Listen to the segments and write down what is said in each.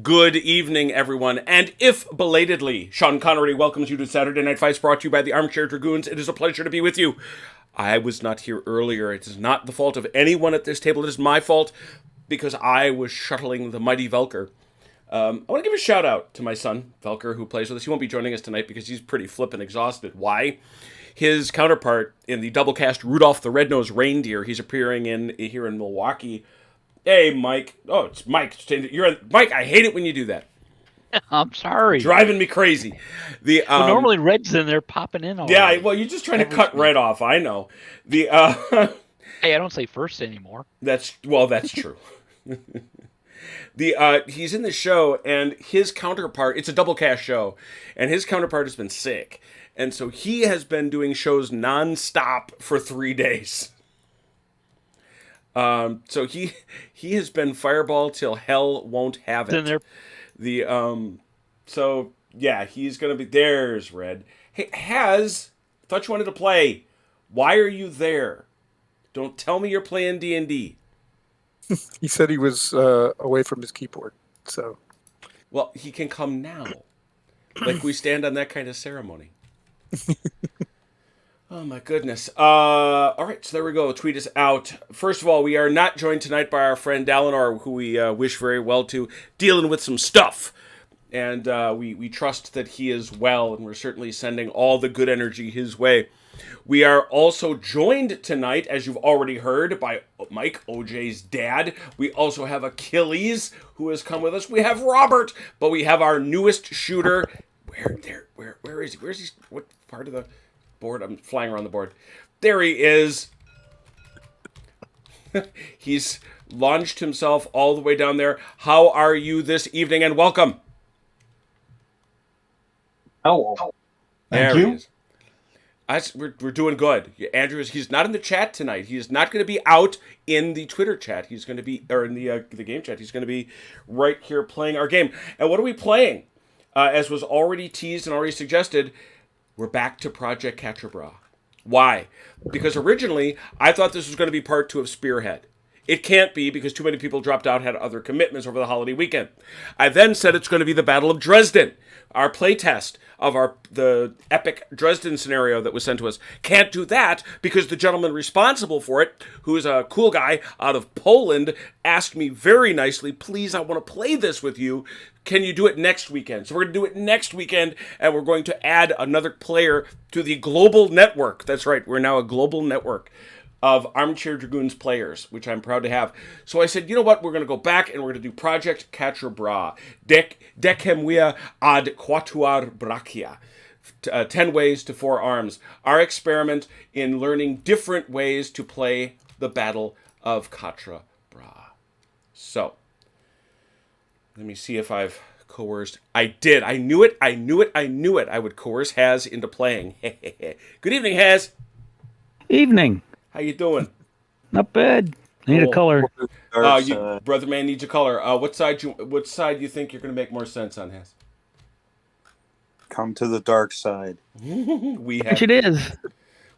Good evening, everyone. And if belatedly, Sean Connery welcomes you to Saturday Night Fights, brought to you by the Armchair Dragoons. It is a pleasure to be with you. I was not here earlier. It is not the fault of anyone at this table. It is my fault because I was shuttling the mighty Velker. I want to give a shout out to my son, Velker, who plays with us. He won't be joining us tonight because he's pretty flippin' exhausted. Why? His counterpart in the double cast Rudolph the Red-Nosed Reindeer, he's appearing in here in Milwaukee. Hey, Mike. Oh, it's Mike. Mike, I hate it when you do that. I'm sorry. Driving me crazy. Well, normally Red's in there popping in already. Yeah, well, you're just trying to cut Red off. I know. Hey, I don't say first anymore. That's true. He's in the show, and his counterpart, it's a double cast show, and his counterpart has been sick. And so he has been doing shows nonstop for 3 days. So he has been Fireball till hell won't have it. In there. So yeah, he's gonna be. There's Red. Hey, thought you wanted to play. Why are you there? Don't tell me you're playing D&D. He said he was away from his keyboard. So, well, he can come now. Like we stand on that kind of ceremony. Oh my goodness. All right, so there we go. Tweet us out. First of all, we are not joined tonight by our friend Dalinor, who we wish very well to, dealing with some stuff. And we trust that he is well, and we're certainly sending all the good energy his way. We are also joined tonight, as you've already heard, by Mike, OJ's dad. We also have Achilles, who has come with us. We have Robert, but we have our newest shooter. Where is he? Where's he? What part of the board? I'm flying around the board. There he is. He's launched himself all the way down there. How are you this evening? And welcome. Oh, Thank you. We're doing good. Andrew he's not in the chat tonight. He is not going to be out in the Twitter chat. He's going to be, or in the game chat. He's going to be right here playing our game. And what are we playing? As was already teased and already suggested, we're back to Project Quatre. Why? Because originally, I thought this was going to be part 2 of Spearhead. It can't be because too many people dropped out, had other commitments over the holiday weekend. I then said it's going to be the Battle of Dresden, our playtest of the epic Dresden scenario that was sent to us. Can't do that because the gentleman responsible for it, who is a cool guy out of Poland, asked me very nicely, please, I want to play this with you. Can you do it next weekend? So we're going to do it next weekend, and we're going to add another player to the global network. That's right, we're now a global network of Armchair Dragoons players, which I'm proud to have. So I said, you know what, we're going to go back and we're going to do Project Quatre, Decemvia ad Quatuor Brachia. 10 ways to 4 arms. Our experiment in learning different ways to play the Battle of Quatre. So, let me see if I've coerced. I did. I knew it. I would coerce Haz into playing. Good evening, Haz. Evening. How you doing? Not bad. Need a color. Brother man needs a color. What side you think you're going to make more sense on, Haz? Come to the dark side. Which it is.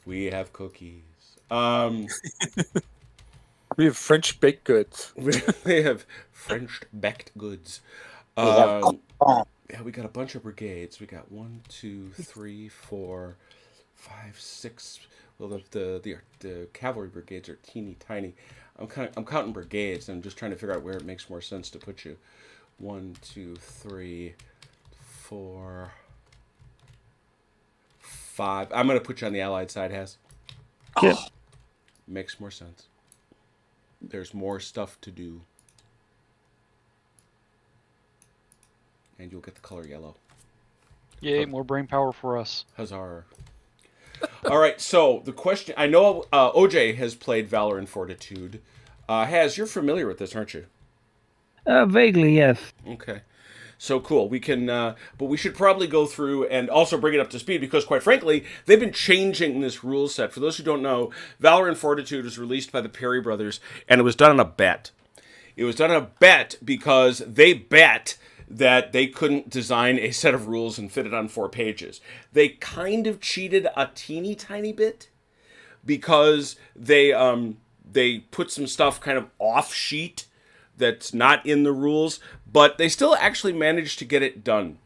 We have cookies. we have French baked goods. We have French baked goods. Yeah, we got a bunch of brigades. We got 1, 2, 3, 4, 5, 6. Well, the cavalry brigades are teeny tiny. I'm counting brigades. And I'm just trying to figure out where it makes more sense to put you. 1, 2, 3, 4, 5. I'm gonna put you on the Allied side, Haz. Yeah. Makes more sense. There's more stuff to do, and you'll get the color yellow. Yay! More brain power for us. Huzzah! All right, so the question, I know OJ has played Valour and Fortitude. You're familiar with this, aren't you? Vaguely, yes. Okay. So cool. We can, but we should probably go through and also bring it up to speed because, quite frankly, they've been changing this rule set. For those who don't know, Valour and Fortitude was released by the Perry brothers, and it was done on a bet. It was done on a bet because they bet that they couldn't design a set of rules and fit it on 4 pages. They kind of cheated a teeny tiny bit because they put some stuff kind of off sheet that's not in the rules, but they still actually managed to get it done.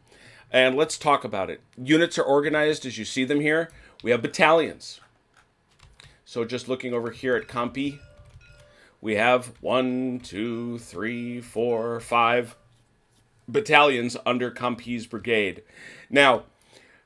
And let's talk about it. Units are organized as you see them here. We have battalions. So just looking over here at Compy, we have 1, 2, 3, 4, 5 battalions under Compy's brigade. Now,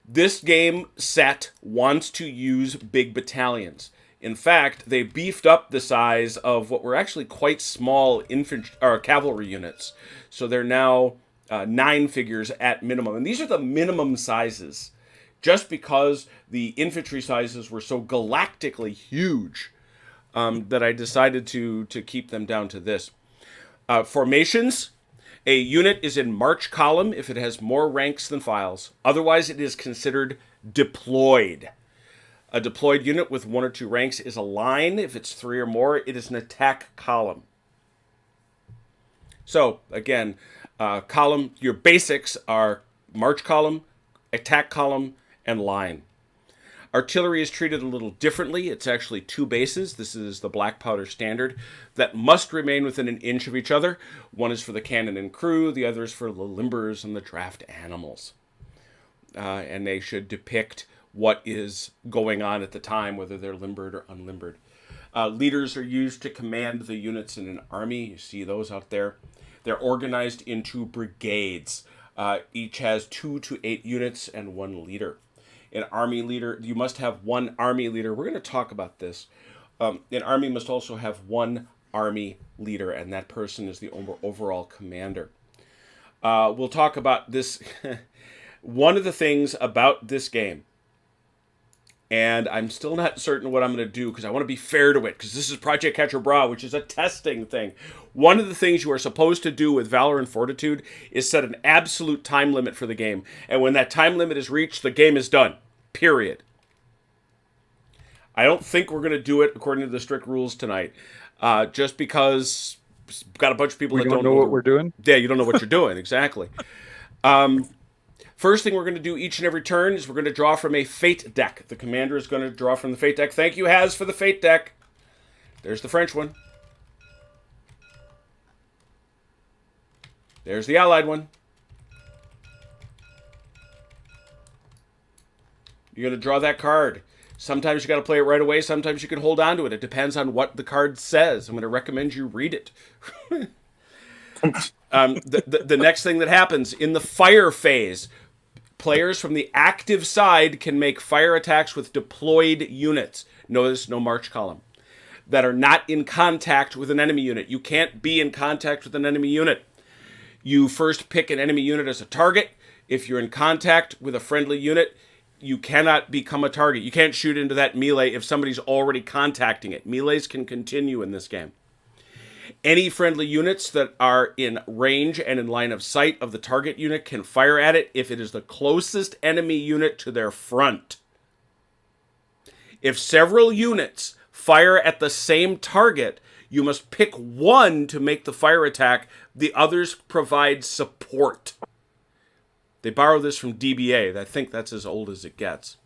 this game set wants to use big battalions. In fact, they beefed up the size of what were actually quite small infantry or cavalry units. So they're now 9 figures at minimum. And these are the minimum sizes, just because the infantry sizes were so galactically huge that I decided to keep them down to this. Formations. A unit is in march column if it has more ranks than files. Otherwise, it is considered deployed. A deployed unit with 1 or 2 ranks is a line. If it's 3 or more, it is an attack column. So, again, column, your basics are march column, attack column, and line. Artillery is treated a little differently. It's actually 2 bases. This is the black powder standard that must remain within an inch of each other. One is for the cannon and crew. The other is for the limbers and the draft animals. And they should depict what is going on at the time, whether they're limbered or unlimbered. Leaders are used to command the units in an army. You see those out there. They're organized into brigades. Each has 2 to 8 units and 1 leader. An army leader, you must have 1 army leader. We're going to talk about this. An army must also have 1 army leader, and that person is the overall commander. We'll talk about this. One of the things about this game, and I'm still not certain what I'm going to do because I want to be fair to it, because this is Project Quatre, which is a testing thing. One of the things you are supposed to do with Valour and Fortitude is set an absolute time limit for the game. And when that time limit is reached, the game is done. Period. I don't think we're going to do it according to the strict rules tonight, just because we've got a bunch of people that don't know what we're doing. Yeah, you don't know what you're doing, exactly. First thing we're going to do each and every turn is we're going to draw from a fate deck. The commander is going to draw from the fate deck. Thank you, Haz, for the fate deck. There's the French one. There's the Allied one. You're going to draw that card. Sometimes you got to play it right away. Sometimes you can hold on to it. It depends on what the card says. I'm going to recommend you read it. The next thing that happens in the fire phase, players from the active side can make fire attacks with deployed units. Notice no march column. That are not in contact with an enemy unit. You can't be in contact with an enemy unit. You first pick an enemy unit as a target. If you're in contact with a friendly unit, you cannot become a target. You can't shoot into that melee if somebody's already contacting it. Melees can continue in this game. Any friendly units that are in range and in line of sight of the target unit can fire at it if it is the closest enemy unit to their front. If several units fire at the same target, you must pick one to make the fire attack. The others provide support. They borrow this from DBA. I think that's as old as it gets.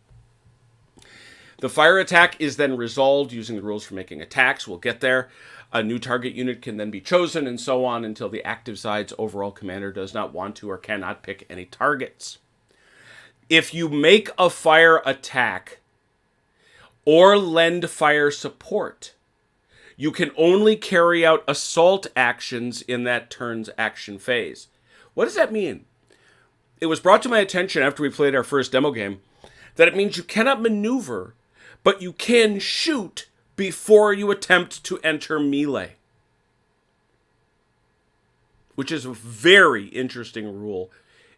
The fire attack is then resolved using the rules for making attacks. We'll get there. A new target unit can then be chosen, and so on until the active side's overall commander does not want to or cannot pick any targets. If you make a fire attack or lend fire support, you can only carry out assault actions in that turn's action phase. What does that mean? It was brought to my attention after we played our first demo game that it means you cannot maneuver, but you can shoot before you attempt to enter melee. Which is a very interesting rule,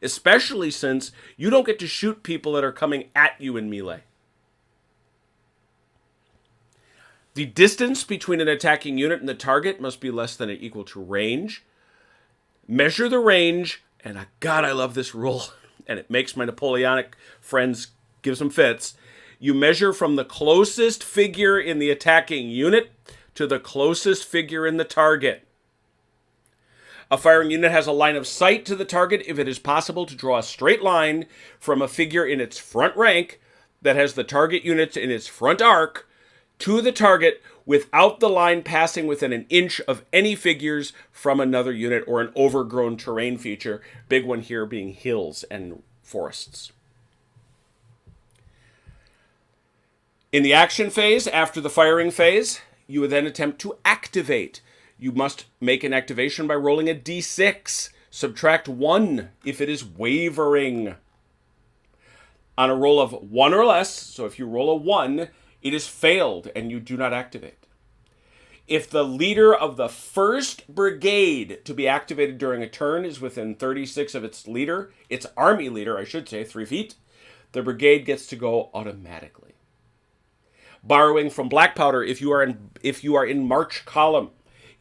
especially since you don't get to shoot people that are coming at you in melee. The distance between an attacking unit and the target must be less than or equal to range. Measure the range, and God, I love this rule, and it makes my Napoleonic friends give some fits. You measure from the closest figure in the attacking unit to the closest figure in the target. A firing unit has a line of sight to the target if it is possible to draw a straight line from a figure in its front rank that has the target units in its front arc to the target without the line passing within an inch of any figures from another unit or an overgrown terrain feature. Big one here being hills and forests. In the action phase, after the firing phase, you would then attempt to activate. You must make an activation by rolling a d6. Subtract 1 if it is wavering. On a roll of 1 or less, so if you roll a 1, it is failed and you do not activate. If the leader of the first brigade to be activated during a turn is within 36 of its leader, its army leader, I should say, 3 feet, the brigade gets to go automatically. Borrowing from black powder, if you are in march column,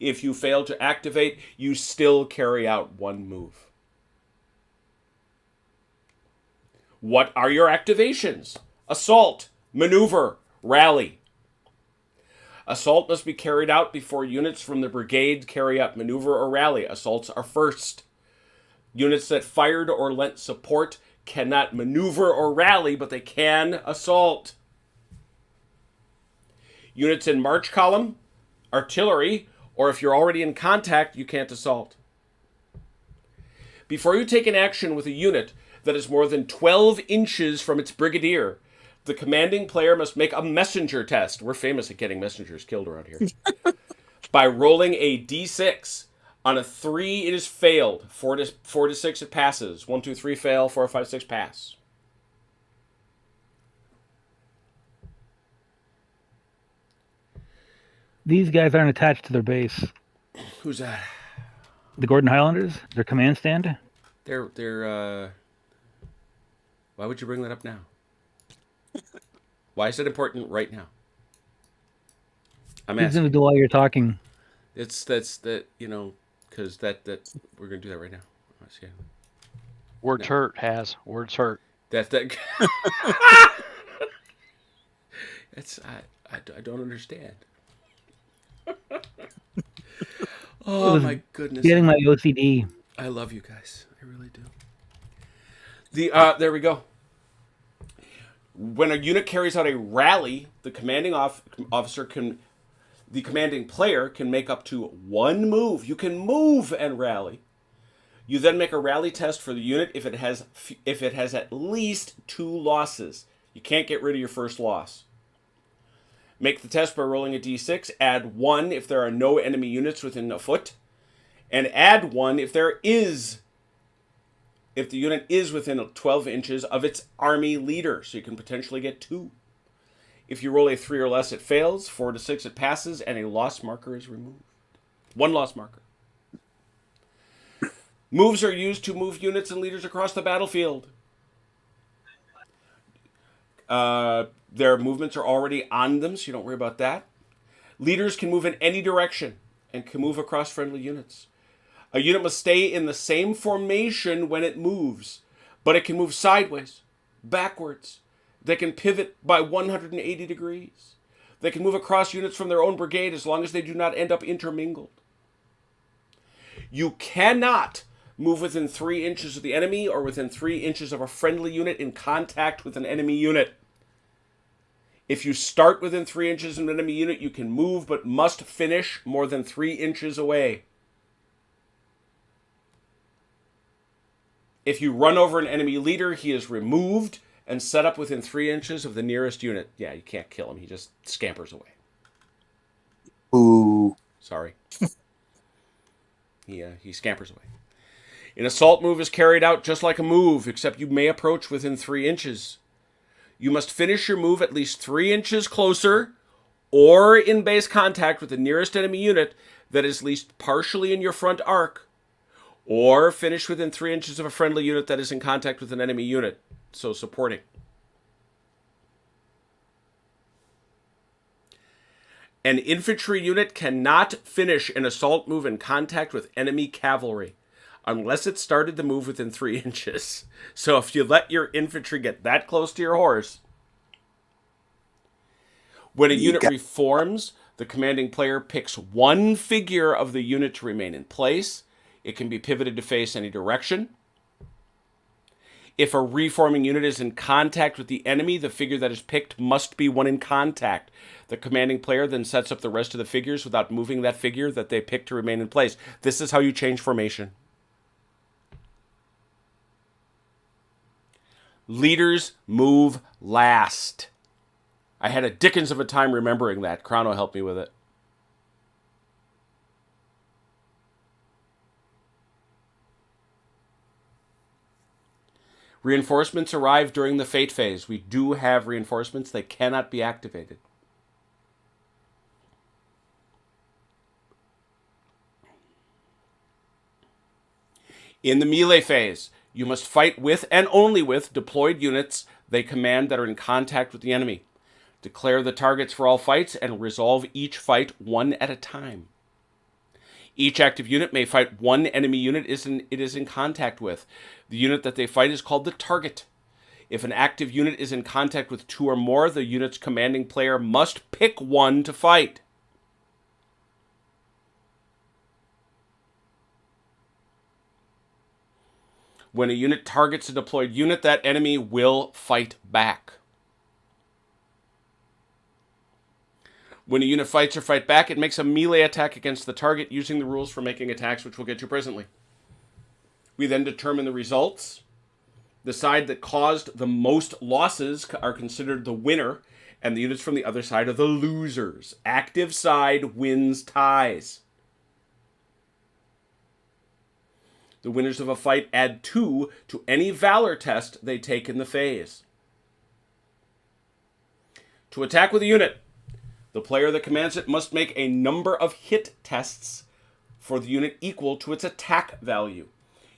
if you fail to activate, you still carry out 1 move. What are your activations? Assault, maneuver, rally. Assault must be carried out before units from the brigade carry out maneuver or rally. Assaults are first. Units that fired or lent support cannot maneuver or rally, but they can assault. Units in march column, artillery, or if you're already in contact, you can't assault. Before you take an action with a unit that is more than 12 inches from its brigadier, the commanding player must make a messenger test. We're famous at getting messengers killed around here. By rolling a d6. On a 3, it is failed. 4 to 6, it passes. 1, 2, 3, fail. 4, 5, 6, pass. These guys aren't attached to their base. Who's that? The Gordon Highlanders, their command stand. They're why would you bring that up now? Why is it important right now? I'm Who's asking. going to do all your talking? Because we're gonna do that right now. Let's see. Words hurt, Has. Words hurt. That. It's I don't understand. Oh my goodness! Getting my OCD. I love you guys. I really do. There we go. When a unit carries out a rally, the commanding officer the commanding player can make up to 1 move. You can move and rally. You then make a rally test for the unit if it has at least 2 losses. You can't get rid of your first loss. Make the test by rolling a d6. Add 1 if there are no enemy units within a foot, and add 1 if the unit is within 12 inches of its army leader. So you can potentially get 2. If you roll a 3 or less, it fails. 4 to 6, it passes, and a loss marker is removed. 1 loss marker. Moves are used to move units and leaders across the battlefield. Their movements are already on them, so you don't worry about that. Leaders can move in any direction and can move across friendly units. A unit must stay in the same formation when it moves, but it can move sideways, backwards. They can pivot by 180 degrees. They can move across units from their own brigade as long as they do not end up intermingled. You cannot move within 3 inches of the enemy or within 3 inches of a friendly unit in contact with an enemy unit. If you start within 3 inches of an enemy unit, you can move but must finish more than 3 inches away. If you run over an enemy leader, he is removed and set up within 3 inches of the nearest unit. Yeah, you can't kill him. He just scampers away. Ooh. Sorry. He scampers away. An assault move is carried out just like a move, except you may approach within 3 inches. You must finish your move at least 3 inches closer or in base contact with the nearest enemy unit that is at least partially in your front arc, or finish within 3 inches of a friendly unit that is in contact with an enemy unit, so supporting. An infantry unit cannot finish an assault move in contact with enemy cavalry unless it started the move within 3 inches. So if you let your infantry get that close to your horse, when a unit reforms, the commanding player picks 1 figure of the unit to remain in place. It can be pivoted to face any direction. If a reforming unit is in contact with the enemy, the figure that is picked must be one in contact. The commanding player then sets up the rest of the figures without moving that figure that they pick to remain in place. This is how you change formation. Leaders move last. I had a dickens of a time remembering that. Chrono helped me with it. Reinforcements arrive during the fate phase. We do have reinforcements. They cannot be activated. In the melee phase, you must fight with and only with deployed units they command that are in contact with the enemy. Declare the targets for all fights and resolve each fight one at a time. Each active unit may fight one enemy unit it is in contact with. The unit that they fight is called the target. If an active unit is in contact with two or more, the unit's commanding player must pick one to fight. When a unit targets a deployed unit, that enemy will fight back. When a unit fights or fight back, it makes a melee attack against the target using the rules for making attacks, which we'll get to presently. We then determine the results. The side that caused the most losses are considered the winner, and the units from the other side are the losers. Active side wins ties. The winners of a fight add 2 to any Valor test they take in the phase. To attack with a unit, the player that commands it must make a number of hit tests for the unit equal to its attack value.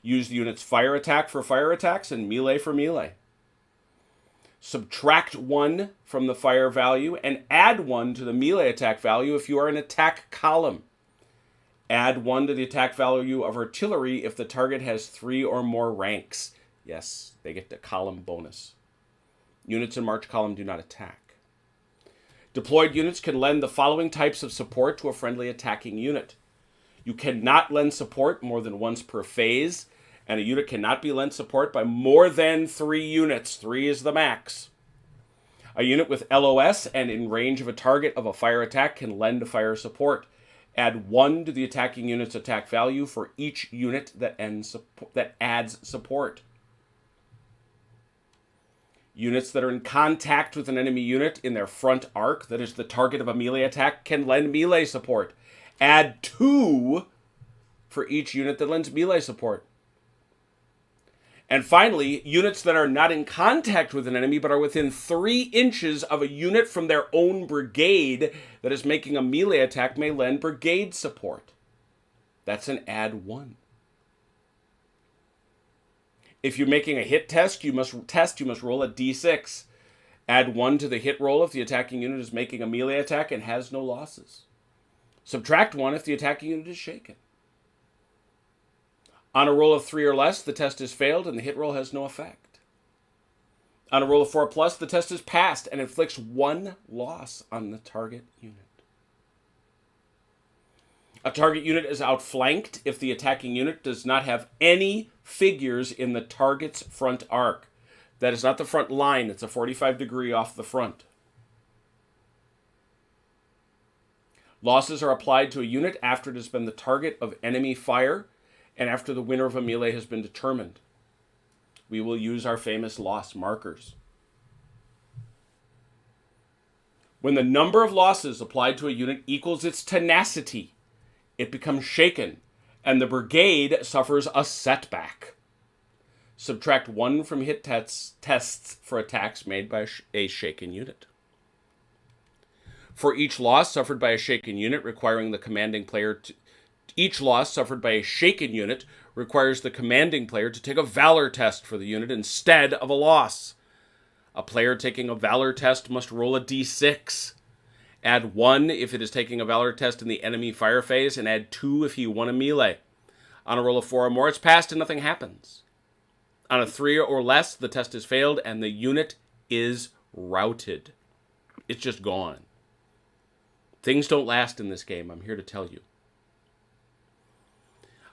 Use the unit's fire attack for fire attacks and melee for melee. Subtract 1 from the fire value and add 1 to the melee attack value if you are an attack column. Add 1 to the attack value of artillery if the target has 3 or more ranks. Yes, they get the column bonus. Units in March column do not attack. Deployed units can lend the following types of support to a friendly attacking unit. You cannot lend support more than once per phase, and a unit cannot be lent support by more than 3 units. 3 is the max. A unit with LOS and in range of a target of a fire attack can lend fire support. Add 1 to the attacking unit's attack value for each unit that adds support. Units that are in contact with an enemy unit in their front arc, that is the target of a melee attack, can lend melee support. Add 2 for each unit that lends melee support. And finally, units that are not in contact with an enemy but are within 3 inches of a unit from their own brigade that is making a melee attack may lend brigade support. That's an add 1. If you're making a hit test, you must roll a d6. Add 1 to the hit roll if the attacking unit is making a melee attack and has no losses. Subtract 1 if the attacking unit is shaken. On a roll of 3 or less, the test is failed and the hit roll has no effect. On a roll of 4 plus, the test is passed and inflicts 1 loss on the target unit. A target unit is outflanked if the attacking unit does not have any figures in the target's front arc. That is not the front line, it's a 45 degree off the front. Losses are applied to a unit after it has been the target of enemy fire and after the winner of a melee has been determined. We will use our famous loss markers. When the number of losses applied to a unit equals its tenacity, it becomes shaken, and the brigade suffers a setback. Subtract 1 from hit tests for attacks made by a shaken unit. For each loss suffered by a shaken unit requiring the commanding player each loss suffered by a shaken unit requires the commanding player to take a Valor test for the unit instead of a loss. A player taking a Valor test must roll a d6. Add 1 if it is taking a Valor test in the enemy fire phase, and add 2 if he won a melee. On a roll of 4 or more, it's passed and nothing happens. On a 3 or less, the test is failed and the unit is routed. It's just gone. Things don't last in this game, I'm here to tell you.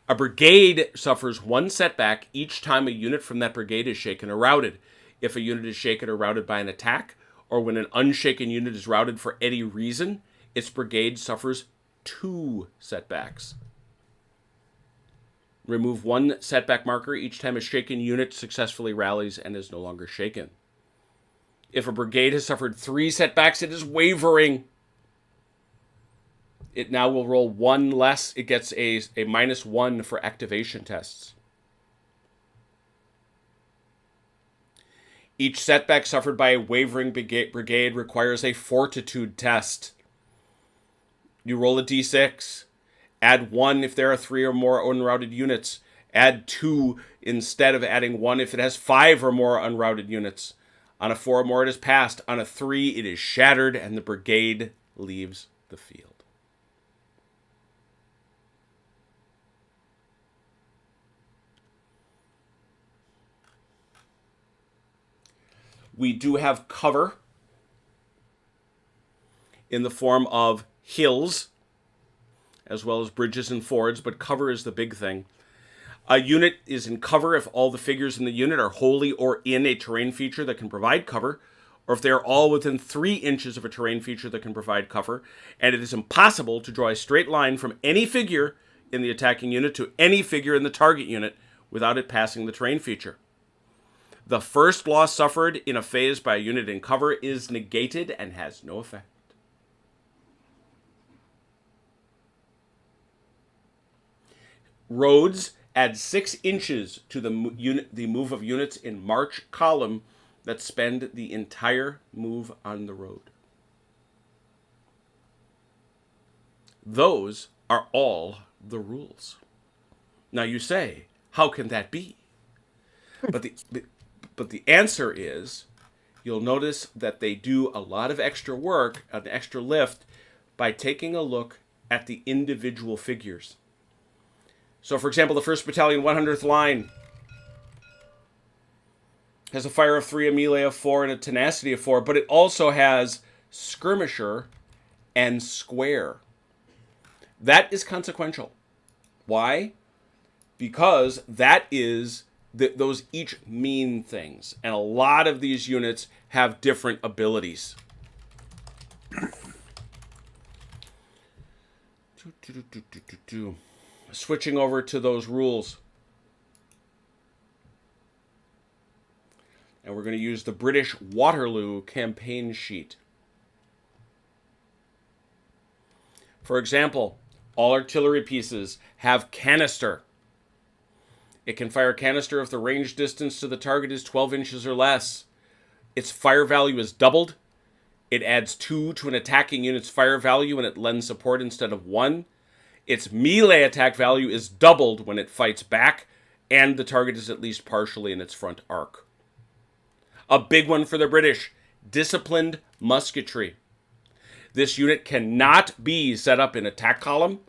A brigade suffers 1 setback each time a unit from that brigade is shaken or routed. If a unit is shaken or routed by an attack, or when an unshaken unit is routed for any reason, its brigade suffers 2 setbacks. Remove 1 setback marker each time a shaken unit successfully rallies and is no longer shaken. If a brigade has suffered 3 setbacks, it is wavering. It now will roll 1 less. It gets a -1 for activation tests. Each setback suffered by a wavering brigade requires a Fortitude test. You roll a d6. Add 1 if there are 3 or more unrouted units. Add 2 instead of adding 1 if it has 5 or more unrouted units. On a 4 or more, it is passed. On a 3, it is shattered, and the brigade leaves the field. We do have cover in the form of hills, as well as bridges and fords, but cover is the big thing. A unit is in cover if all the figures in the unit are wholly or in a terrain feature that can provide cover, or if they are all within 3 inches of a terrain feature that can provide cover, and it is impossible to draw a straight line from any figure in the attacking unit to any figure in the target unit without it passing the terrain feature. The first loss suffered in a phase by a unit in cover is negated and has no effect. Roads add 6 inches to the move of units in march column that spend the entire move on the road. Those are all the rules. Now you say, how can that be? But the answer is, you'll notice that they do a lot of extra work, an extra lift, by taking a look at the individual figures. So, for example, the 1st Battalion, 100th Line, has a fire of 3, a melee of 4, and a tenacity of 4, but it also has skirmisher and square. That is consequential. Why? Because that is... those each mean things, and a lot of these units have different abilities. Switching over to those rules. And we're going to use the British Waterloo campaign sheet. For example, all artillery pieces have canister. It can fire a canister if the range distance to the target is 12 inches or less. Its fire value is doubled. It adds 2 to an attacking unit's fire value when it lends support instead of 1. Its melee attack value is doubled when it fights back, and the target is at least partially in its front arc. A big one for the British, disciplined musketry. This unit cannot be set up in attack column.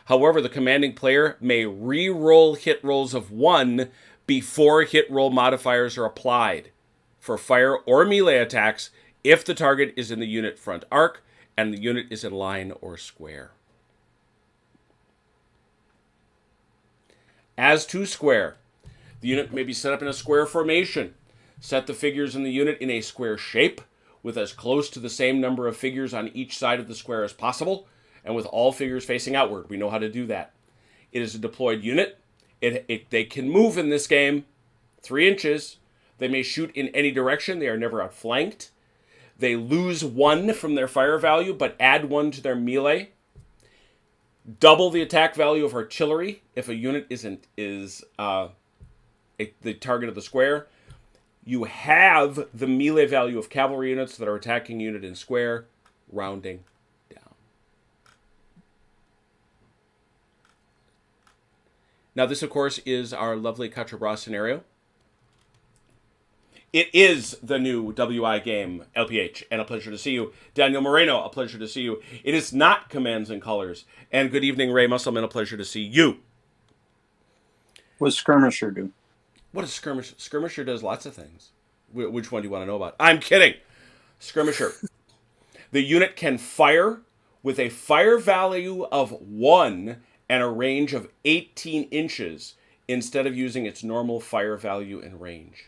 However, the commanding player may re-roll hit rolls of 1 before hit roll modifiers are applied for fire or melee attacks if the target is in the unit front arc and the unit is in line or square. As to square, the unit may be set up in a square formation. Set the figures in the unit in a square shape with as close to the same number of figures on each side of the square as possible, and with all figures facing outward. We know how to do that. It is a deployed unit. They can move in this game 3 inches. They may shoot in any direction. They are never outflanked. They lose 1 from their fire value, but add 1 to their melee. Double the attack value of artillery if a unit is the target of the square. You have the melee value of cavalry units that are attacking unit in square, rounding down. Now this, of course, is our lovely Quatre scenario. It is the new WI game, LPH, and a pleasure to see you. Daniel Moreno, a pleasure to see you. It is not Commands and Colors. And good evening, Ray Musselman, a pleasure to see you. What does Skirmisher do? What does Skirmisher? Skirmisher does lots of things. Which one do you want to know about? I'm kidding. Skirmisher. The unit can fire with a fire value of 1 and a range of 18 inches instead of using its normal fire value and range.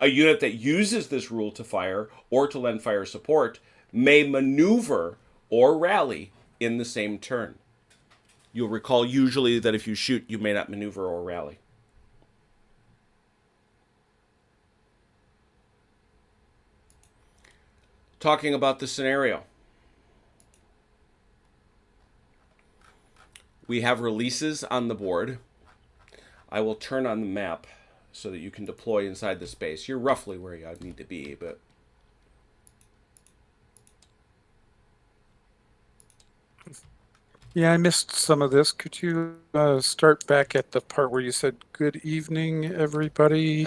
A unit that uses this rule to fire or to lend fire support may maneuver or rally in the same turn. You'll recall usually that if you shoot, you may not maneuver or rally. Talking about the scenario. We have releases on the board. I will turn on the map so that you can deploy inside the space. You're roughly where you need to be, but... Yeah, I missed some of this. Could you start back at the part where you said, "Good evening, everybody"?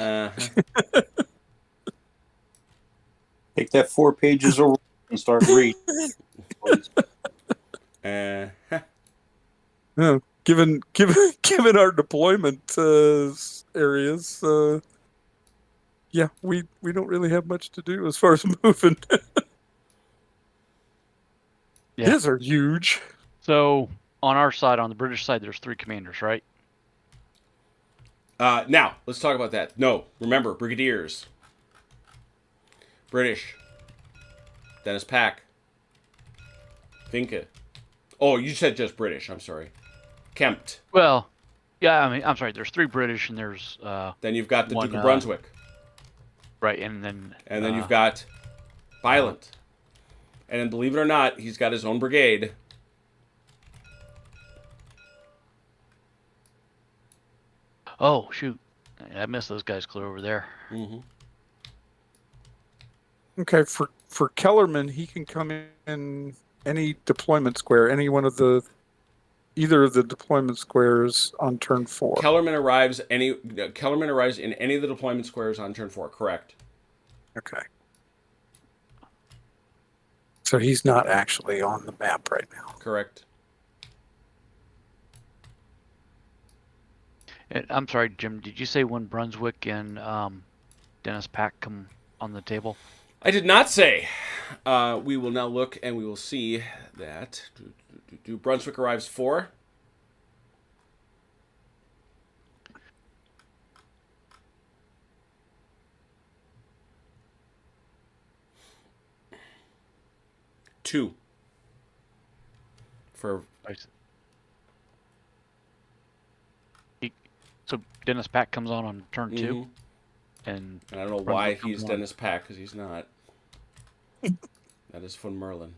Take that 4 pages over and start reading. No, given our deployment areas, yeah, we don't really have much to do as far as moving. Yeah. His are huge. So on our side, on the British side, there's 3 commanders, right? Now, let's talk about that. No, remember, Brigadiers. British. Dennis Pack. Finke. Oh, you said just British. I'm sorry. Kempt. Well, yeah, I mean, I'm sorry. There's 3 British, and there's Then you've got the one, Duke of Brunswick. right, and then You've got Violent. And then, believe it or not, he's got his own brigade. Oh shoot, I missed those guys clear over there. Mm-hmm. Okay, for Kellerman, he can come in any deployment square, any one of either of the deployment squares on turn 4. Kellerman arrives in any of the deployment squares on turn 4. Correct. Okay. So he's not actually on the map right now. Correct. And I'm sorry, Jim. Did you say when Brunswick and Dennis Pack come on the table? I did not say. We will now look and we will see that. Brunswick arrives 4. Two. For So Dennis Pack comes on turn 2, Mhm. and I don't know Brunswick why comes he's on. Dennis Pack, because he's not. That is von Merlin.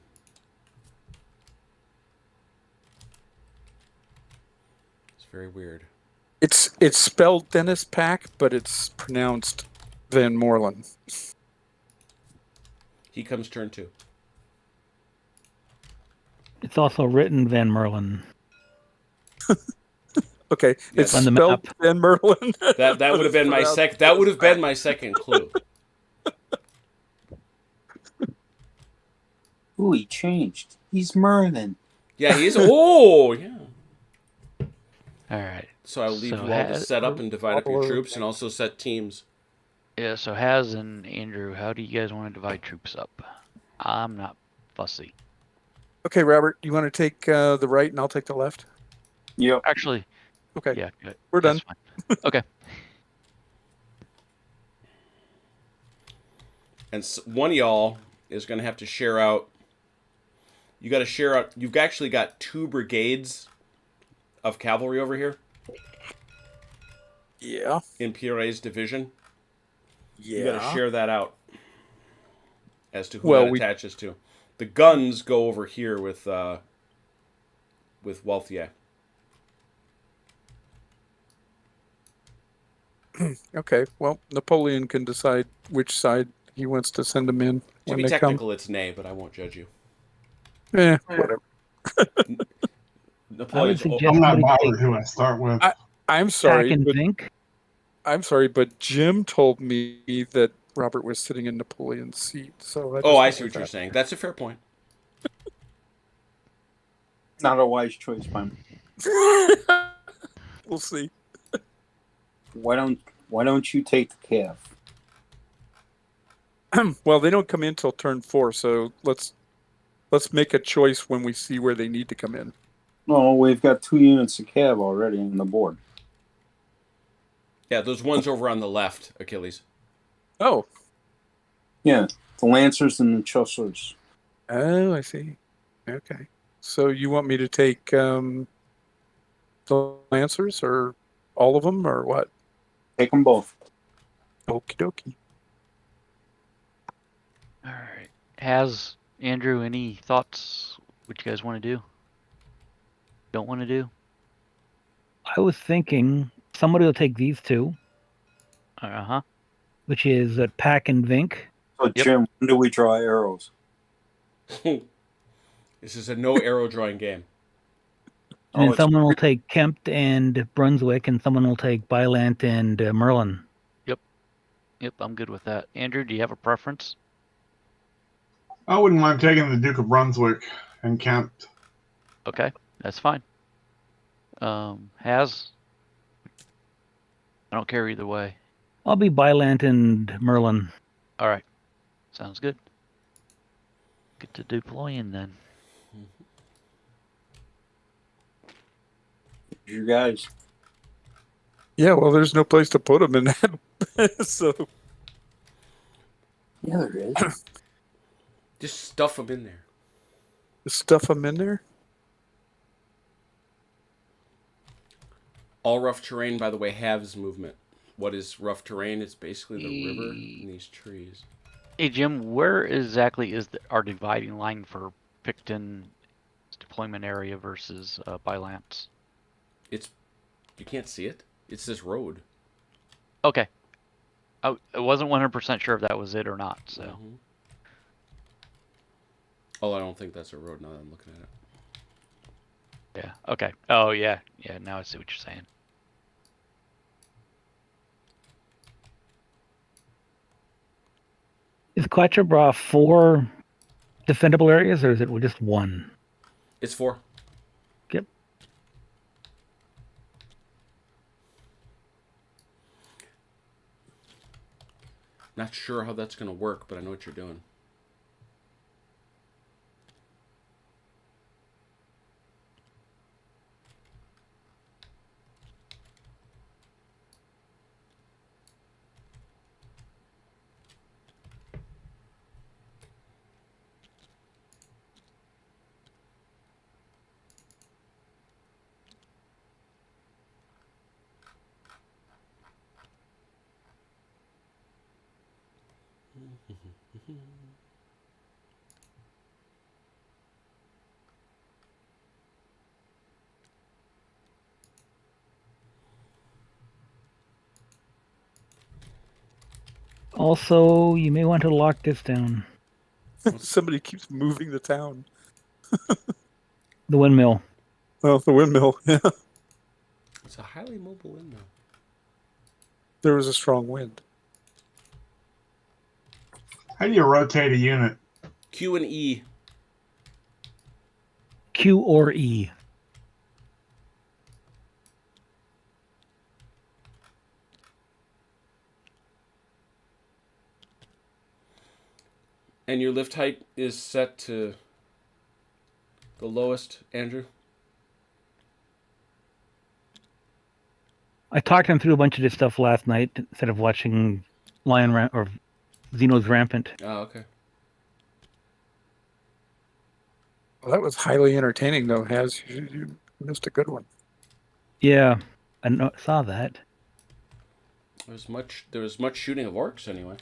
It's very weird. It's spelled Dennis Pack, but it's pronounced Van Moorland. He comes turn 2. It's also written Van Merlin. Okay, Yes. it's On the spelled map. Van Merlin. That would have been my That would have been my second clue. Ooh, he changed. He's Merlin. Yeah, he's. Oh, yeah. All right. So I'll leave So you all to has- set up and divide up your Valour. troops and also set teams. Yeah. So Haz and Andrew, how do you guys want to divide troops up? I'm not fussy. Okay, Robert, you want to take the right and I'll take the left? Yep. Actually, Okay, yeah, good. we're done. That's fine. Okay. And one of y'all is going to have to share out. You got to share out. You've actually got 2 brigades of cavalry over here Yeah. in Pierre's division. Yeah. You got to share that out as to who Well, that we- attaches to. The guns go over here with Wealthier. Okay, well, Napoleon can decide which side he wants to send them in To when be they technical, it's nay, but I won't judge you. come. Whatever. Napoleon's. suggest- I'm not Somebody bothered who I start with. I'm Pack sorry, and but Zinc. I'm sorry, but Jim told me that Robert was sitting in Napoleon's seat. So Oh, I just see went what you're with saying. That's a fair point. Not a wise choice, by me. that. We'll see. Why don't you take the calf? Well, they don't come in till turn 4, so let's make a choice when we see where they need to come in. No, we've got 2 units of cav already on the board. Yeah, those ones over on the left, Achilles. Oh. Yeah, the Lancers and the Chausseurs. Oh, I see. Okay. So you want me to take the Lancers or all of them or what? Take them both. Okie dokie. All right. Has Andrew any thoughts? What you guys want to do? Don't want to do? I was thinking somebody will take these two, Uh huh. which is Pack and Vink. So, Yep. Jim, when do we draw arrows? This is a no arrow drawing game. And then it's someone will take Kempt and Brunswick, and someone will take Bylant and Merlin. Yep. I'm good with that. Andrew, do you have a preference? I wouldn't mind taking the Duke of Brunswick and Kemp. Okay, that's fine. Has? I don't care either way. I'll be Bylant and Merlin. All right. Sounds good. Get to deploying then. you guys. Yeah, well, there's no place to put them in that. So Yeah, there is. Just stuff them in there. stuff them in there. All rough terrain, by the way, halves movement. What is rough terrain? It's basically the river and these trees. Hey Jim, where exactly is our dividing line for Picton deployment area versus Bylance? You can't see it. It's this road. Okay. I wasn't 100% sure if that was it or not. So. Mm-hmm. Oh, I don't think that's a road now that I'm looking at it. Yeah. Okay. Oh yeah. Yeah. Now I see what you're saying. Is Quatre 4 defendable areas, or is it just 1? It's 4. Yep. Not sure how that's going to work, but I know what you're doing. Also, you may want to lock this down. Somebody keeps moving the town. The windmill. Oh, the windmill. Yeah, It's a highly mobile windmill. there was a strong wind. How do you rotate a unit? Q and E. Q or E. And your lift height is set to the lowest, Andrew? I talked him through a bunch of this stuff last night instead of watching or Xeno's Rampant. Oh, okay. Well, that was highly entertaining, though. You missed a good one. Yeah, I saw that. There was much shooting of orcs anyway.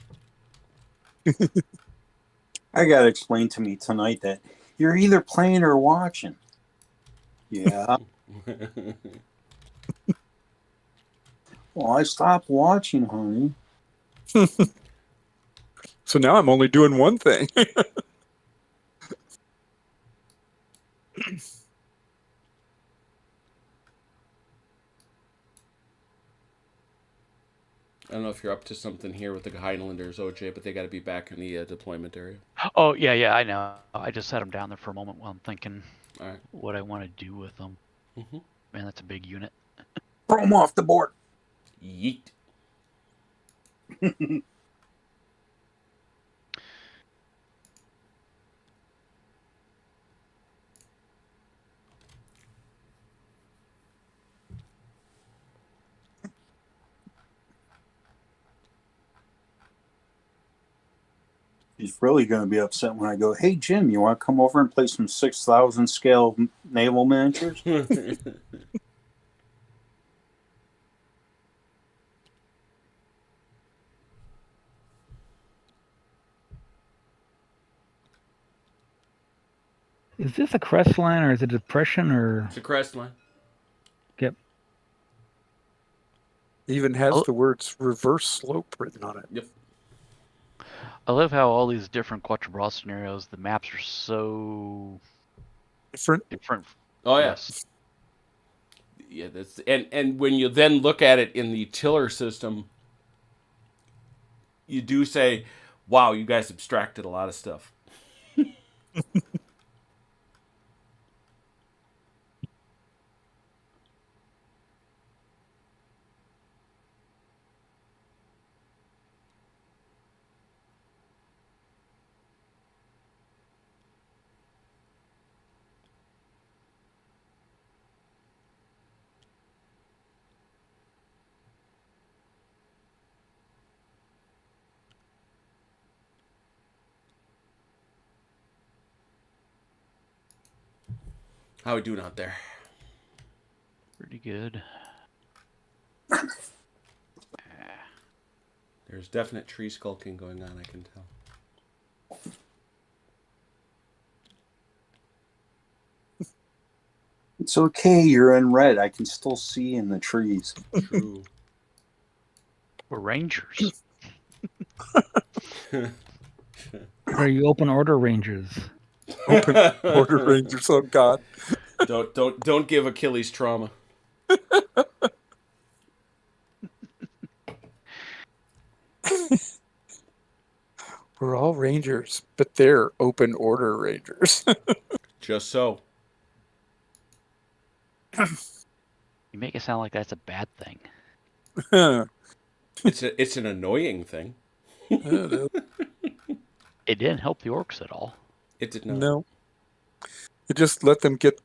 I got to explain to me tonight that you're either playing or watching. Yeah. Well, I stopped watching, honey. So now I'm only doing one thing. I don't know if you're up to something here with the Highlanders, OJ, but they got to be back in the deployment area. Oh yeah. I know. I just set them down there for a moment while I'm thinking All right. what I want to do with them. Mm-hmm. Man, that's a big unit. Throw them off the board. Yeet. He's really going to be upset when I go, hey, Jim, you want to come over and play some 6,000 scale naval miniatures? Is this a crest line or is it a depression or? It's a crest line. Yep. Even has Oh. the words reverse slope written on it. Yep. I love how all these different Quatre scenarios, the maps are so Different. Oh yeah. Yes. Yeah, that's and when you then look at it in the tiller system, you do say, "Wow, you guys abstracted a lot of stuff." How are we doing out there? Pretty good. There's definite tree skulking going on, I can tell. It's okay, you're in red. I can still see in the trees. True. We're rangers. Are you open order rangers? Open order rangers. Oh God. Don't give Achilles trauma. We're all rangers, but they're open order rangers. Just so. You make it sound like that's a bad thing. It's an annoying thing. It didn't help the orcs at all. It did not. No. It just let them get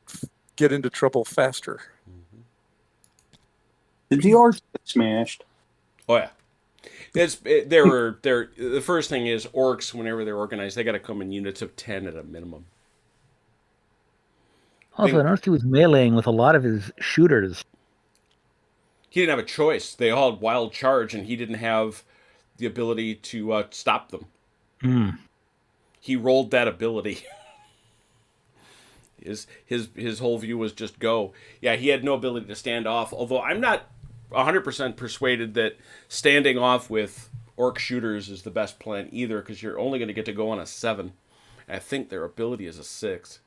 into trouble faster. Did the orcs get smashed? Oh yeah. The first thing is orcs, whenever they're organized, they got to come in units of 10 at a minimum. Also, I noticed he was meleeing with a lot of his shooters. He didn't have a choice. They all had wild charge, and he didn't have the ability to stop them. He rolled that ability. His whole view was just go. Yeah, he had no ability to stand off. Although I'm not 100% persuaded that standing off with orc shooters is the best plan either, because you're only going to get to go on a 7. And I think their ability is a 6.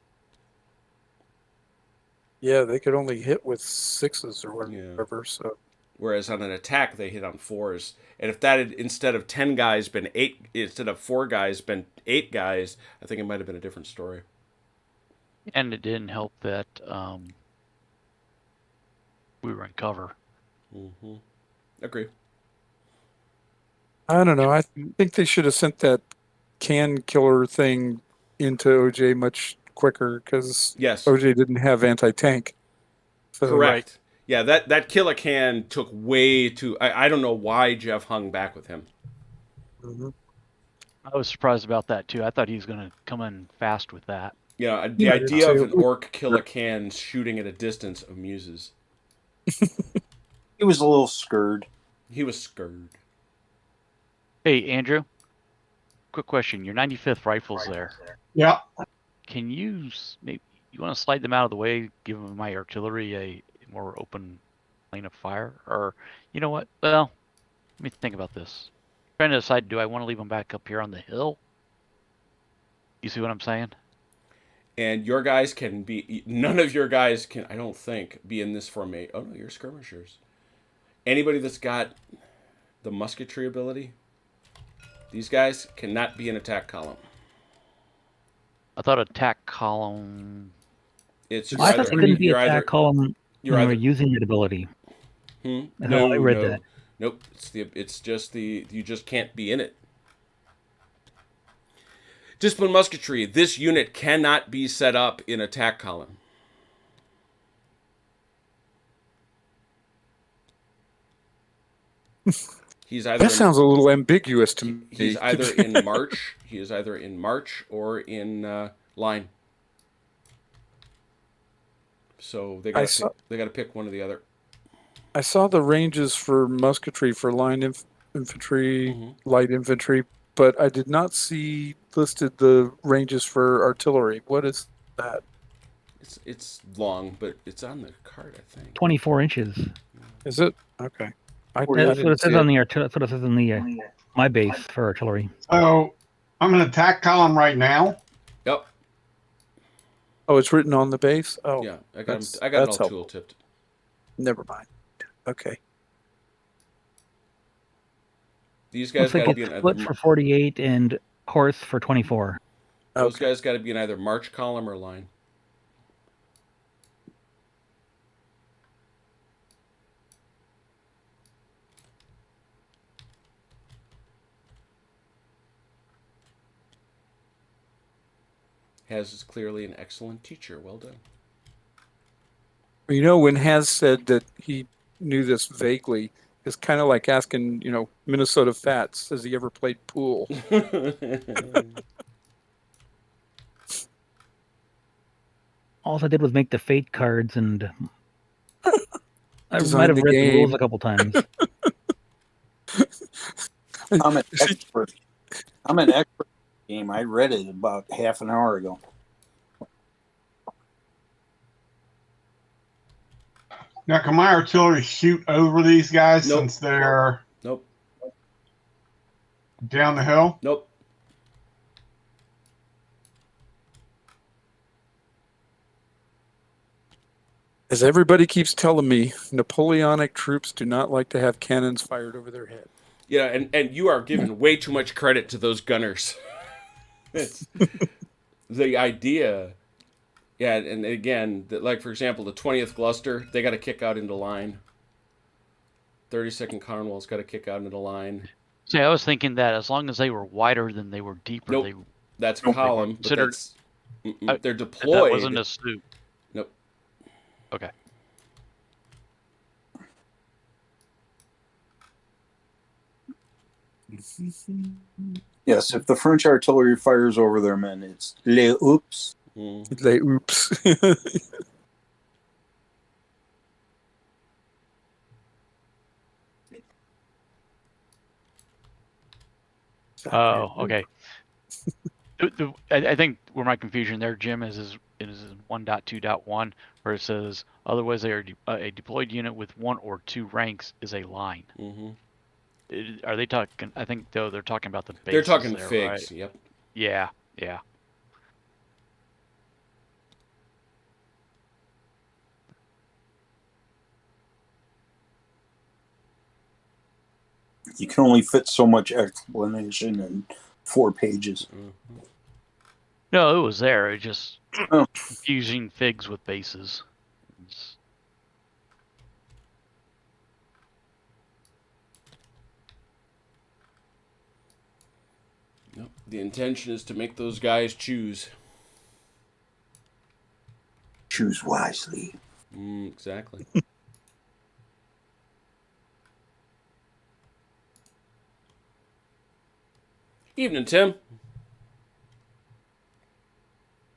Yeah, they could only hit with 6s or whatever. Yeah. So, whereas on an attack they hit on 4s. And if that had, instead of 10 guys been 8, instead of 4 guys been 8 guys, I think it might have been a different story. And it didn't help that we were in cover. Mm-hmm. Agree. I don't know. I think they should have sent that can killer thing into OJ much quicker because Yes. OJ didn't have anti-tank. So, Correct. Yeah, that Killacan took way too... I don't know why Jeff hung back with him. Mm-hmm. I was surprised about that too. I thought he was going to come in fast with that. Yeah, the Yeah, idea of too. an orc Killacan shooting at a distance amuses. He was a little scared. He was scared. Hey, Andrew. Quick question. Your 95th rifle's there. Yeah. Can you maybe you want to slide them out of the way, give my artillery a more open lane of fire, or you know what? Well, let me think about this. Trying to decide, do I want to leave them back up here on the hill? You see what I'm saying? And your guys can be... None of your guys can, I don't think, be in this formation. Oh, no, you're skirmishers. Anybody that's got the musketry ability, these guys cannot be an attack column. I thought attack column. It's I thought they couldn't be you're attack either, column when you're they either were using that ability. That's how I read that. Nope. It's just you just can't be in it. Discipline musketry. This unit cannot be set up in attack column. He's either That sounds a little ambiguous to me. he's either in March. He is either in March or in line. So they got to pick one or the other. I saw the ranges for musketry for line infantry, light infantry, but I did not see listed the ranges for artillery. What is that? It's long, but it's on the card, I think. 24 inches. Is it? Okay. I That's what it didn't says see on it. the that's what it says in the my base for artillery. So I'm an attack column right now. Yep. Oh, it's written on the base? Oh, Yeah, I got that's- it all that's tool helpful. tipped. Never mind. Okay. These guys Looks like got to be it's in split either, for 48 and horse for 24. those Okay. guys got to be in either March column or line. Has is clearly an excellent teacher. Well done. You know, when Has said that he knew this vaguely, it's kind of like asking, Minnesota Fats, has he ever played pool? All I did was make the fate cards, and I Design might have the read the rules game. a couple times. I'm an expert. I'm an expert in the game. I read it about half an hour ago. Now, can my artillery shoot over these guys Nope. since they're Nope. down the hill? Nope. As everybody keeps telling me, Napoleonic troops do not like to have cannons fired over their head. Yeah, and you are giving way too much credit to those gunners. It's the idea. Yeah, and again, like for example, the 20th Gloucester, they got to kick out into line. 32nd Cornwall's got to kick out into the line. See, I was thinking that as long as they were wider than they were deeper, Nope. they That's column. But considered- that's, I- they're that deployed. wasn't a suit. Nope. Okay. Yes, if the French artillery fires over their men, it's les oops. They oops. Oh, okay. I think where my confusion there, Jim, is in 1.2.1, where it says otherwise they are a deployed unit with one or two ranks is a line. Are they talking? I think though they're talking about the bases. They're talking there, figs. right? Yep. Yeah, yeah. You can only fit so much explanation in 4 pages. No, it was there. It just Oh. confusing figs with bases. It's- Nope. The intention is to make those guys choose. Choose wisely. Exactly. Evening, Tim.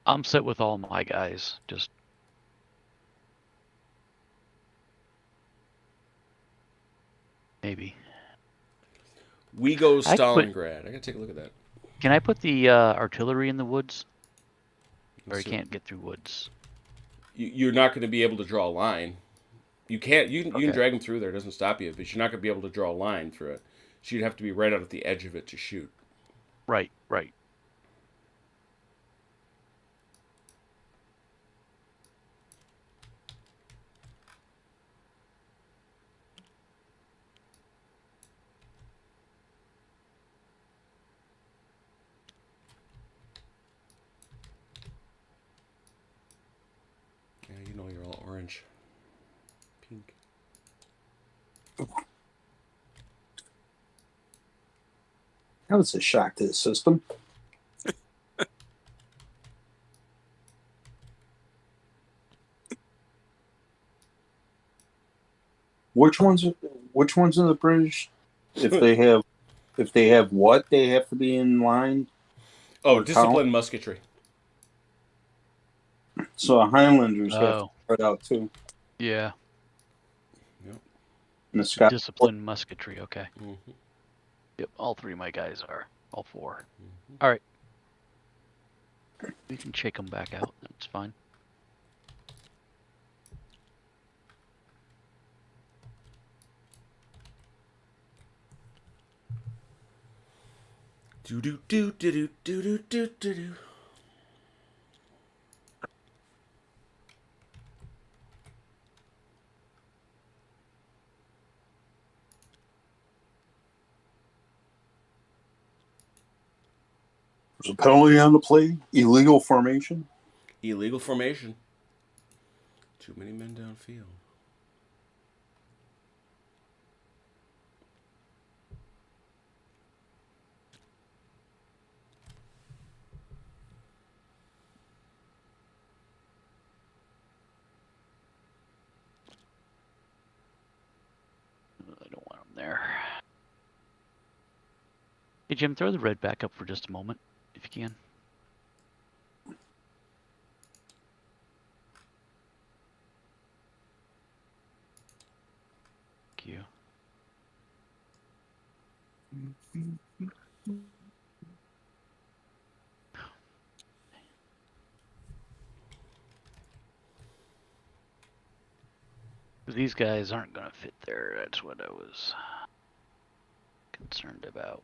I'm set with all my guys. Just maybe. We go I quit- Stalingrad. I gotta take a look at that. Can I put the artillery in the woods? Or you So can't get through woods? you're not going to be able to draw a line. You can't. You can Okay. drag them through there. It doesn't stop you, but you're not going to be able to draw a line through it. So you'd have to be right out at the edge of it to shoot. Right, right. Yeah, you know you're all orange, pink. That was a shock to the system. Which ones are the British if they have what, they have to be in line. Oh, Or disciplined musketry. So Highlanders have to Oh, start out too. yeah. And the Scott Disciplined musketry. Okay. Mm-hmm. Yep. All 3 of my guys are. All 4. Mm-hmm. All right. We can check them back out. That's fine. Do do do do do do do do do. There's a penalty on the play. Illegal formation. Illegal formation. Too many men downfield. I don't want them there. Hey, Jim, throw the red back up for just a moment, if you can. Thank you. These guys aren't going to fit there. That's what I was concerned about.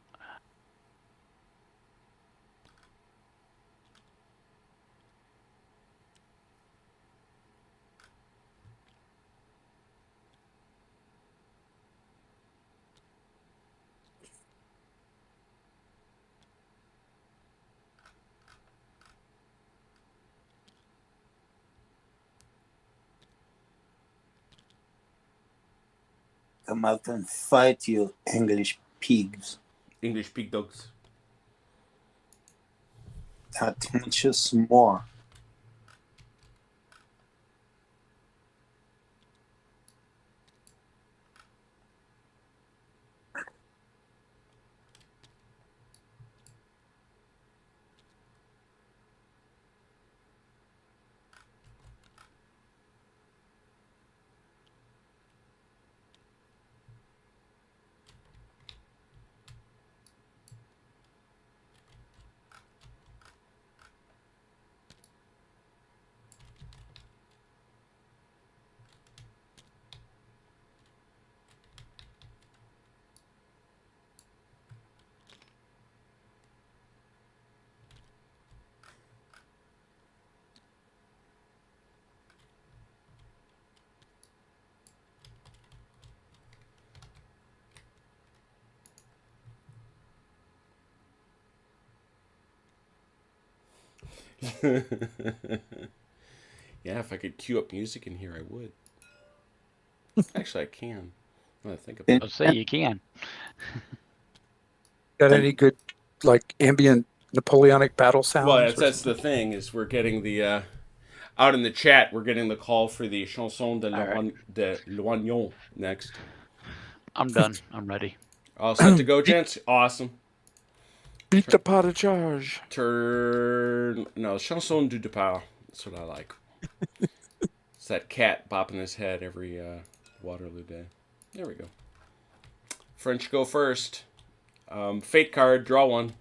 Come out and fight, you English pigs. English pig dogs. That much is more. Yeah, if I could cue up music in here, I would. Actually, I can. Now that I think about it. I'll say you can. Got any good, like, ambient Napoleonic battle sounds? Well, or that's the something? thing, is we're getting the out in the chat. We're getting the call for the chanson de Loignon next. I'm done. I'm ready. All set to go, gents. Awesome. Beat the pas de charge. Chanson du départ. That's what I like. It's that cat bopping his head every Waterloo day. There we go. French go first. Fate card, draw one.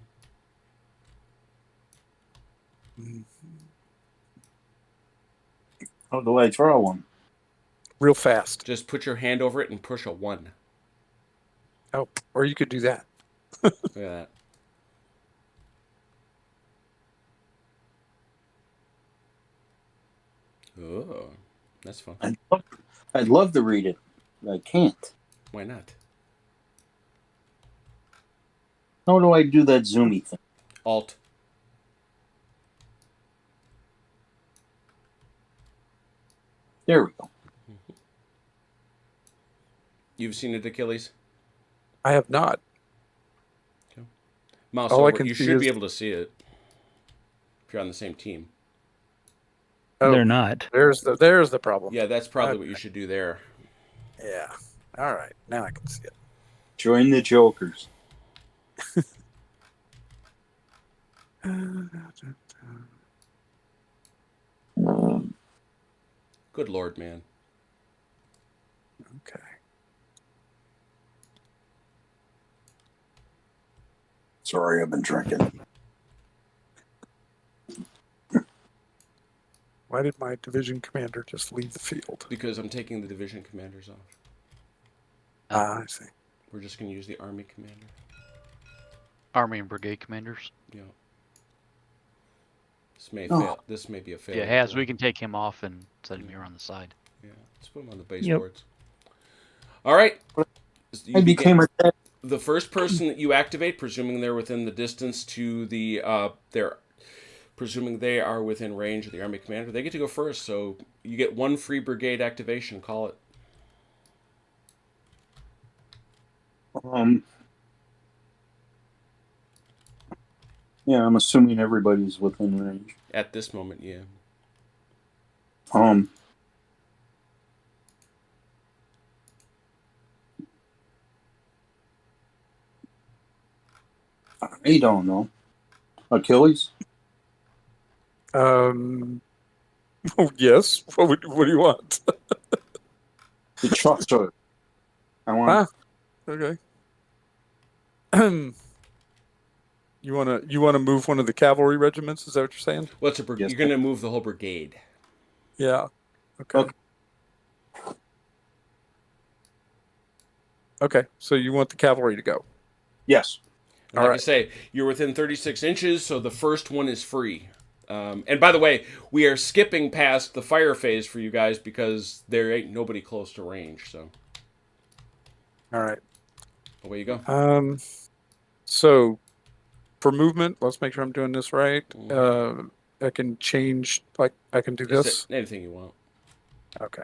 How do I draw one? Real fast. Just put your hand over it and push a 1. Oh, or you could do that. Look at that. Oh, that's fun. I'd love to read it, but I can't. Why not? How do I do that zoomy thing? Alt. There we go. You've seen it, Achilles? I have not. Mouse All I over. can You see should is- be able to see it if you're on the same team. Oh, They're not. There's the problem. Yeah, that's probably what you should do there. Yeah. All right. Now I can see it. Join the Jokers. Good Lord, man. Okay. Sorry, I've been drinking. Why did my division commander just leave the field? Because I'm taking the division commanders off. I see. We're just going to use the army commander. Army and brigade commanders. Yeah. This may Oh. fail. This may be a failure. Yeah, Has, we can take him off and set him here on the side. Yeah, let's put him on the baseboards. All right. I became a the first person that you activate, presuming they're within the distance to the presuming they are within range of the army commander, they get to go first. So you get one free brigade activation. Call it. Yeah, I'm assuming everybody's within range. At this moment, yeah. I don't know. Achilles? Oh, yes. What do you want? The Choctaw. I want. Okay. You wanna move one of the cavalry regiments? Is that what you're saying? What's a Yes, You're going to move the whole brigade. Yeah. Okay. Okay. So you want the cavalry to go? Yes. And All like right. I say, you're within 36 inches, so the first one is free. And by the way, we are skipping past the fire phase for you guys because there ain't nobody close to range. So All right. away you go. So for movement, let's make sure I'm doing this right. Mhm. I can change, like I can do Just this. anything you want. Okay.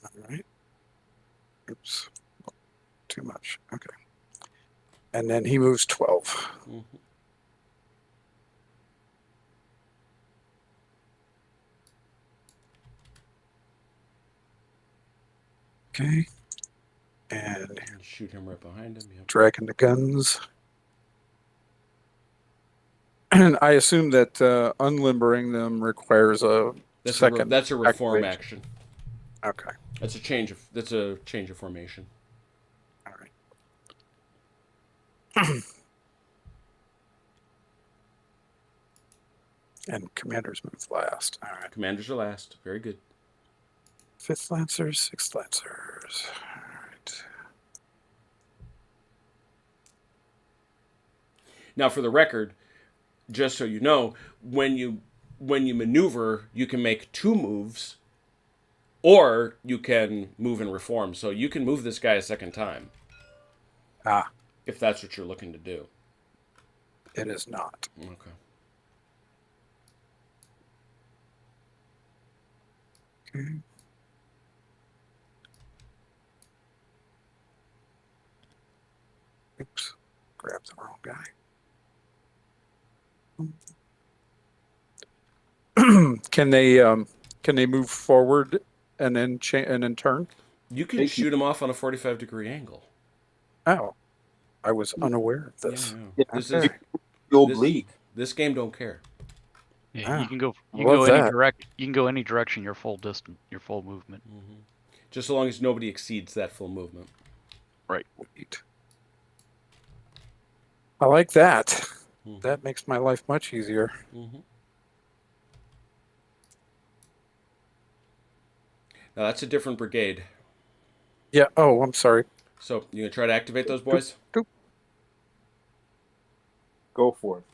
All right. Oops. Too much. Okay. And then he moves 12. Mhm. Okay. And Shoot him right behind him. Yep. dragging the guns. And I assume that unlimbering them requires a second. That's a reform activation. action. Okay. That's a change of formation. All right. And commanders move last. All right. Commanders are last. Very good. 5th Lancers, 6th Lancers. All right. Now, for the record, just so you know, when you maneuver, you can make 2 moves, or you can move and reform. So you can move this guy a second time. If that's what you're looking to do. It is not. Okay. Okay. Oops. Grabbed the wrong guy. Can they move forward and then turn? You can shoot him off on a 45-degree angle. Oh, I was unaware of this. Yeah. This is Okay. Oblique. this game don't care. Yeah, you can go. You can love go any that. You can go any direction. Your full distance. Your full movement. Mm-hmm. Just so long as nobody exceeds that full movement. Right. Neat. I like that. Mm-hmm. That makes my life much easier. Mm-hmm. Now that's a different brigade. Yeah. Oh, I'm sorry. So you gonna try to activate those boys? Doop. Go for it.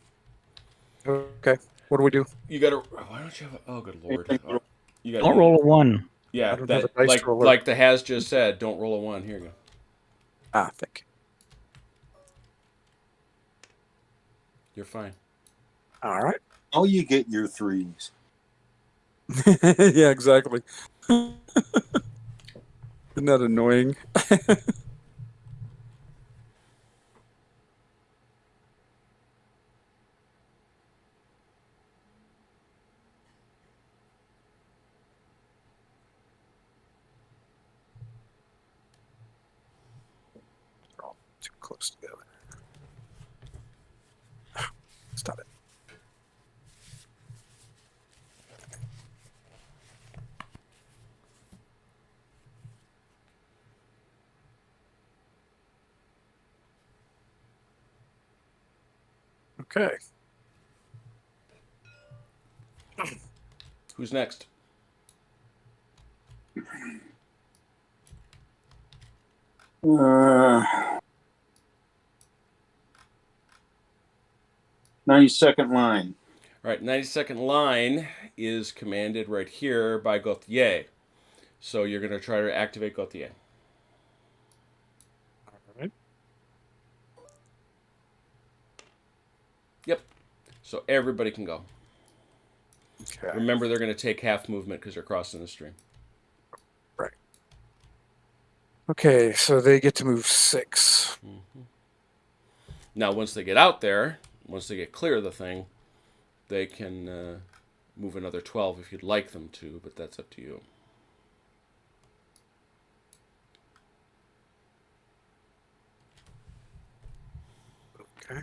Okay. What do we do? You gotta. Why don't you have? Oh, good lord! You gotta Don't roll a 1. Yeah, I don't have that a dice roller. like the Has just said. Don't roll a 1. Here you go. Thank you. You're fine. All right. Oh, you get your 3s. Yeah, exactly. Isn't that annoying? too close together. Stop it. Okay. Who's next? Uh, 92nd line. All right, 92nd line is commanded right here by Gauthier. So you're going to try to activate Gauthier. All right. Yep. So everybody can go. Okay. Remember, they're going to take half movement because they're crossing the stream. Right. Okay, so they get to move 6. Now, once they get out there, once they get clear of the thing, they can move another 12 if you'd like them to, but that's up to you. Okay.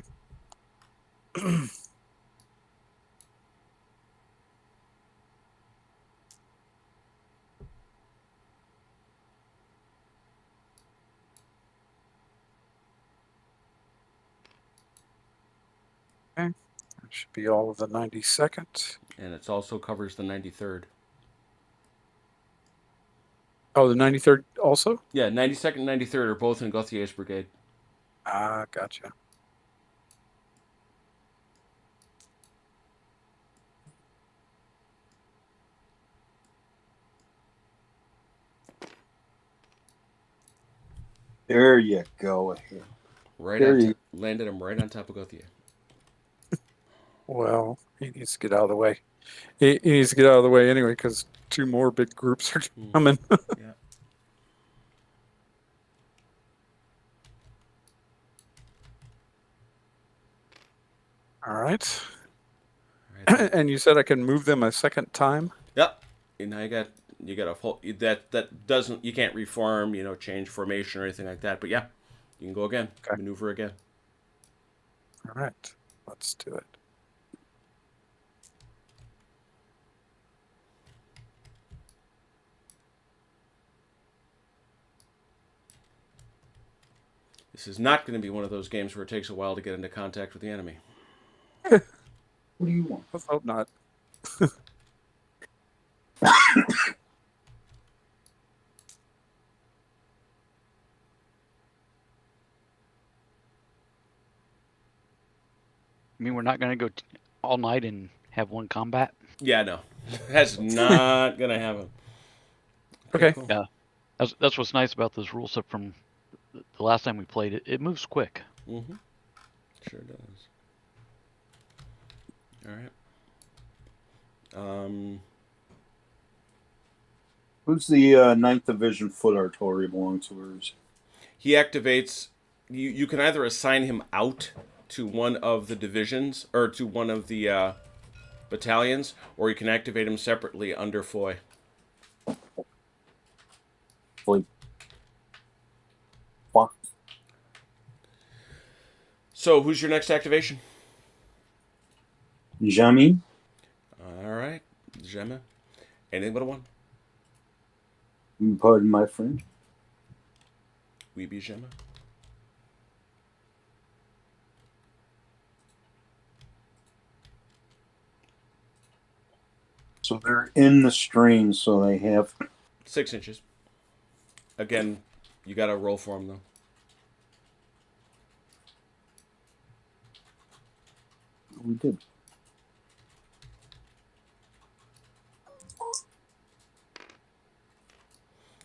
Okay. That should be all of the 92nd. And it also covers the 93rd. Oh, the 93rd also? Yeah, 92nd and 93rd are both in Gauthier's brigade. Ah, gotcha. There you go. Right There on you- landed him right on top of Gauthier. Well, he needs to get out of the way. He needs to get out of the way anyway because 2 more big groups are coming. Yeah. All right. All right. And you said I can move them a second time? Yep. And now you got a whole that doesn't, you can't reform, change formation or anything like that. But yeah, you can go again, Okay. maneuver again. All right. Let's do it. This is not going to be one of those games where it takes a while to get into contact with the enemy. What do you want? Let's hope not. I mean, we're not going to go all night and have one combat. Yeah, no, that's not going to happen. Okay. Cool. Yeah, that's what's nice about this rule set from the last time we played it. It moves quick. Mm-hmm. Sure does. All right. Who's the 9th Division Foot Artillery belong to? Or is... He activates. You can either assign him out to one of the divisions or to one of the battalions, or you can activate him separately under Foy. Foy. What? So, who's your next activation? Jamy? All right, Gemma. Anything but a 1. Pardon my French. We be Gemma. So they're in the stream, so they have... 6 inches. Again, you got to roll for him though. We did.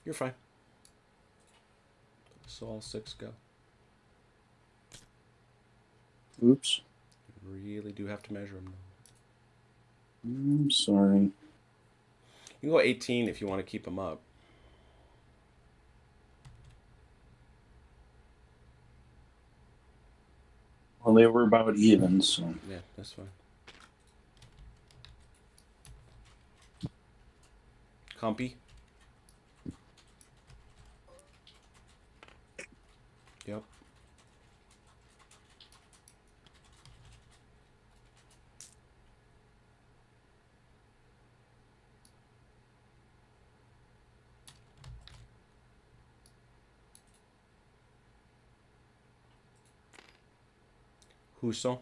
You're fine. So all 6 go. Oops. You really do have to measure them. I'm sorry. You can go 18 if you want to keep them up. Well, they were about even, so... Yeah, that's fine. Compy. Yep. Husso.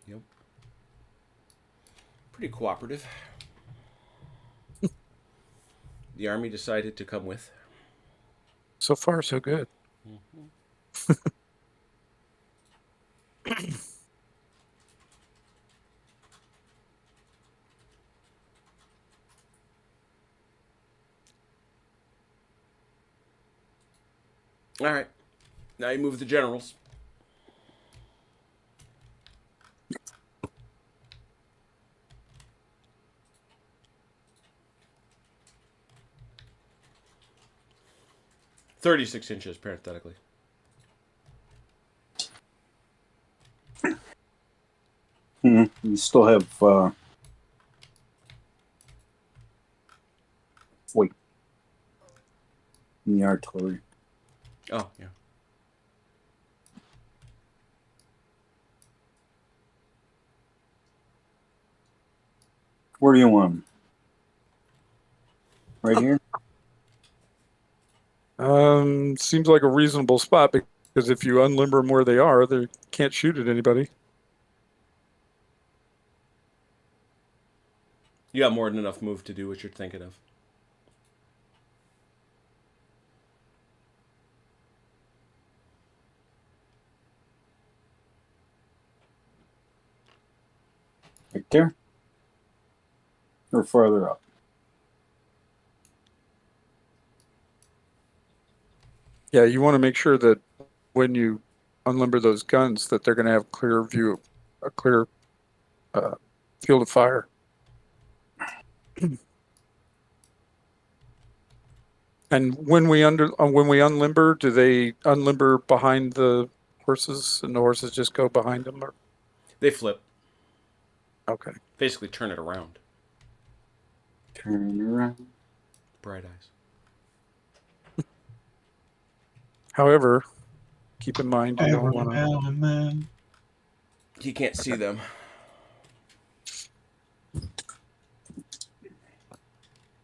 Yep. Pretty cooperative. The army decided to come with. So far, so good. All right. Now you move the generals. $36 parenthetically. You still have wait in the artillery. Oh, yeah. Where do you want 'em? Right here? Seems like a reasonable spot because if you unlimber them where they are, they can't shoot at anybody. You got more than enough move to do what you're thinking of. Right there? Or farther up? Yeah, you want to make sure that when you unlimber those guns, that they're going to have clear view, a clear field of fire. And when we unlimber, do they unlimber behind the horses, and the horses just go behind them? Or? They flip. Okay. Basically turn it around. Turn around. Bright eyes. However, keep in mind you don't Every want to. now and then. He can't see them.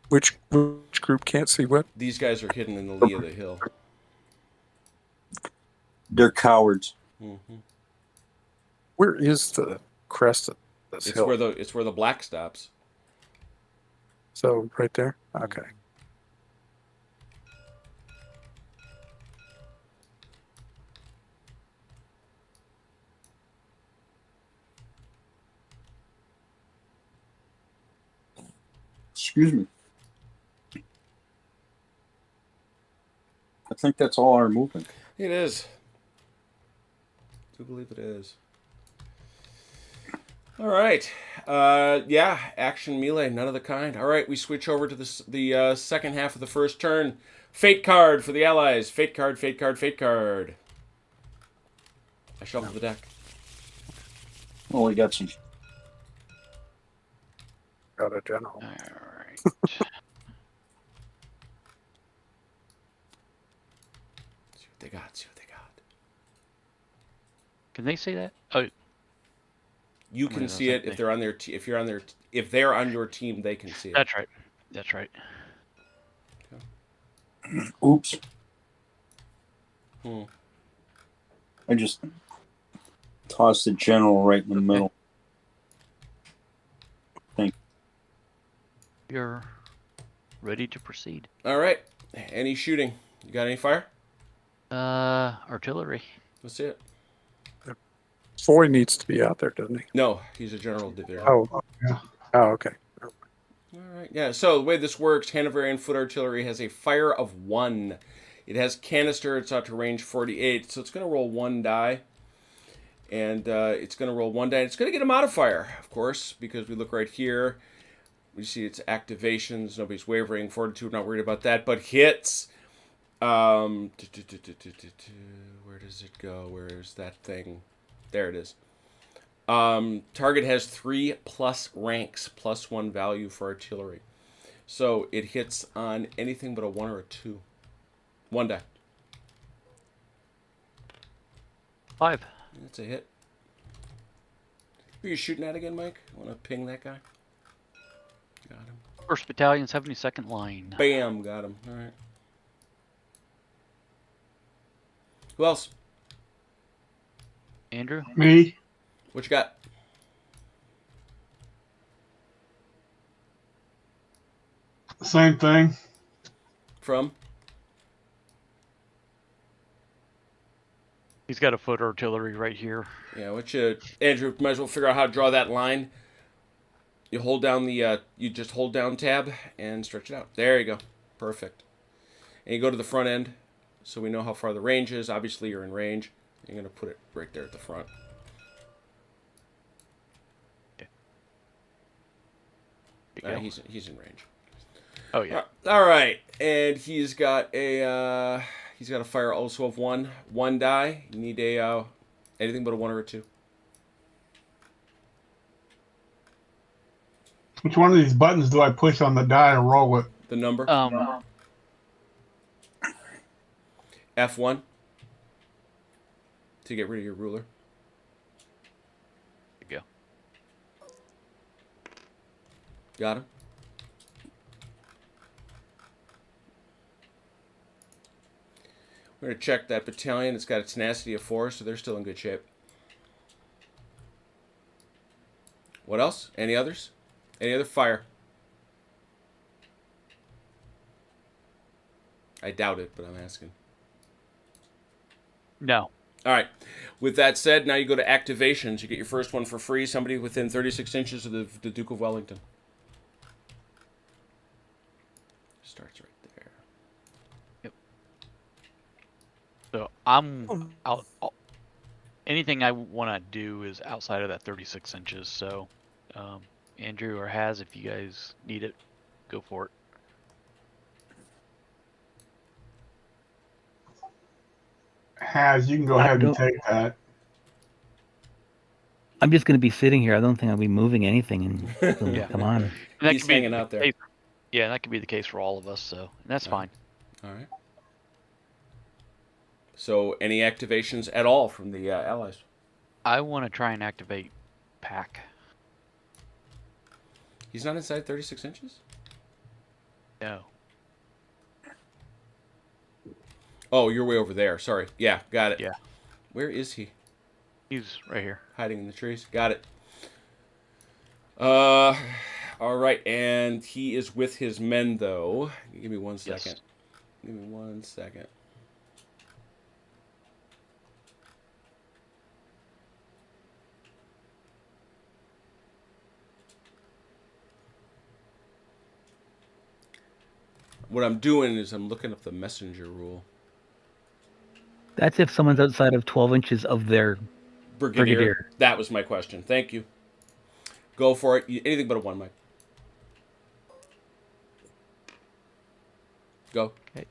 Which group can't see what? These guys are hidden in the lee of the hill. They're cowards. Mm-hmm. Where is the crest of this hill? It's where the black stops. So right there. Okay. Excuse me. I think that's all our movement. It is. I do believe it is. All right. Yeah, action melee, none of the kind. All right, we switch over to the second half of the first turn. Fate card for the allies. Fate card, fate card, fate card. I shuffle the deck. Well, we got some. Got a general. All right. See what they got. See what they got. Can they say that? Oh, You can see it if they're on their if they're on your team, they can see it. that's right. That's right. Oops. Hmm. I just tossed the general right in the middle. You're ready to proceed. All right. Any shooting? You got any fire? Artillery. Let's see it. Foy needs to be out there, doesn't he? No, he's a general division. Oh. Yeah. Oh, okay. All right. Yeah. So the way this works, Hanoverian foot artillery has a fire of 1. It has canister. It's out to range 48, so it's going to roll 1 die, and it's going to roll 1 die. It's going to get a modifier, of course, because we look right here. We see its activations. Nobody's wavering. Fortitude, not worried about that. But hits. Where does it go? Where's that thing? There it is. Target has 3+ ranks, +1 value for artillery. So it hits on anything but a 1 or a 2. 1 die. 5. That's a hit. Who are you shooting at again, Mike? Want to ping that guy? Got him. 1st Battalion, 72nd Line. Bam, got him. All right. Who else? Andrew? Me. What you got? Same thing. From? He's got a foot artillery right here. Yeah, what you, Andrew, might as well figure out how to draw that line. You hold down the, you just hold down tab and stretch it out. There you go. Perfect. And you go to the front end, so we know how far the range is. Obviously, you're in range. You're going to put it right there at the front. He's in range. Oh yeah. All right, and he's got a fire also of one die. You need a anything but a 1 or a 2. Which one of these buttons do I push on the die to roll it? The number F1 to get rid of your ruler. There you go. Got him. We're going to check that battalion. It's got its tenacity of 4, so they're still in good shape. What else? Any others? Any other fire? I doubt it, but I'm asking. No. All right. With that said, now you go to activations. You get your first one for free. Somebody within 36 inches of the Duke of Wellington. Starts right there. Yep. So I'm out. Anything I want to do is outside of that 36 inches. So, Andrew or Haz, if you guys need it, go for it. Has, you can go ahead and take that. I'm just going to be sitting here. I don't think I'll be moving anything. And so, Yeah. Come on. And that He's could be hanging the out there. case- Yeah, that could be the case for all of us. So that's fine. All right. So, any activations at all from the allies? I want to try and activate Pack. He's not inside 36 inches? No. Oh, you're way over there. Sorry. Yeah, got it. Yeah. Where is he? He's right here. Hiding in the trees. Got it. All right, and he is with his men, though. Give me 1 second. Yes. Give me 1 second. What I'm doing is I'm looking up the messenger rule. That's if someone's outside of 12 inches of their Brigadier. That was my question. Thank you. Go for it. Anything but a 1, Mike. Go. Okay.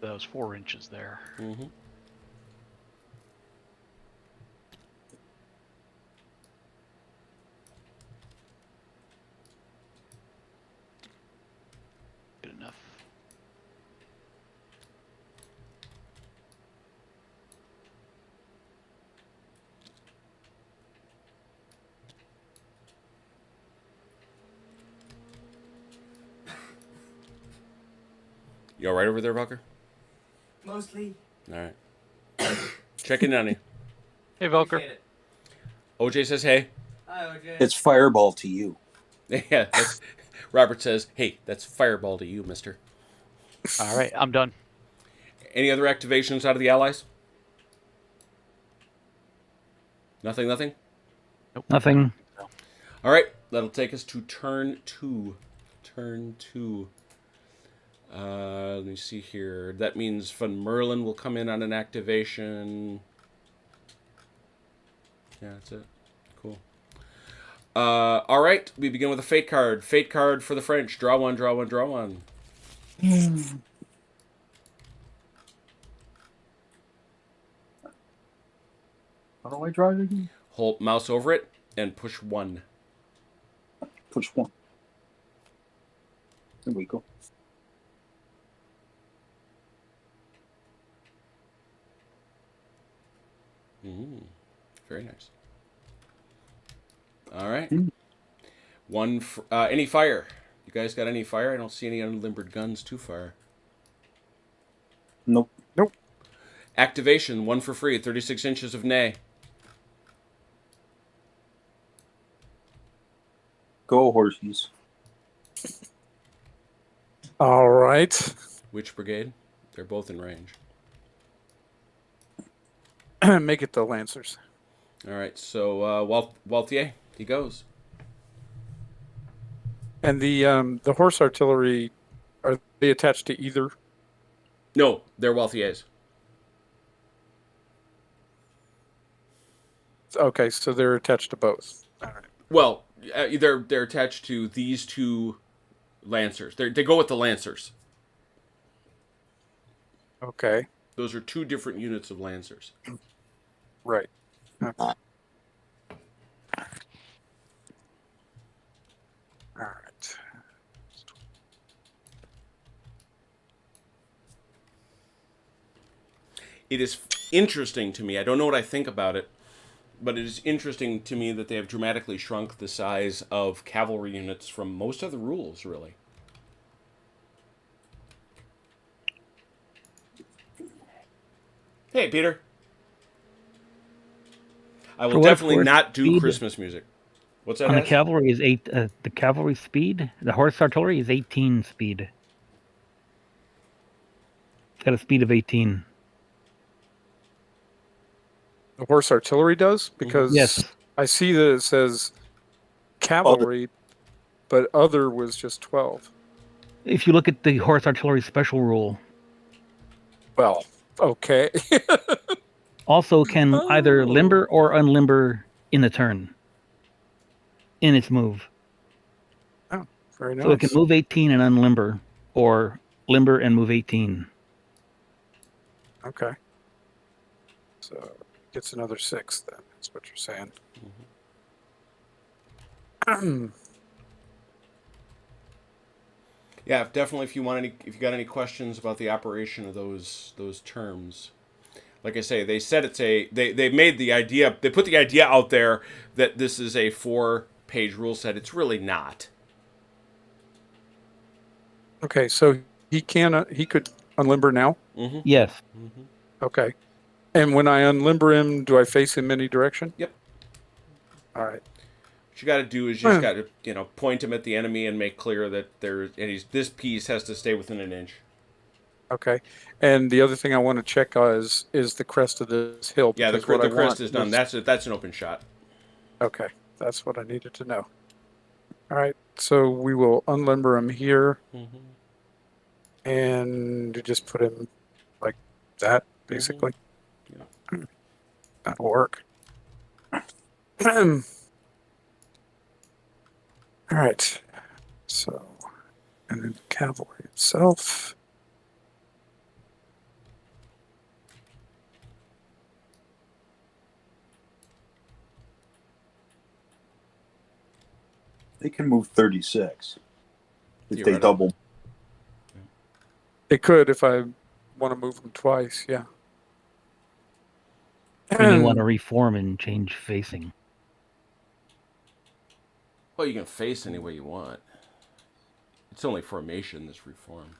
That was 4 inches there. Mm-hmm. Good enough. You all right over there, Bucker? Mostly. All right. Checking on you. Hey, Volker. Appreciate it. OJ says, hey. Hi, OJ. It's fireball to you. Yeah, that's, Robert says, hey, that's fireball to you, mister. All right, I'm done. Any other activations out of the allies? Nothing? Nothing. All right, that'll take us to turn 2. Turn 2. Let me see here. That means Von Merlin will come in on an activation. Yeah, that's it. Cool. All right, we begin with a fate card. Fate card for the French. Draw one, draw one, draw one. How do I draw it again? Hold mouse over it and push 1. Push 1. There we go. Very nice. All right. Hmm. Any fire? You guys got any fire? I don't see any unlimbered guns to fire. Nope. Activation, 1 for free, 36 inches of nay. Go horsies. All right. Which brigade? They're both in range. Make it the Lancers. All right, so Walthier, he goes. And the horse artillery, are they attached to either? No, they're Walthiers. Okay, so they're attached to both. All right. Well, they're attached to these two Lancers. They go with the Lancers. Okay. Those are two different units of Lancers. Right. Okay. All right. It is interesting to me. I don't know what I think about it, but it is interesting to me that they have dramatically shrunk the size of cavalry units from most other rules, really. Hey, Peter. I will For what it's definitely worth, not do speed- Christmas music. What's that? On the Has? cavalry is 8. The cavalry speed. The horse artillery is 18 speed. It's got a speed of 18. The horse artillery does? Because Yes. I see that it says cavalry, but other was just 12. If you look at the horse artillery special rule, Well, okay. also can either Oh. limber or unlimber in the turn. In its move. Very nice. So it can move 18 and unlimber, or limber and move 18. Okay. So it gets another 6 then. That's what you're saying. Yeah, definitely. If you got any questions about the operation of those terms, like I say, they said they made the idea. They put the idea out there that this is a 4-page rule set. It's really not. Okay, so he could unlimber now? Mm-hmm. Yes. Mm-hmm. Okay. And when I unlimber him, do I face him any direction? Yep. All right. What you got to do is you just got to point him at the enemy and make clear that this piece has to stay within an inch. Okay. And the other thing I want to check is the crest of this hill. Yeah, the because what I crest want is done. That's an open shot. Okay, that's what I needed to know. All right, so we will unlimber him here Mm-hmm. and just put him like that, basically. That'll work. All right, so, and then the cavalry itself. They can move 36 if You're they right. double. It could if I want to move them twice, yeah. When you want to reform and change facing. Well, you can face any way you want. It's only formation, this reform.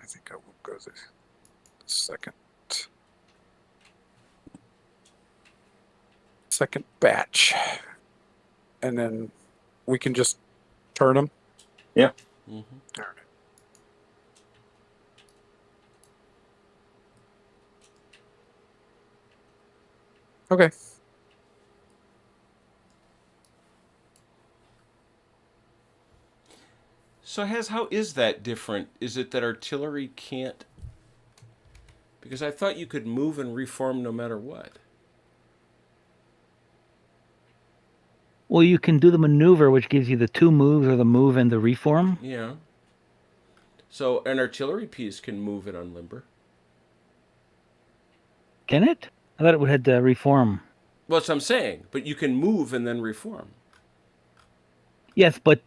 I think I will go the second batch, and then we can just turn them. Yeah. Mm-hmm. All right. Okay. So, how is that different? Is it that artillery can't? Because I thought you could move and reform no matter what. Well, you can do the maneuver, which gives you the 2 moves, or the move and the reform. Yeah. So an artillery piece can move and unlimber. Can it? I thought it would have to reform. Well, that's what I'm saying. But you can move and then reform. Yes, but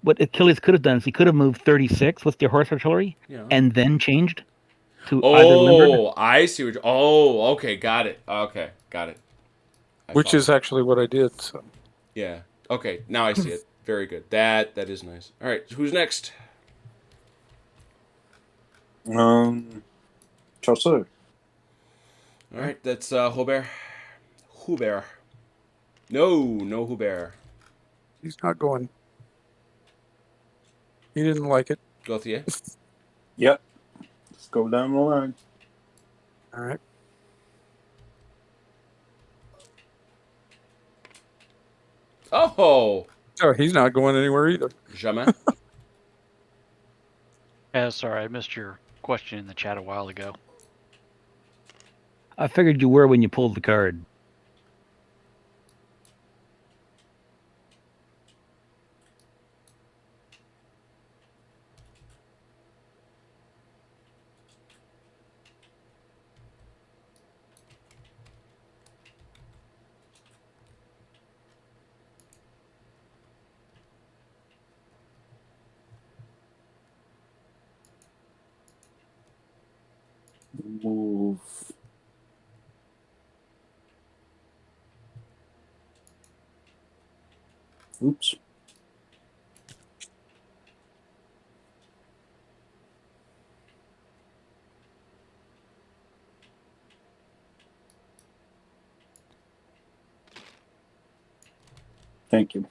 what Achilles could have done is he could have moved 36 with the horse artillery Yeah. and then changed. to either limbered. Oh, I see what. Oh, okay, got it. Okay, got it. I Which follow. is actually what I did. So. Yeah. Okay, now I see it. Very good. That is nice. All right, who's next? Chaucer. All right, that's Hubert. Hubert. No Hubert. He's not going. He didn't like it. Gauthier. Yep. Let's go down the line. All right. Oh, Oh, he's not going anywhere either. jamais. Yeah, sorry, I missed your question in the chat a while ago. I figured you were when you pulled the card. Move. Oops. Thank you.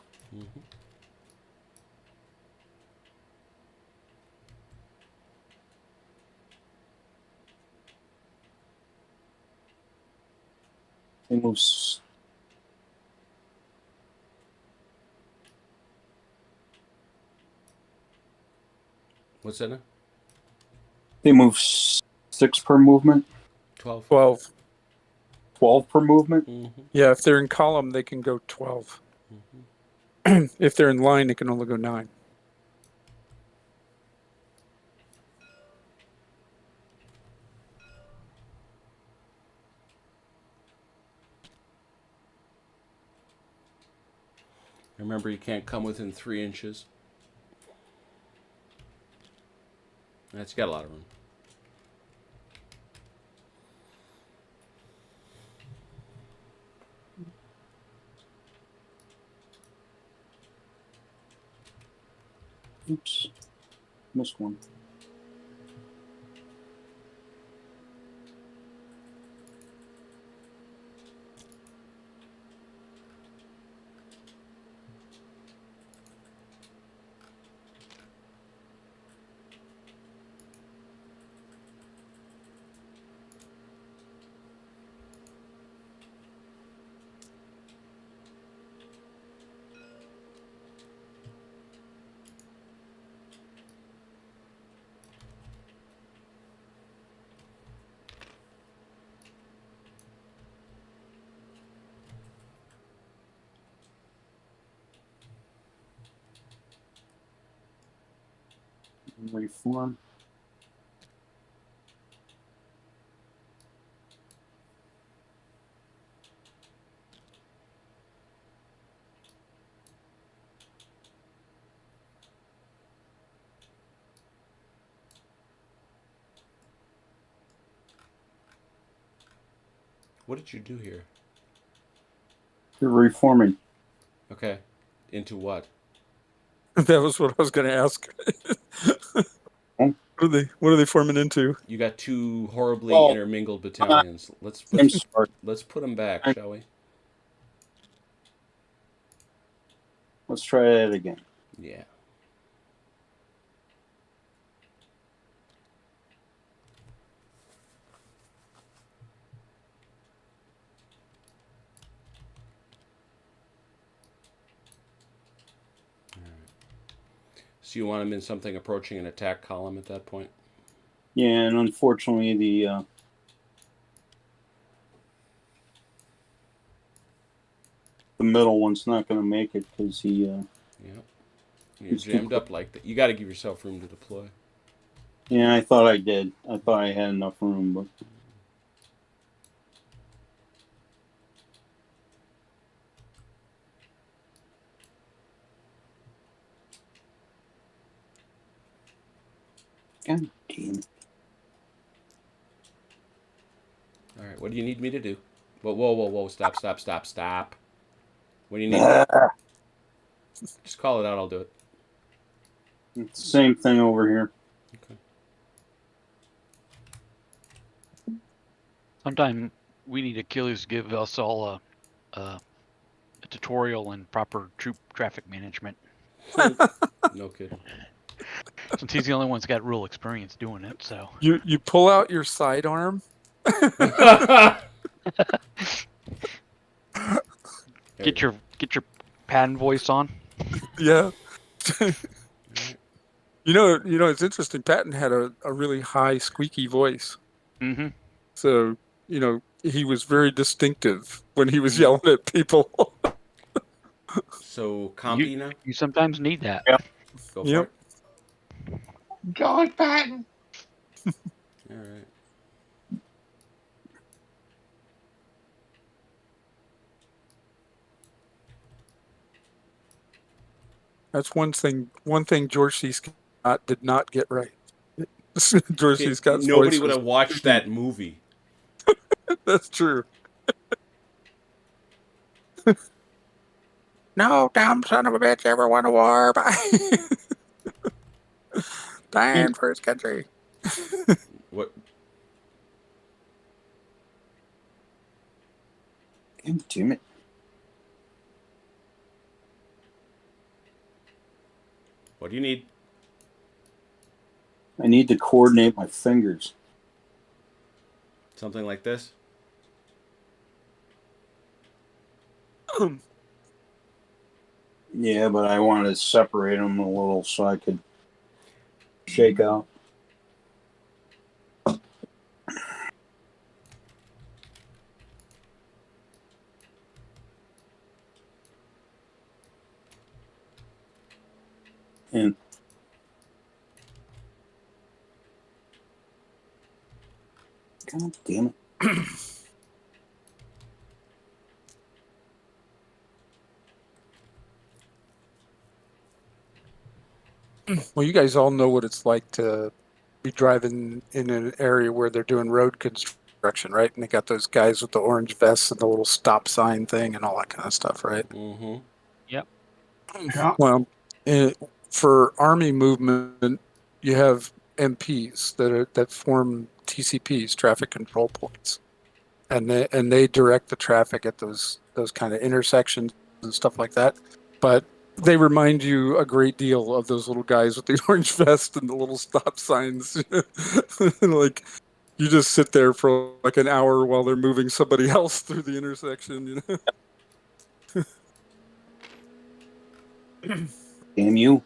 He moves. What's that now? They move 6 per movement, 12. 12. 12 per movement. Mm-hmm. Yeah, if they're in column, they can go 12. If they're in line, they can only go 9. Remember, you can't come within 3 inches. That's got a lot of room. Oops. Missed one. Reform. What did you do here? You're reforming. Okay. Into what? That was what I was going to ask. What are they forming into? You got 2 horribly Oh, intermingled battalions. I'm sorry. Let's put them back, shall we? Let's try that again. Yeah. So you want them in something approaching an attack column at that point? Yeah, and unfortunately, the middle one's not going to make it because he. Yeah. You're jammed up like that. You got to give yourself room to deploy. Yeah, I thought I did. I thought I had enough room, but. God damn it. right. What do you need me to do? Whoa, whoa, whoa, whoa! Stop, stop, stop, stop. What do you need? Ah, Just call it out. I'll do it. it's the same thing over here. Okay. Sometime we need Achilles to give us all a tutorial in proper troop traffic management. No kidding. Since he's the only one that's got real experience doing it, so. You pull out your sidearm. Get your Patton voice on. Yeah. You know, it's interesting. Patton had a really high, squeaky voice. Mm-hmm. So, he was very distinctive when he was yelling at people. So, compy now? You sometimes need that. Yep. Go for Yep. it. Go, Patton. All right. That's one thing George C. Scott did not get right. George C. Scott's Nobody voice would was, have watched that movie. That's true. No dumb son of a bitch ever won a war by dying for his country. What? God damn it. What do you need? I need to coordinate my fingers. Something like this? Yeah, but I wanted to separate them a little so I could shake out. And God damn it. Well, you guys all know what it's like to be driving in an area where they're doing road construction, right? And they got those guys with the orange vests and the little stop sign thing and all that kind of stuff, right? Mm-hmm. Yep. Yeah. Well, for Army movement, you have MPs that form TCPs, traffic control points, and they direct the traffic at those kind of intersections and stuff like that. But they remind you a great deal of those little guys with the orange vest and the little stop signs. Like you just sit there for like an hour while they're moving somebody else through the intersection. Damn you.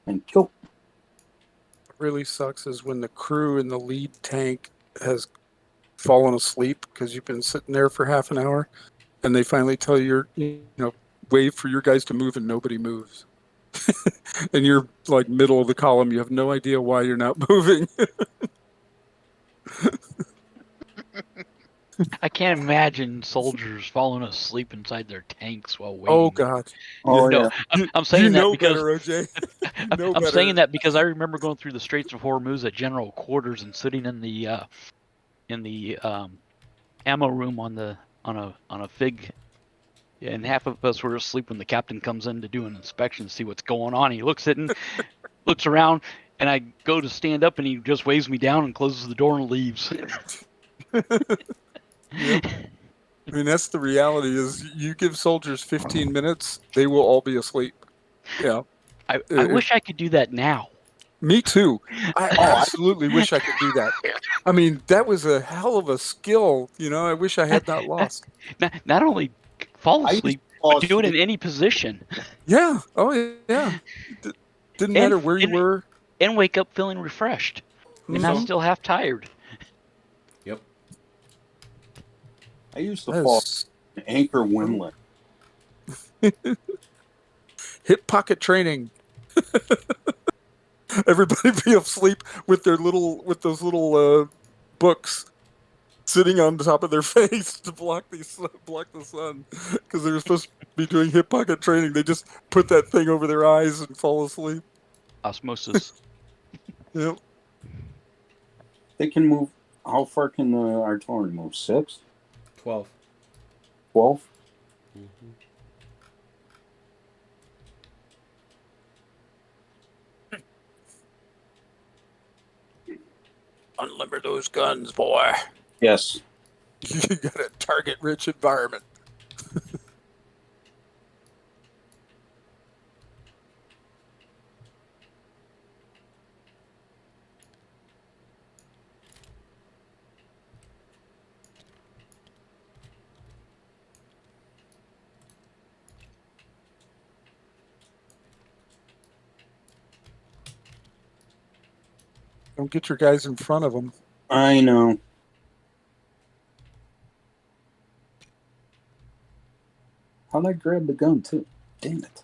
And kill. Really sucks is when the crew in the lead tank has fallen asleep because you've been sitting there for half an hour and they finally tell you, wave for your guys to move and nobody moves. And you're like middle of the column. You have no idea why you're not moving. I can't imagine soldiers falling asleep inside their tanks while waiting. Oh God. Oh, No, yeah. I'm saying that because better, OJ. I'm saying that because I remember going through the Straits of Hormuz at General Quarters and sitting in the ammo room on a FIG, and half of us were asleep when the captain comes in to do an inspection to see what's going on. He looks around, and I go to stand up, and he just waves me down and closes the door and leaves. Yep. I mean, that's the reality is you give soldiers 15 minutes, they will all be asleep. Yeah. I wish I could do that now. Me too. I absolutely wish I could do that. I mean, that was a hell of a skill. I wish I had not lost. Not only fall I used to asleep, fall but do it in asleep. any position. Yeah. Oh, yeah. Didn't matter where you were. And wake up feeling refreshed. And not Mhm. still half tired. Yep. I used to That fall is anchor windlet. hip pocket training. everybody be asleep with those little books sitting on top of their face to block the sun, because they were supposed to be doing hip pocket training. They just put that thing over their eyes and fall asleep. Osmosis. Yep. They can move. How far can the artillery move? 6? 12. 12? Mm-hmm. Unlimber those guns, boy. Yes. You got a target-rich environment. Don't get your guys in front of them. I know. How'd I grab the gun, too? Damn it.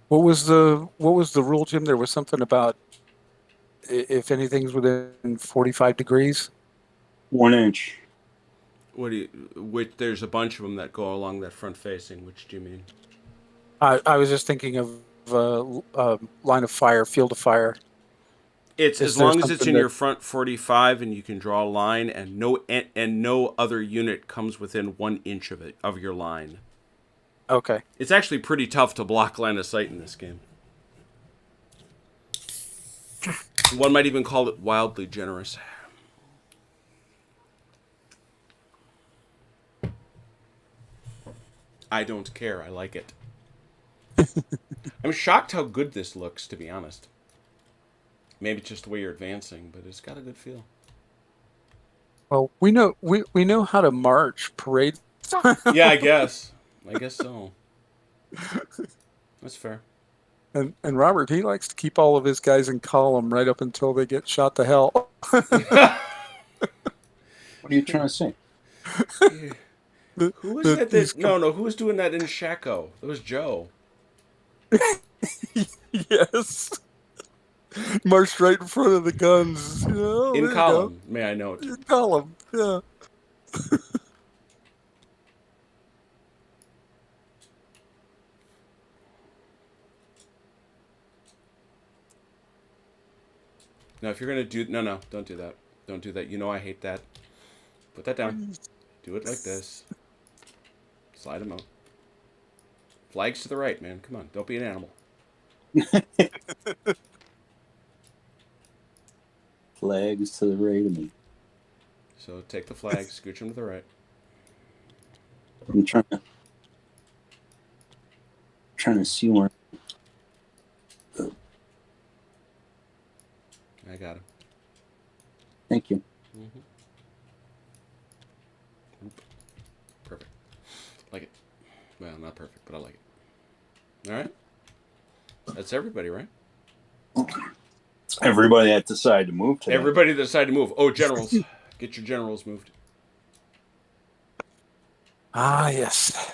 What was the rule, Jim? There was something about if anything's within 45 degrees. 1 inch. What do you? Which there's a bunch of them that go along that front facing. Which do you mean? I was just thinking of line of fire, field of fire. It's Is as there long as it's something in your that- front 45 and you can draw a line, and no other unit comes within 1 inch of your line. Okay. It's actually pretty tough to block line of sight in this game. One might even call it wildly generous. I don't care. I like it. I'm shocked how good this looks, to be honest. Maybe it's just the way you're advancing, but it's got a good feel. Well, we know how to march parade. Yeah, I guess. I guess so. That's fair. And Robert, he likes to keep all of his guys in column right up until they get shot to hell. What are you trying to say? Who was that? No. Who was doing that in Shaco? It was Joe. Yes. Marched right in front of the guns. You know, In there you column, may I note. go. In column, yeah. Now, if you're gonna do no, don't do that. Don't do that. You know I hate that. Put that down. Do it like this. Slide them out. Flags to the right, man. Come on, don't be an animal. Flags to the right of me. So take the flag, scooch them to the right. I'm trying to see where. I got him. Thank you. Mm-hmm. Perfect. Like it. Well, not perfect, but I like it. All right. That's everybody, right? Everybody that decided to move today. Everybody that decided to move. Oh, generals. Get your generals moved. Ah, yes.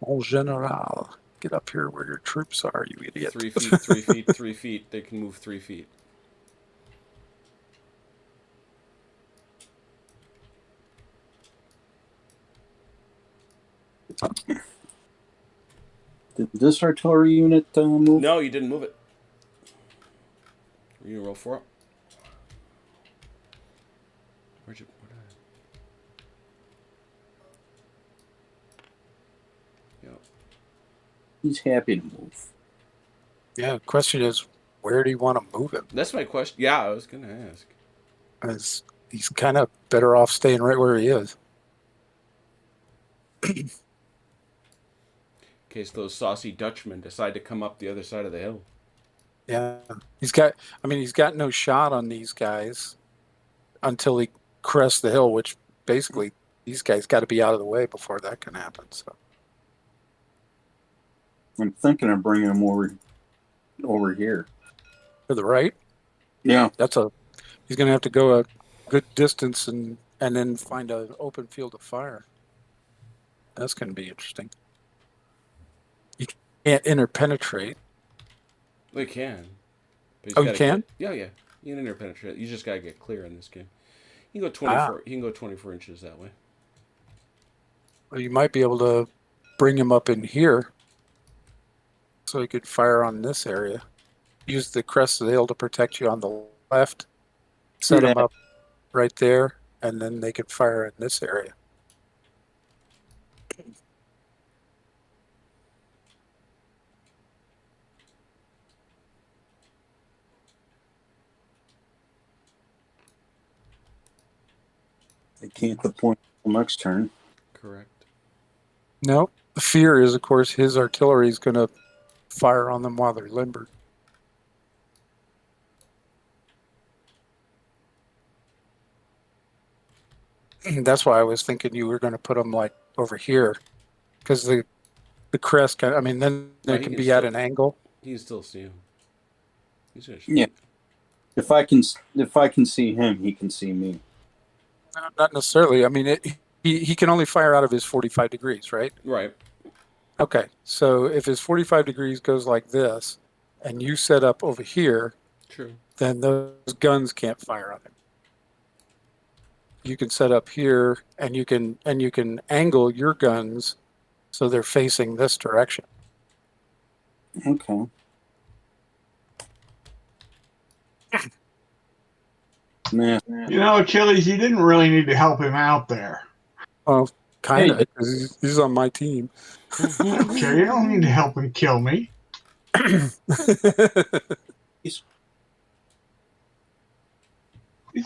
Mon general. Get up here where your troops are, you idiot. 3 feet, 3 feet, 3 feet. They can move 3 feet. Did this artillery unit move? No, you didn't move it. Were you roll for it? Where'd you? Yep. He's happy to move. Yeah, the question is, where do you want to move him? That's my question. Yeah, I was gonna ask. He's kind of better off staying right where he is. In case those saucy Dutchmen decide to come up the other side of the hill. Yeah, he's got no shot on these guys until he crests the hill, which basically these guys got to be out of the way before that can happen. So I'm thinking of bringing him over here. to the right. Yeah. He's going to have to go a good distance and then find an open field of fire. That's going to be interesting. You can't interpenetrate. They can. But he's Oh, you gotta can? yeah, yeah. You can interpenetrate. You just gotta get clear in this game. You can go 24. Ah. You can go 24 inches that way. Well, you might be able to bring him up in here so he could fire on this area. Use the crest sail to protect you on the left. Set him up right there, and then they could fire in this area. They can't deploy until next turn. Correct. No, the fear is, of course, his artillery is going to fire on them while they're limbered. That's why I was thinking you were going to put them like over here, because the crest can. I mean, then No, they he can can be at still- an angle. You can still see him. He's gonna Yeah. If I can see him, he can see me. Not necessarily. I mean, he can only fire out of his 45 degrees, right? Right. Okay, so if his 45 degrees goes like this, and you set up over here, True. then those guns can't fire on him. You can set up here, and you can angle your guns so they're facing this direction. Okay. Nah. You know, Achilles, you didn't really need to help him out there. Well, kind of, Hey. because he's on my team. Okay, you don't need to help him kill me. He's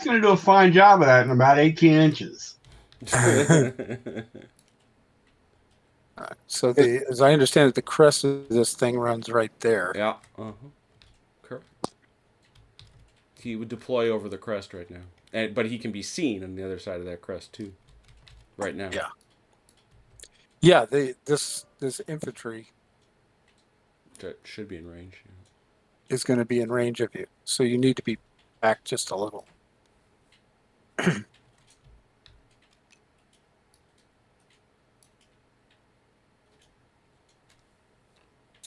going to do a fine job of that in about 18 inches. So as I understand it, the crest of this thing runs right there. Yeah. Correct. He would deploy over the crest right now, but he can be seen on the other side of that crest too. Right now. Yeah. Yeah, this infantry That should be in range. is going to be in range of you, so you need to be back just a little.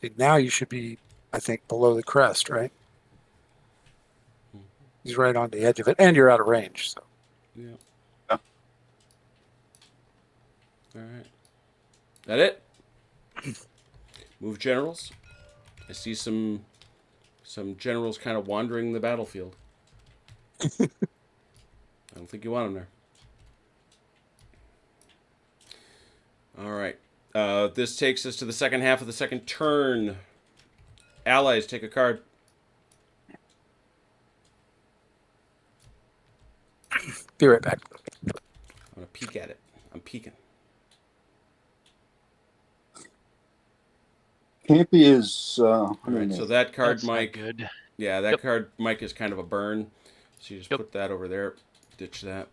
See, now you should be, I think, below the crest, right? He's right on the edge of it, and you're out of range. So Yeah. Yeah. All right. That it? Move generals. I see some generals kind of wandering the battlefield. I don't think you want them there. All right. This takes us to the second half of the second turn. Allies, take a card. be right back. I'm going to peek at it. I'm peeking. Campy is All right, so that card, That's not Mike. good. Yeah, that Yep. card, Mike, is kind of a burn. So you just Yep. put that over there. Ditch that.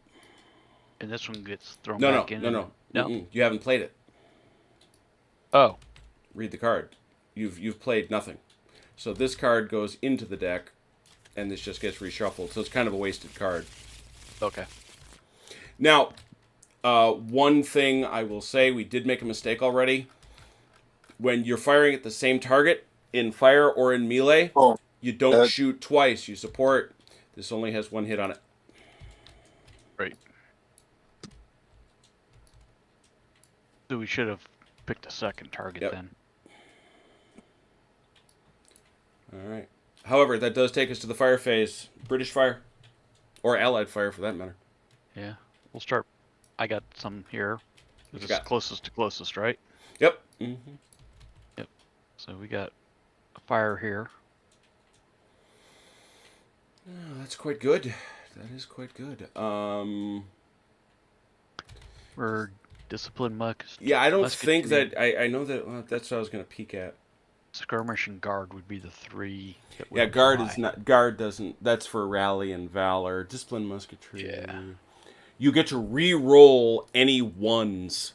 And this one gets thrown No, back no, in. no, and- no. No. Mm-mm. You haven't played it. Oh, Read the card. You've played nothing. So this card goes into the deck, and this just gets reshuffled. So it's kind of a wasted card. okay. Now, one thing I will say, we did make a mistake already. When you're firing at the same target in fire or in melee, Oh, you don't shoot twice. You support. This only has one hit on it. Right. So we should have picked a second target Yep. then. All right. However, that does take us to the fire phase. British fire. Or Allied fire, for that matter. Yeah. We'll start. I got some here. What you This is got? closest to closest, right? Yep. Mm-hmm. So we got a fire here. Oh, that's quite good. That is quite good. We're disciplined Yeah, I don't think musketry. that... I know that... that's what I was going to peek at. Skirmish and guard would be the three. That would Yeah, guard apply. is not... Guard doesn't... That's for rally and valor. Discipline musketry. Yeah. You get to re-roll any ones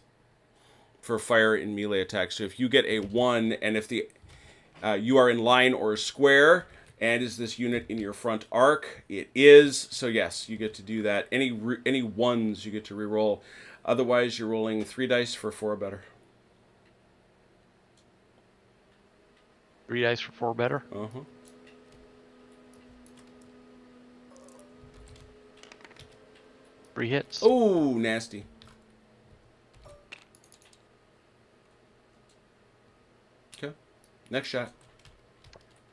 for fire in melee attacks. So if you get a 1, and if the you are in line or square, And is this unit in your front arc? It is. So yes, you get to do that. Any ones you get to reroll. Otherwise, you're rolling 3 dice for 4 or better. 3 dice for 4 better. Uh-huh. 3 hits. Oh, nasty. Okay. Next shot.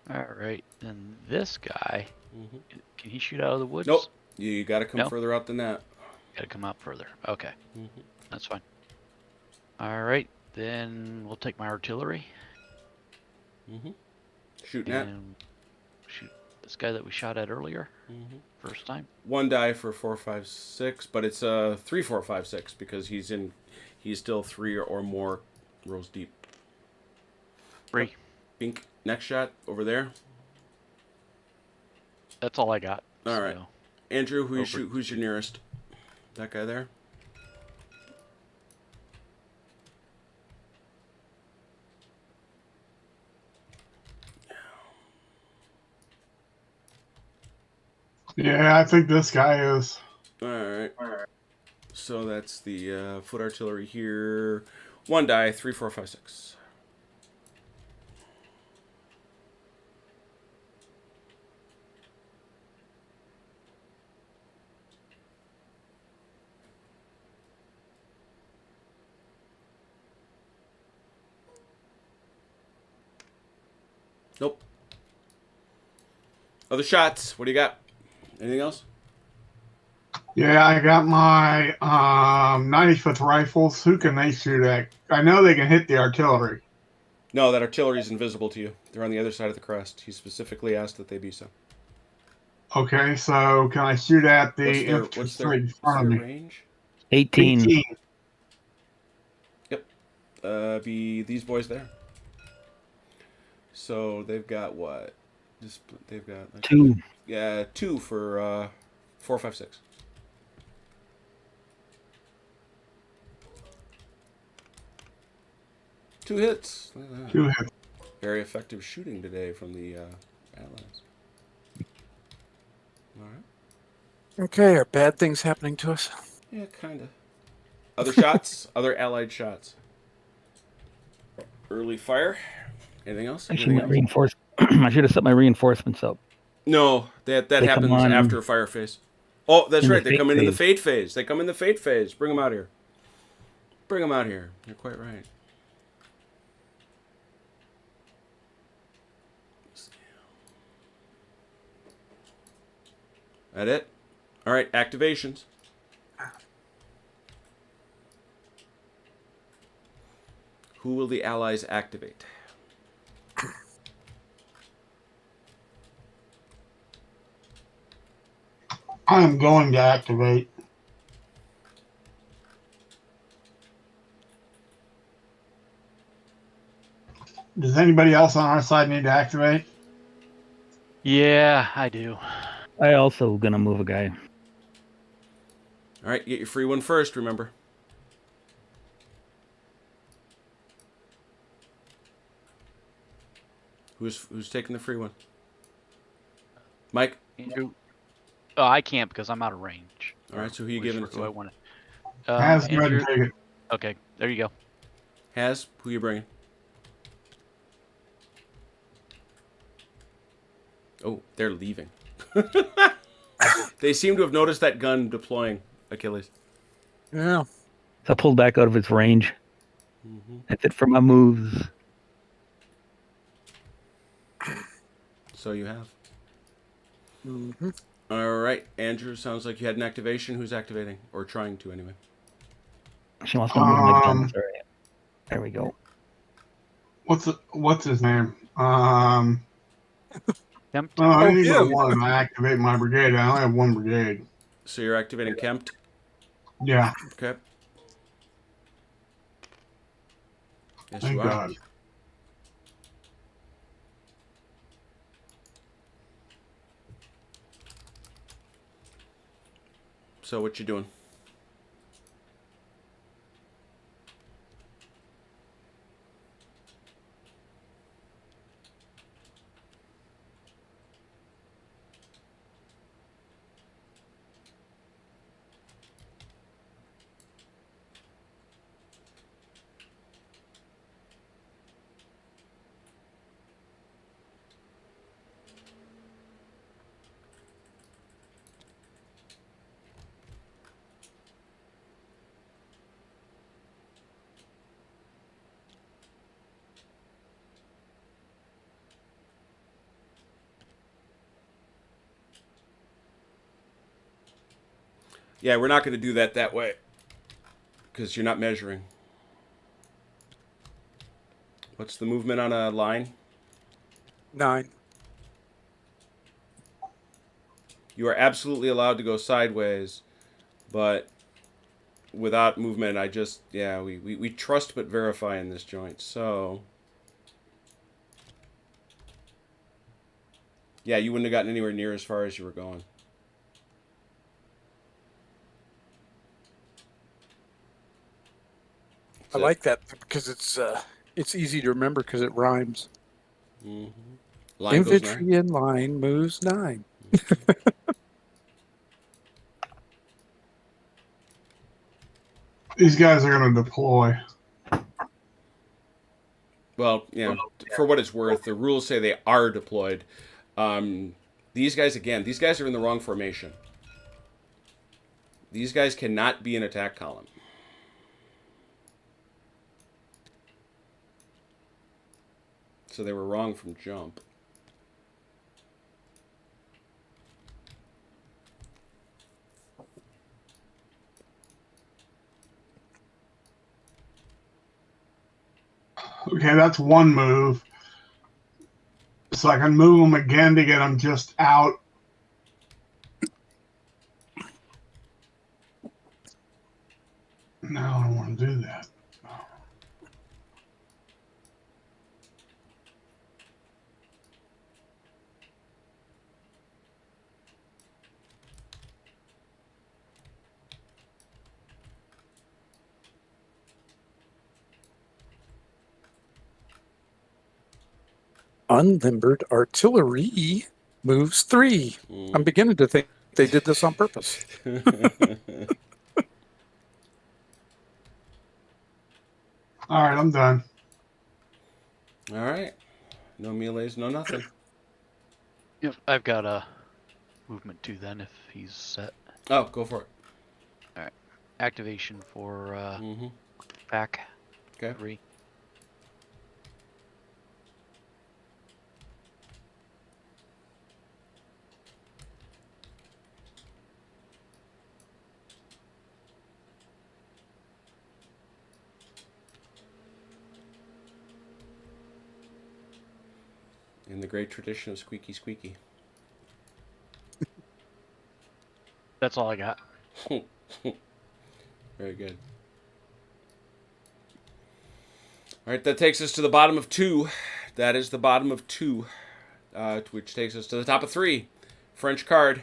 All right. Then this guy, Mm-hmm. can he shoot out of the woods? Nope. You got to come No? further out than that. Got to come out further. Okay. Mm-hmm. That's fine. All right. Then we'll take my artillery Mm-hmm. Shooting at. and shoot this guy that we shot at earlier. Mm-hmm. First time. 1 die for 4, 5, 6, but it's 3, 4, 5, 6 because he's still 3 or more rows deep. 3. Pink. Next shot over there. That's all I got. All right. Andrew, Over. who's your nearest? That guy there. Yeah, I think this guy is. All right. So that's the foot artillery here. 1 die, 3, 4, 5, 6. Nope. Other shots. What do you got? Anything else? Yeah, I got my 95th rifles. Who can they shoot at? I know they can hit the artillery. No, that artillery is invisible to you. They're on the other side of the crest. He specifically asked that they be so. Okay, so can I shoot at the infantry What's straight in their front of me? range? 18. 18. Be these boys there. So they've got what? They've got like, 2. Yeah, 2 for 4, 5, 6. Two hits. Look at that. 2 hits. Very effective shooting today from the allies. All right. Okay, are bad things happening to us? Yeah, kind of. Other shots? Other allied shots. Early fire. Anything else? I should Anything have else? reinforced. I should have set my reinforcements up. No, that They come happens on after fire phase. Oh, that's in the right. They fate come in the phase. fate phase. They come in the fate phase. Bring them out here. Bring them out here. You're quite right. That it? All right, activations. Who will the allies activate? I am going to activate. Does anybody else on our side need to activate? Yeah, I do. I also gonna move a guy. All right, get your free one first, remember. Who's taking the free one? Mike? Oh, I can't because I'm out of range. All right, so who you Which giving it do I to? want Has go ahead Andrew? and take it. Okay, there you go. Has? Who you bringing? Oh, they're leaving. They seem to have noticed that gun deploying, Achilles. Yeah. So I pulled back out of its range. Mm-hmm. That's it for my moves. So you have. Mm-hmm. All right, Andrew, sounds like you had an activation. Who's activating? Or trying to, anyway. She wants me to move my guns. All right. There we go. What's his name? Tempt. I need yeah. one to activate my brigade. I only have one brigade. So you're activating Kempt? Yeah, Okay. Yes, thank you are. God. So what you doing? Yeah, we're not going to do that way. Because you're not measuring. What's the movement on a line? 9. You are absolutely allowed to go sideways, but without movement, we trust but verify in this joint. So, yeah, you wouldn't have gotten anywhere near as far as you were going. I like that because it's easy to remember because it rhymes. Mm-hmm. Line goes 9. Infantry in line moves 9. These guys are going to deploy. Well, for what it's worth, the rules say they are deployed. These guys are in the wrong formation. These guys cannot be an attack column. So they were wrong from jump. Okay, that's one move. So I can move them again to get them just out. No, I don't want to do that. Unlimbered artillery moves 3. I'm beginning to think they did this on purpose. All right, I'm done. All right. No melees, no nothing. Yep, I've got a movement 2 then if he's set. Oh, go for it. All right, activation for Mm-hmm. pack Okay. 3. In the great tradition of squeaky squeaky. That's all I got. Very good. All right, that takes us to the bottom of 2. That is the bottom of 2, which takes us to the top of 3. French card.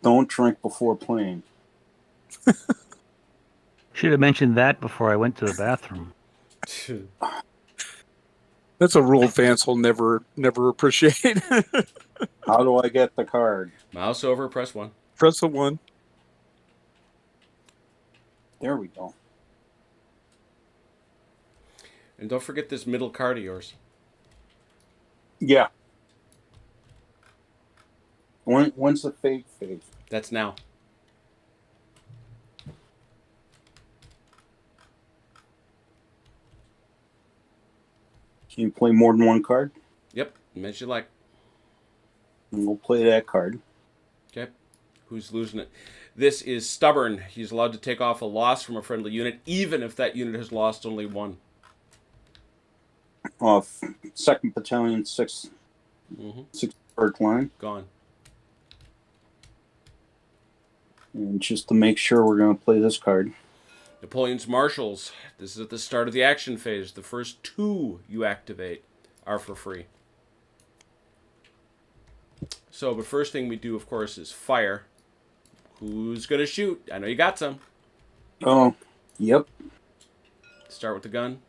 Don't drink before playing. Should have mentioned that before I went to the bathroom. That's a rule Vance will never appreciate. How do I get the card? Mouse over, press 1. Press the 1. There we go. And don't forget this middle card of yours. Yeah. When's the fake phase? That's now. Can you play more than one card? Yep, as you like. And we'll play that card. Okay. Who's losing it? This is Stubborn. He's allowed to take off a loss from a friendly unit, even if that unit has lost only 1. 2nd Battalion, 6th line. Gone. And just to make sure, we're going to play this card. Napoleon's Marshals. This is at the start of the action phase. The first 2 you activate are for free. So, the first thing we do, of course, is fire. Who's going to shoot? I know you got some. Oh, yep. Start with the gun.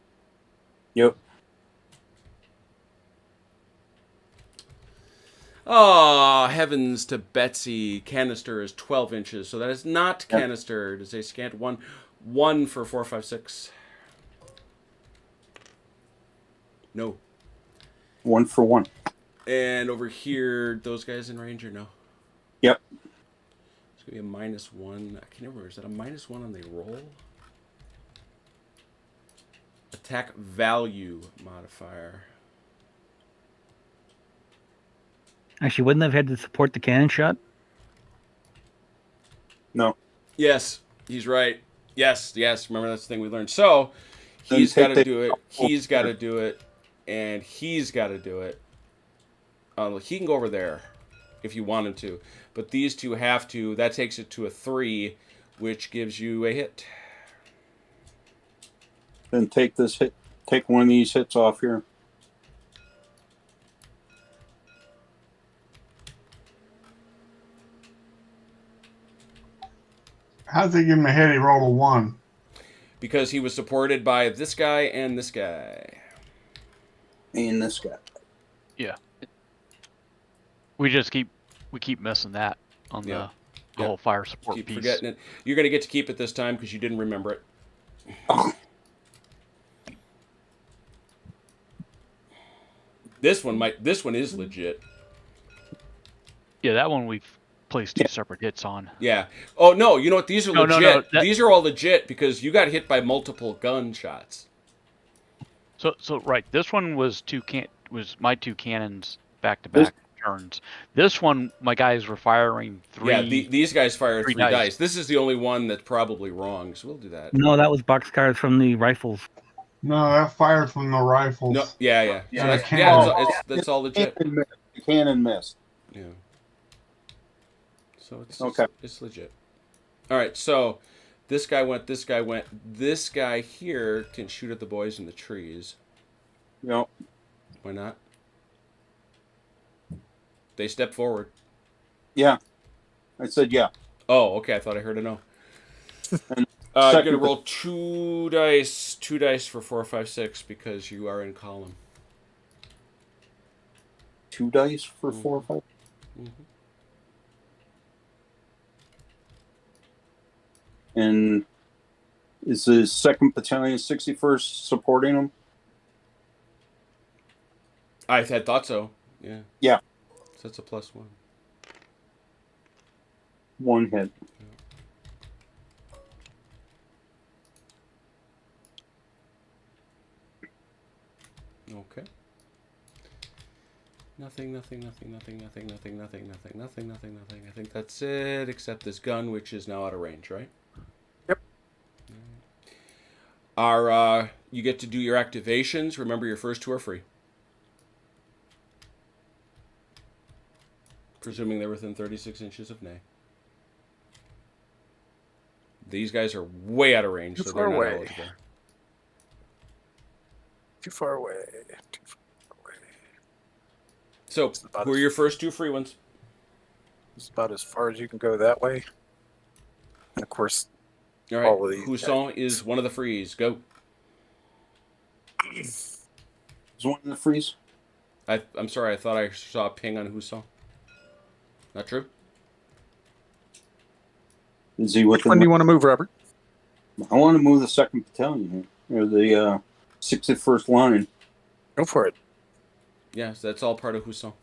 Yep. Oh, heavens to Betsy. Canister is 12 inches, so that is not canister. It is a scant 1. 1 for 4, 5, 6. No. 1 for 1. And over here, those guys in range or no? Yep. Let's Maybe a -1. I can't remember. Is that a -1 on the roll? Attack value modifier. Actually, wouldn't they have had to support the cannon shot? No. Yes, he's right. Yes. Remember, that's the thing we learned. So Then he's got take to the- do it. He's got to do it, and he's got to do it. He can go over there if you want him to, but these two have to. That takes it to a 3, which gives you a hit. Then take this hit. Take one of these hits off here. How'd they give him a hit? He rolled a 1. Because he was supported by this guy and this guy. And this guy. Yeah. We keep missing that on Yeah. the whole fire support Keep piece. forgetting it. You're going to get to keep it this time because you didn't remember it. This one is legit. Yeah, that one we've placed 2 separate hits on. Yeah. Oh no, you know what? These are No, legit. that- These are all legit because you got hit by multiple gunshots. So right, this one was my 2 cannons back to back turns. This one, my guys were firing 3. Yeah, these guys fire 3 3 dice. dice. This is the only one that's probably wrong, so we'll do that. No, that was boxcars from the rifles. No, that fired from the rifles. No, yeah. So Yeah, that's, cannon. that's all legit. The cannon missed. Yeah. So it's Okay. it's legit. All right, so this guy went. This guy here can shoot at the boys in the trees. Yep. Why not? They step forward. Yeah. I said yeah. Oh, okay. I thought I heard a no. And You're gonna roll 2 dice. 2 dice for 4, 5, 6 because you are in column. 2 dice for 4 or 5. Mm-hmm. And is the 2nd Battalion 61st supporting them? I had thought so. Yeah. Yeah. So that's a +1. 1 hit. Okay. Nothing. I think that's it, except this gun, which is now out of range, right? Yep. You get to do your activations. Remember, your first 2 are free. Presuming they're within 36 inches of Nay. These guys are way out of range, Too so far they're not away. eligible. Too far away. Too far away. So, It's about who are as- your first 2 free ones? It's about as far as you can go that way. And of course, All right. all of these Housson is one of the frees. Go. Is one in the freeze? I'm sorry. I thought I saw a ping on Housson. Not true. Is he Which within? one do you want to move, Robert? I want to move the 2nd Battalion here, or the 61st line. Go for it. Yes, that's all part of Housson.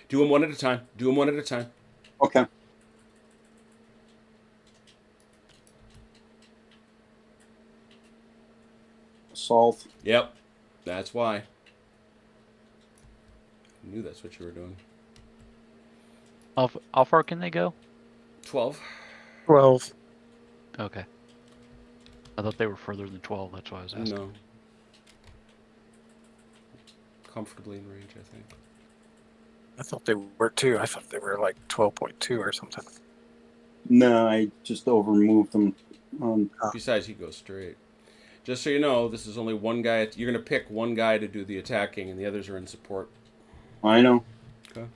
Do them one at a time. Okay. Assault. Yep. That's why. I knew that's what you were doing. How far can they go? 12. 12. Okay. I thought they were further than 12. That's why I was asking. No. Comfortably in range, I think. I thought they were too. I thought they were like 12.2 or something. No, I just overmoved them. Besides, he goes straight. Just so you know, this is only one guy. You're going to pick one guy to do the attacking, and the others are in support. I know. Okay.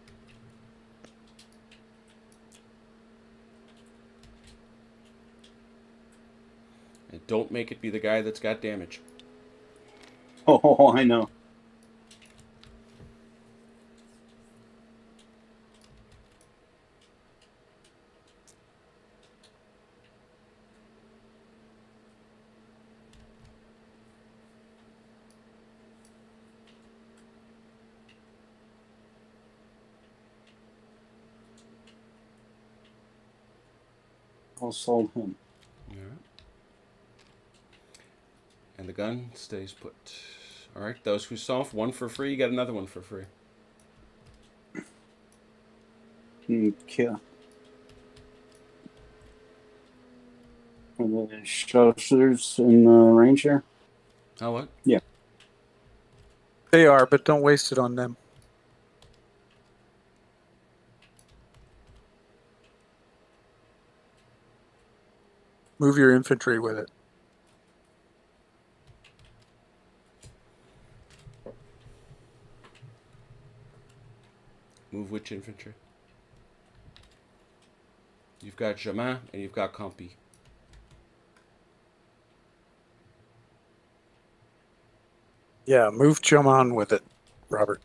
And don't make it be the guy that's got damage. Oh, I know. I'll sold him. All right. And the gun stays put. All right. Those who solve one for free, you get another one for free. Okay. Are the sharpshooters in the range here? Oh, what? Yeah. They are, but don't waste it on them. Move your infantry with it. Move which infantry? You've got Jamin and you've got Compi. Yeah, move Jaman with it, Robert.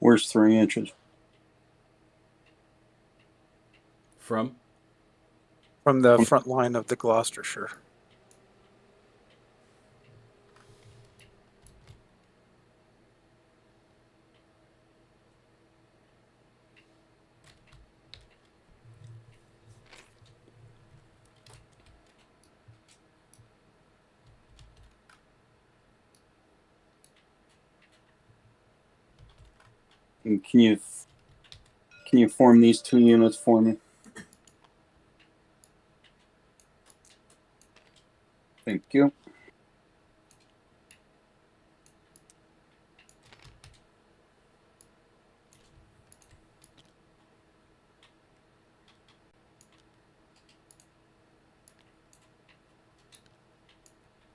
Where's 3 inches? From? From the front line of the Gloucestershire. And can you form these 2 units for me? Thank you.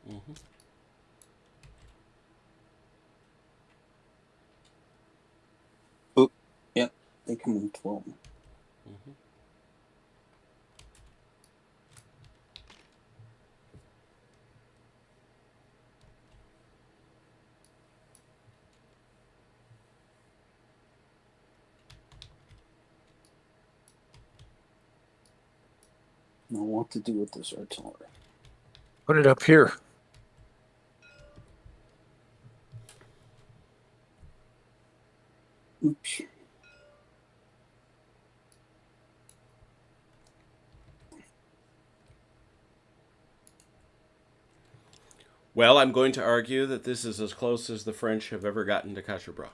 Mm-hmm. Oh, yep. They can move 12. Mm-hmm. Now what to do with this artillery? Put it up here. Oops. Well, I'm going to argue that this is as close as the French have ever gotten to Quatre.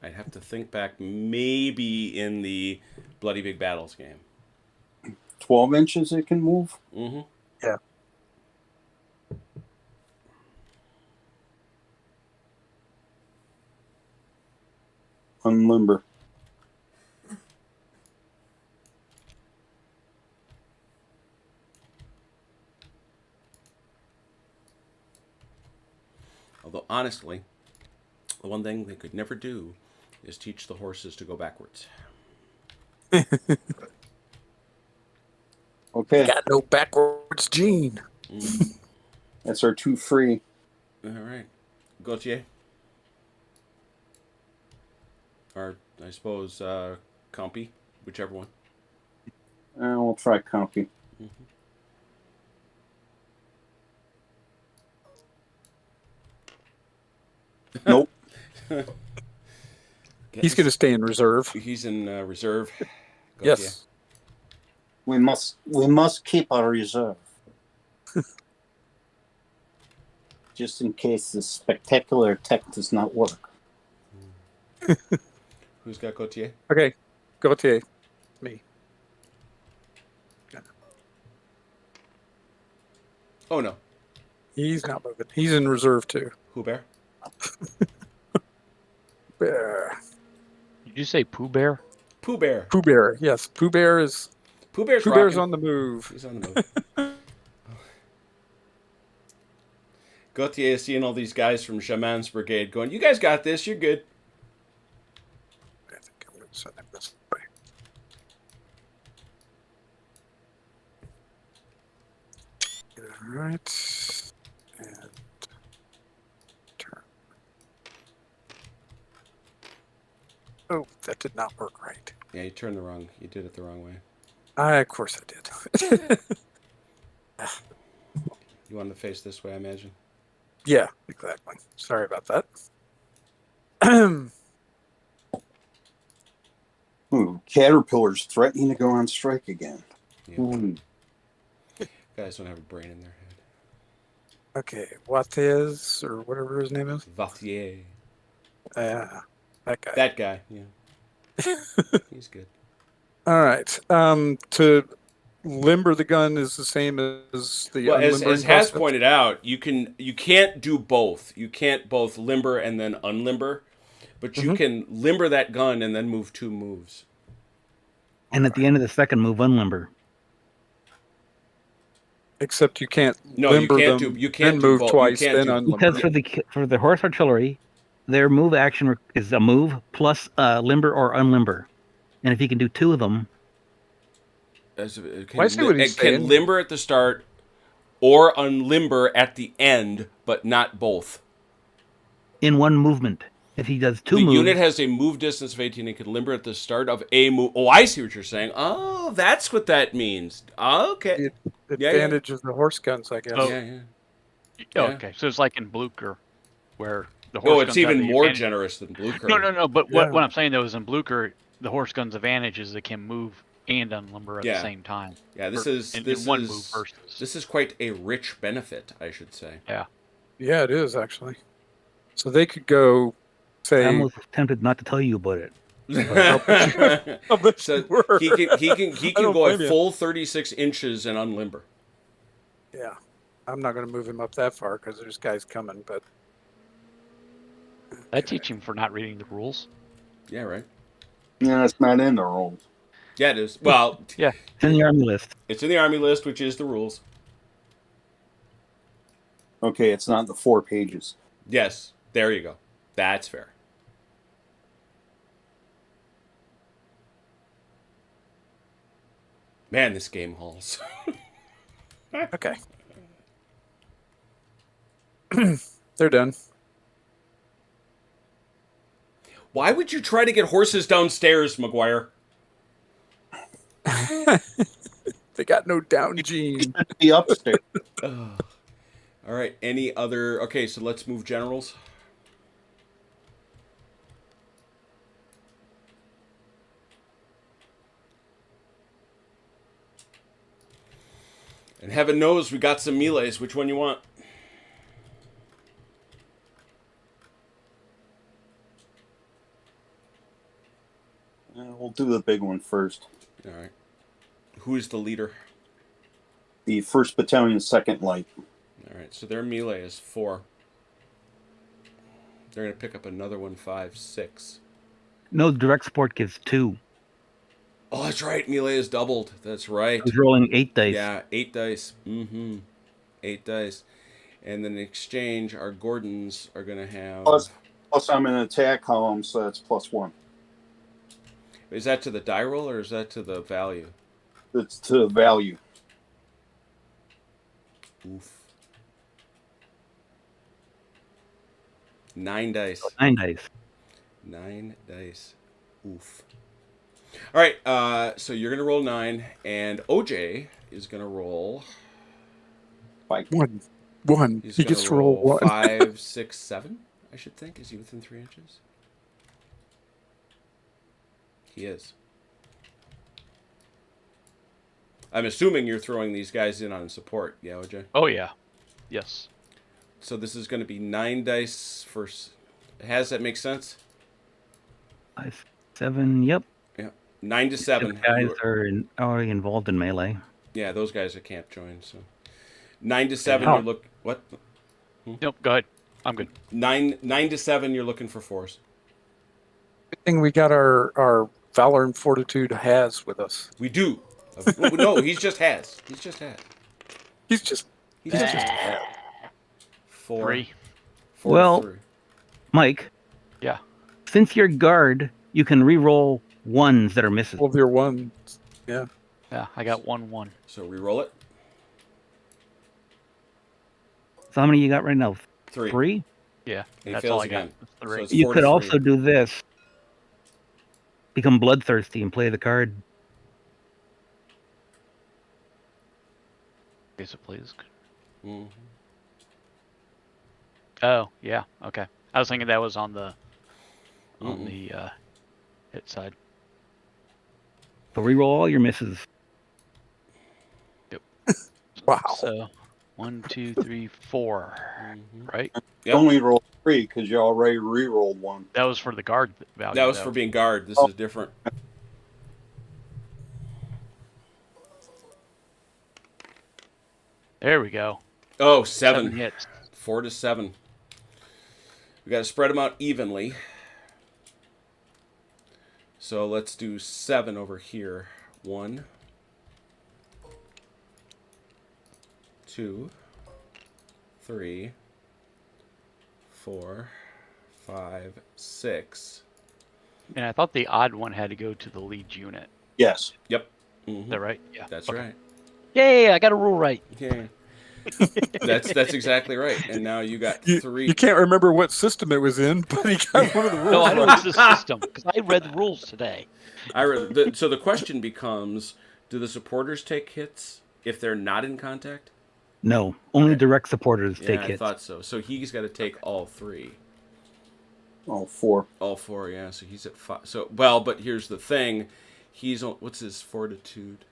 I'd have to think back, maybe in the Bloody Big Battles game. 12 inches it can move? Mm-hmm. Yeah. Unlimber. Although, honestly, the one thing they could never do is teach the horses to go backwards. Okay. Got no backwards gene. Mm. That's our 2 free. All right. Gautier? Or, I suppose, Compy, whichever one. We'll try copy. Mm-hmm. Nope. He's going to stay in reserve. He's in reserve. Yes. We must keep our reserve. Just in case the spectacular attack does not work. Who's got Gautier? Okay, Gautier. Me. Oh no, He's not moving. He's in reserve too. Hubert. Bear. Did you say Pooh Bear? Pooh Bear. Pooh Bear. Yes, Pooh Bear is. Pooh Bear's Pooh Bear's rocking. on the move. He's on the move. Gautier is seeing all these guys from Chaman's brigade going, "You guys got this. You're good." I think I'm going to send him this way. All right. And turn. Oh, that did not work right. Yeah, you turned the wrong. You did it the wrong way. Of course I did. You wanted to face this way, I imagine. Yeah, exactly. Sorry about that. Ooh, Caterpillar's threatening to go on strike again. Yeah. Ooh. Guys don't have a brain in their head. Okay, Watez or whatever his name is. Vathier. That guy. That guy. Yeah. He's good. All right. To limber the gun is the same as the Well, as unlimbering Has process? pointed out, you can't do both. You can't both limber and then unlimber, but you can limber that gun and then move 2 moves. And at the end of the second move, unlimber. Except you can't No, limber you can't them, do. You can't then do move both. twice, you can't then do, unlimber. Because for the horse artillery, their move action is a move plus limber or unlimber. And if you can do 2 of them, I see what he's it can saying. limber at the start or unlimber at the end, but not both. in one movement. If he does 2 The moves, unit has a move distance of 18 and can limber at the start of a move. Oh, I see what you're saying. Oh, that's what that means. Okay. The Yeah, yeah. advantage of the horse guns, I guess. Oh. Yeah, yeah. Oh, Yeah. okay, so it's like in Blucher, where the horse Oh, guns it's have even the more advantage. generous than Blucher. No. But Yeah. what I'm saying though is in Blucher, the horse gun's advantage is they can move and unlimber at Yeah. the same time. Yeah, this Or is in this one is move versus. this is quite a rich benefit, I should say. Yeah. Yeah, it is actually. So they could go, I say, almost tempted not to tell you about it. I'll bet So you were. he can don't go a blame you. full 36 inches and unlimber. Yeah, I'm not going to move him up that far because there's guys coming. But I teach him for not reading the rules. Yeah, right. Yeah, it's not in the rules. Yeah, it is. Well, Yeah. It's in the army list. it's in the army list, which is the rules. Okay, it's not the 4 pages. Yes, there you go. That's fair. Man, this game hauls. okay, they're done. Why would you try to get horses downstairs, McGuire? They got no down gene. The upstairs. All right. Any other? Okay, so let's move generals. And heaven knows we got some melees. Which one you want? We'll do the big one first. All right. Who is the leader? The 1st Battalion, 2nd Light. All right. So their melee is 4. They're gonna pick up another one, 5, 6. No, direct sport gives 2. Oh, that's right. Melee is doubled. That's right. I was rolling 8 dice. Yeah, 8 dice. 8 dice. And then in exchange, our Gordons are going to have... Plus I'm in attack column, so that's +1. Is that to the die roll or is that to the value? It's to the value. Oof. 9 dice. 9 dice. 9 dice. Oof. All right, so you're going to roll 9, and OJ is going to roll... One. He's He gonna gets to roll 1. 5, 6, 7, I should think. Is he within 3 inches? He is. I'm assuming you're throwing these guys in on support. Yeah, OJ? Oh yeah. Yes. So this is going to be 9 dice for... Has that make sense? 5, 7. Yep. Yeah. 9 to 7. Guys are already involved in melee. Yeah, those guys can't join. So 9 to 7. Oh. You're look what? Nope. Go ahead. I'm good. 9 to 7. You're looking for 4s. Good thing we got our Valor and Fortitude has with us. We do. No, he's just has. He's just has. He's just He's he's just just has. has. 4. 3. 4 Well- to 3. Mike. Yeah. Since you're guard, you can re-roll ones that are misses. All of your ones. Yeah. Yeah, I got 1-1. So re-roll it. So how many you got right now? 3. 3? Yeah, He that's fails all I again. got. That's So 3. it's You 4 could to 3. also do this. Become bloodthirsty and play the card. Guess it plays. Mhm. Oh, yeah. Okay. I was thinking that was on the Mm-mm. hit side. So re-roll all your misses. Wow. So 1, 2, 3, 4. Mhm. Right? Yep. Only roll 3 because you already re-rolled one. That was for the guard value. That was though. for being guard. This Oh. is different. There we go. Oh, 7 7. hits. 4 to 7. We got to spread them out evenly. So let's do 7 over here. 1, 2, 3, 4, 5, 6. And I thought the odd one had to go to the lead unit. Yes. Yep. Is that right? Yeah. That's Okay. right. Yay! I got a rule right. Yeah. That's exactly right. And now you got 3. You can't remember what system it was in, but he got one of the rules No, I know right. it's the system because I read the rules today. So the question becomes, do the supporters take hits if they're not in contact? No, only direct supporters Yeah, take I hits. thought so. So he's got to take all 3. Oh, 4. All 4, yeah. So he's at 5. So, well, but here's the thing. What's his fortitude?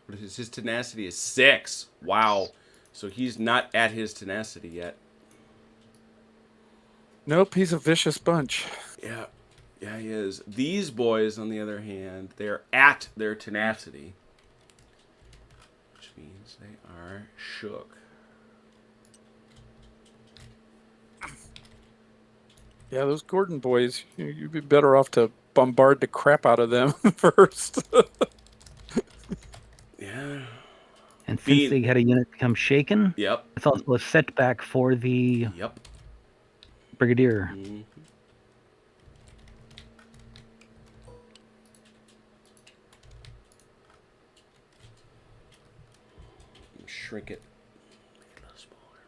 What is his tenacity is 6. Wow. So he's not at his tenacity yet. Nope, he's a vicious bunch. Yeah. Yeah, he is. These boys, on the other hand, they're at their tenacity. Which means they are shook. Yeah, those Gordon boys, you'd be better off to bombard the crap out of them first. Yeah. And since Being- they had a unit become shaken, Yep. it's also a setback for the Yep. brigadier. Mhm. Shrink it. Make it a little smaller.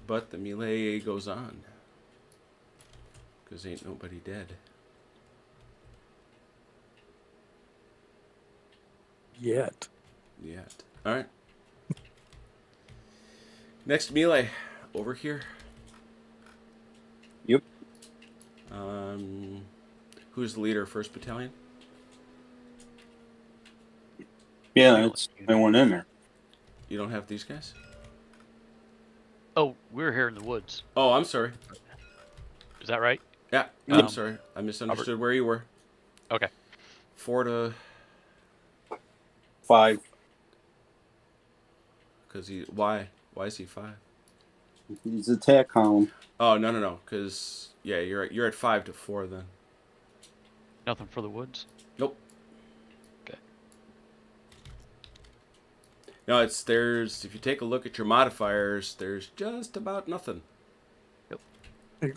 But the melee goes on. Because ain't nobody dead. Yet. Yet. Alright. Next melee. Over here. Yep. Who's the leader? 1st Battalion? Yeah, it's the only one in there. You don't have these guys? Oh, we're here in the woods. Oh, I'm sorry. Is that right? Yeah, I'm Um, sorry. I misunderstood where you were. Okay. 4 to... 5. Because he... Why? Why is he 5? He's attack column. Oh, no. Because, yeah, you're at 5 to 4 then. Nothing for the woods. Nope. Okay. No, there's... If you take a look at your modifiers, there's just about nothing.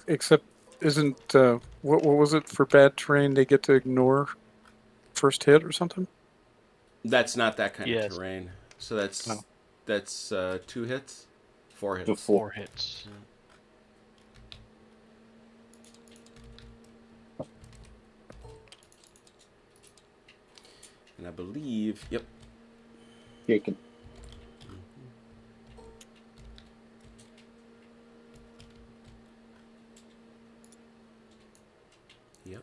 Except, isn't, what was it for bad terrain? They get to ignore first hit or something? That's not that kind Yes. of terrain. So that's... Oh. That's 2 hits? 4 hits. To 4 4. hits. And I believe... Yep. Shaken. Yep.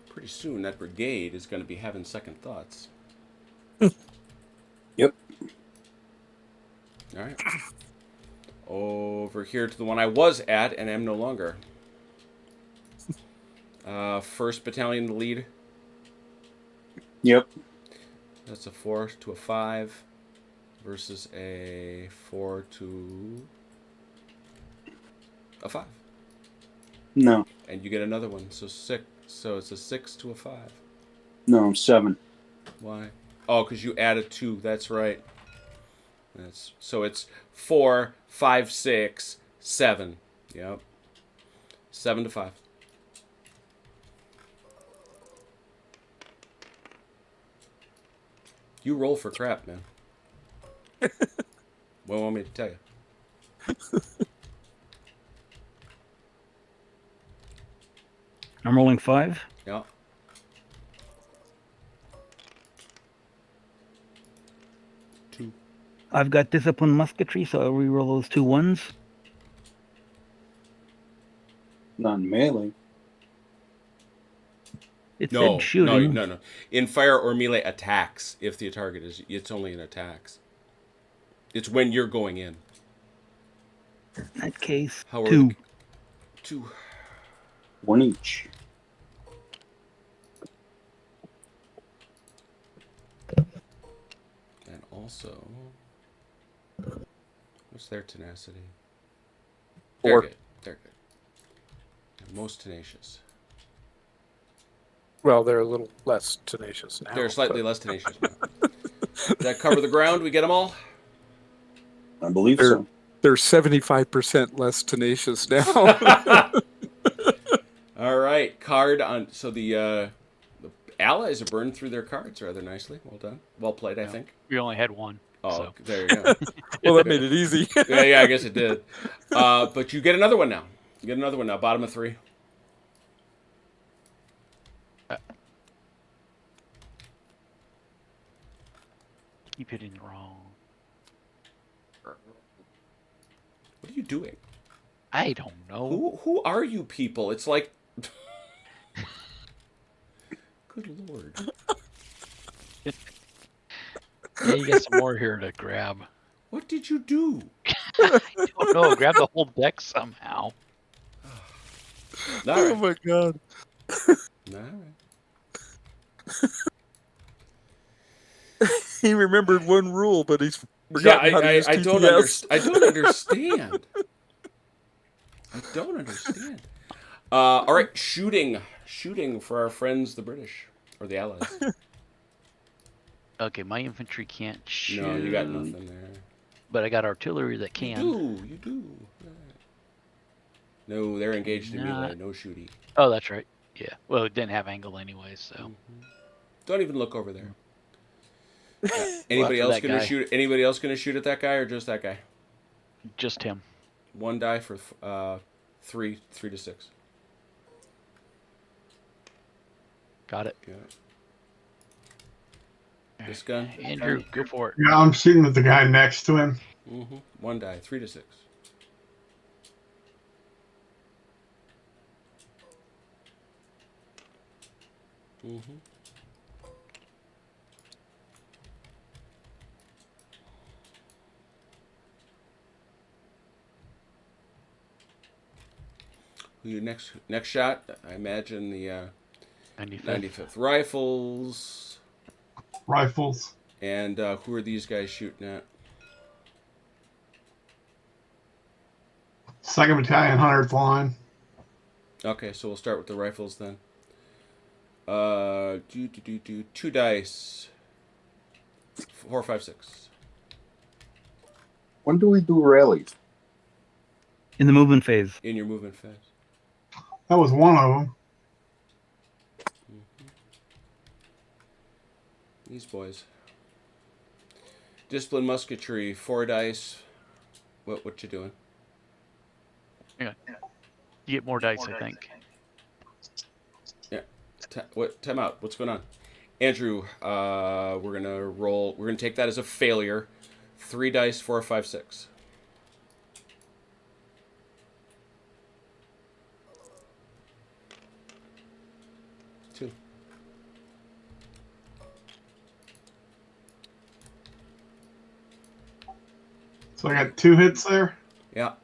Pretty soon that brigade is going to be having second thoughts. Yep. All right. Oh over here to the one I was at and am no longer. 1st Battalion, the lead. Yep. That's a 4 to a 5 versus a 4 to a 5. No. And you get another one, so 6. So it's a 6 to a 5. No, 7. Why? Oh, because you added 2. That's right. So it's 4, 5, 6, 7. Yep. 7 to 5. You roll for crap, man. What do you want me to tell you? I'm rolling 5. Yeah. Two. I've got disciplined musketry, so I'll reroll those 2 ones. Not melee. It No, said shooting. no. In fire or melee attacks, if the target is, it's only in attacks. It's when you're going in. In that case, How are 2. the- 2. 1 each. And also, what's their tenacity? 4. They're good. They're good. They're most tenacious. Well, they're a little less tenacious now. They're slightly less tenacious now. Does that cover the ground? We get them all? I believe They're- so. They're 75% less tenacious now. All right. Card on. So the allies have burned through their cards rather nicely. Well done. Well played, I think. We only had one. Oh, So. there you go. Well, that made it easy. Yeah, I guess it did. But you get another one now. You get another one now. Bottom of 3. Keep hitting wrong. What are you doing? I don't know. Who are you people? It's like, good lord. Yeah, you got some more here to grab. What did you do? I don't know. Grab the whole deck somehow. All Oh right. my god. All right. He remembered one rule, but he's Yeah, forgotten how to use I don't TTS. I don't understand. I don't understand. All right, shooting for our friends, the British or the Allies. Okay, my infantry can't shoot. No, you got nothing there. But I got artillery that can. You do. No, they're engaged in melee. No shooty. Oh, that's right. Yeah. Well, it didn't have angle anyway, so. Don't even look over there. Anybody Well, else after gonna that guy. shoot? Anybody else gonna shoot at that guy or just that guy? Just him. 1 die for 3 to 6. Got it. Got it. This gun. Andrew, go for it. Yeah, I'm shooting at the guy next to him. 1 die, 3 to 6. Your next shot, I imagine the 95th. 95th Rifles. Rifles. And who are these guys shooting at? 2nd Battalion, 100th Line. Okay, so we'll start with the rifles then. 2 dice. 4, 5, 6. When do we do rallies? In the movement phase. In your movement phase. That was one of them. These boys. Discipline musketry, 4 dice. What you doing? You get more dice, I think. Yeah. Time out. What's going on? Andrew, we're gonna roll. We're gonna take that as a failure. 3 dice, 4, 5, 6. Two. So I got 2 hits there. Yeah.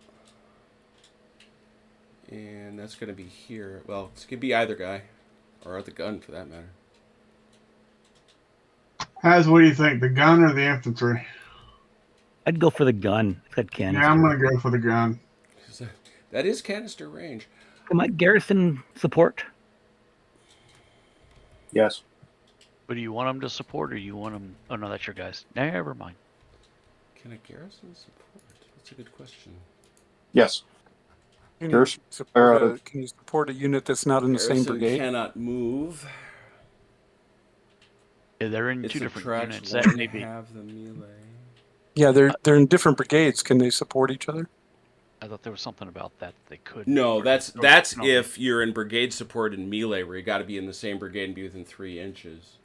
And that's going to be here. Well, it could be either guy. Or the gun, for that matter. Haz, what do you think? The gun or the infantry? I'd go for the gun. It's got canister. Yeah, I'm going to go for the gun. That is canister range. Can my garrison support? Yes. But do you want them to support, or you want them? Oh no, that's your guys. Never mind. Can a garrison support? That's a good question. Yes. Can There's- you support a unit that's not in the same Garrison brigade? cannot move. Yeah, they're in It two different subtracts units. one That and may be. have the melee. Yeah, they're in different brigades. Can they support each other? I thought there was something about that they could. No, or- that's or- that's no. if you're in brigade support and melee, where you got to be in the same brigade and be within 3 inches.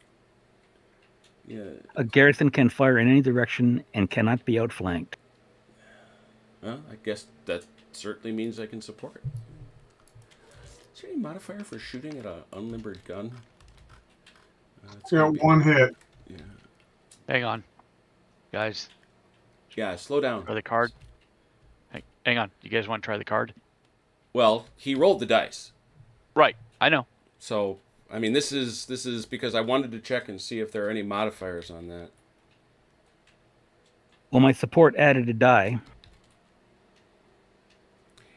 Yeah. A garrison can fire in any direction and cannot be outflanked. Well, I guess that certainly means I can support. Is there any modifier for shooting at an unlimbered gun? It's You gonna got be- one hit. Yeah. Hang on, guys. Yeah. Slow down. Try the card. Hang on. You guys want to try the card? Well, he rolled the dice. Right. I know. So, I mean, this is because I wanted to check and see if there are any modifiers on that. Well, my support added a die.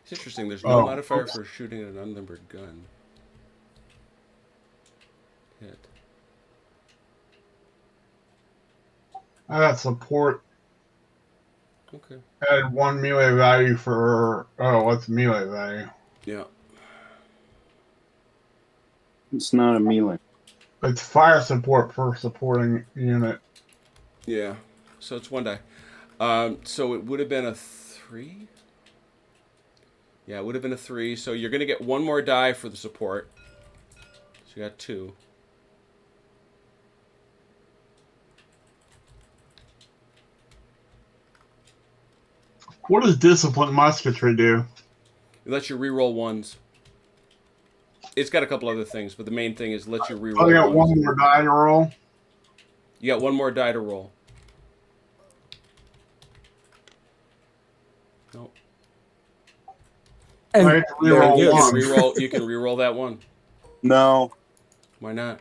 It's interesting. There's no Oh, modifier oops. for shooting at an unlimbered gun. Hit. I got support. Okay. Added 1 melee value for. Oh, what's melee value? Yeah. It's not a melee. It's fire support per supporting unit. Yeah. So it's 1 die. So it would have been a 3. Yeah, it would have been a 3. So you're going to get 1 more die for the support. So you got 2. What does disciplined musketry do? It lets you reroll 1s. It's got a couple other things, but the main thing is let you reroll Oh, I got 1s. 1 more die to roll. You got 1 more die to roll. Nope. And I have to there reroll it is. You can one. reroll. You can reroll that 1. No, Why not?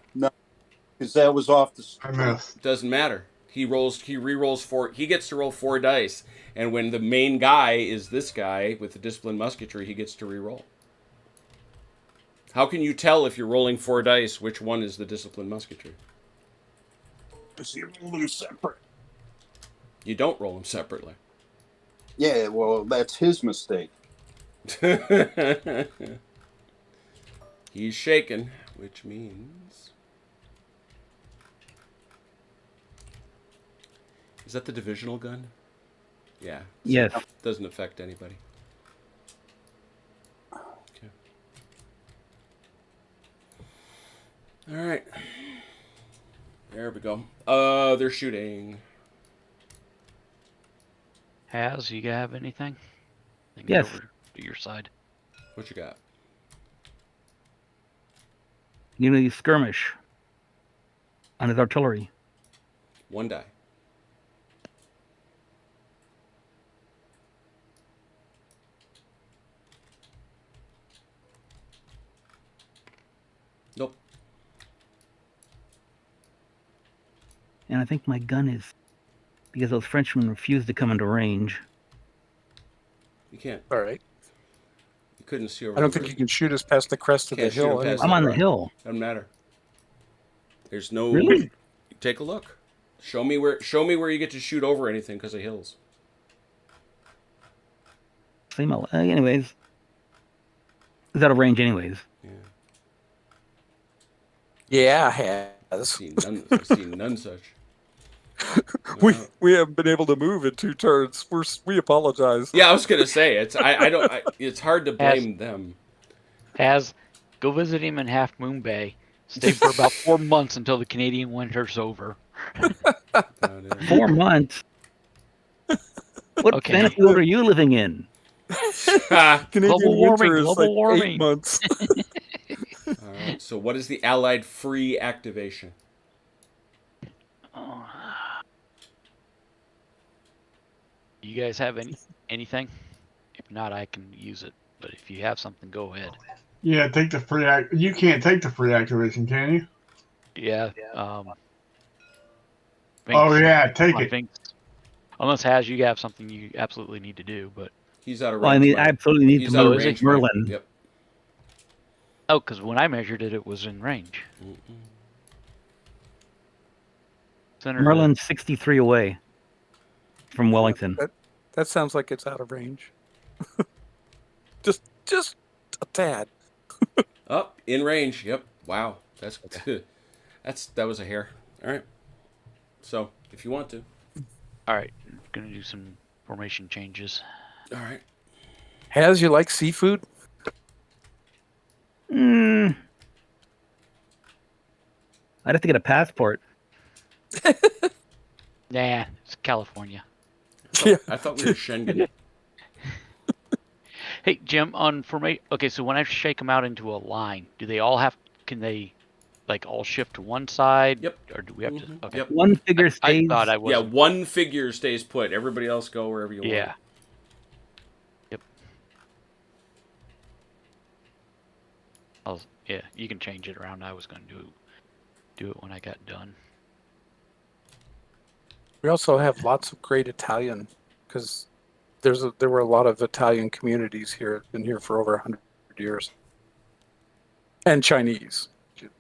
because that was off the. I missed. Doesn't matter. He re-rolls 4. He gets to roll 4 dice, and when the main guy is this guy with the disciplined musketry, he gets to re-roll. How can you tell if you're rolling 4 dice which one is the disciplined musketry? Because you lose separate. You don't roll them separately. Yeah, well, that's his mistake. He's shaken, which means... Is that the divisional gun? Yeah. Yes. Doesn't affect anybody. Okay. All right. There we go. They're shooting. Has you have anything? Then get Yes. over to your side. What you got? You know, you skirmish on his artillery. 1 die. Nope. And I think my gun is, because those Frenchmen refused to come into range. You can't. All right. You couldn't see over. I don't think you can shoot us past the crest of the Can't shoot hill. him past I'm anyway. on the right. hill. Doesn't matter. There's no. Really? Take a look. Show me where you get to shoot over anything because of hills. Same. Anyways, it's out of range, anyways. Yeah. Yeah, I has. Seen none such. We haven't been able to move in 2 turns. We apologize. Yeah, I was gonna say it's. I don't. It's hard to blame them. Has go visit him in Half Moon Bay. Stay for about 4 months until the Canadian winter's over. 4 months. What Okay. fantasy world are you living in? Canadian Global warming, winter is global like warming. 8 months. All right. So what is the Allied free activation? Oh. You guys have anything? If not, I can use it. But if you have something, go ahead. Yeah, take the free act. You can't take the free activation, can you? Yeah. Oh Vinks, yeah, come take on, it. Vinks. Unless Has, you have something you absolutely need to do, but He's out of Well, I range. mean, I Mike. absolutely need He's to out of move. is it? range. Mike. Merlin. Yep. oh, because when I measured it, it was in range. Center to- Merlin's 63 away from Wellington. That sounds like it's out of range. just a tad. Up in range. Yep. Wow. That was a hair. All right. So if you want to. All right, gonna do some formation changes. All right. Has you like seafood? I'd have to get a passport. Nah, it's California. I thought we were Schengen. Hey, Jim, on formation. Okay, so when I shake them out into a line, do they all have? Can they, like, all shift to one side? Yep. Or do we have to? Okay. Yep. One figure I stays. thought I Yeah, was. one figure stays put. Everybody else go wherever you Yeah. want. Yep. Yeah, you can change it around. I was gonna do it when I got done. We also have lots of great Italian because there were a lot of Italian communities here. Been here for over 100 years, and Chinese,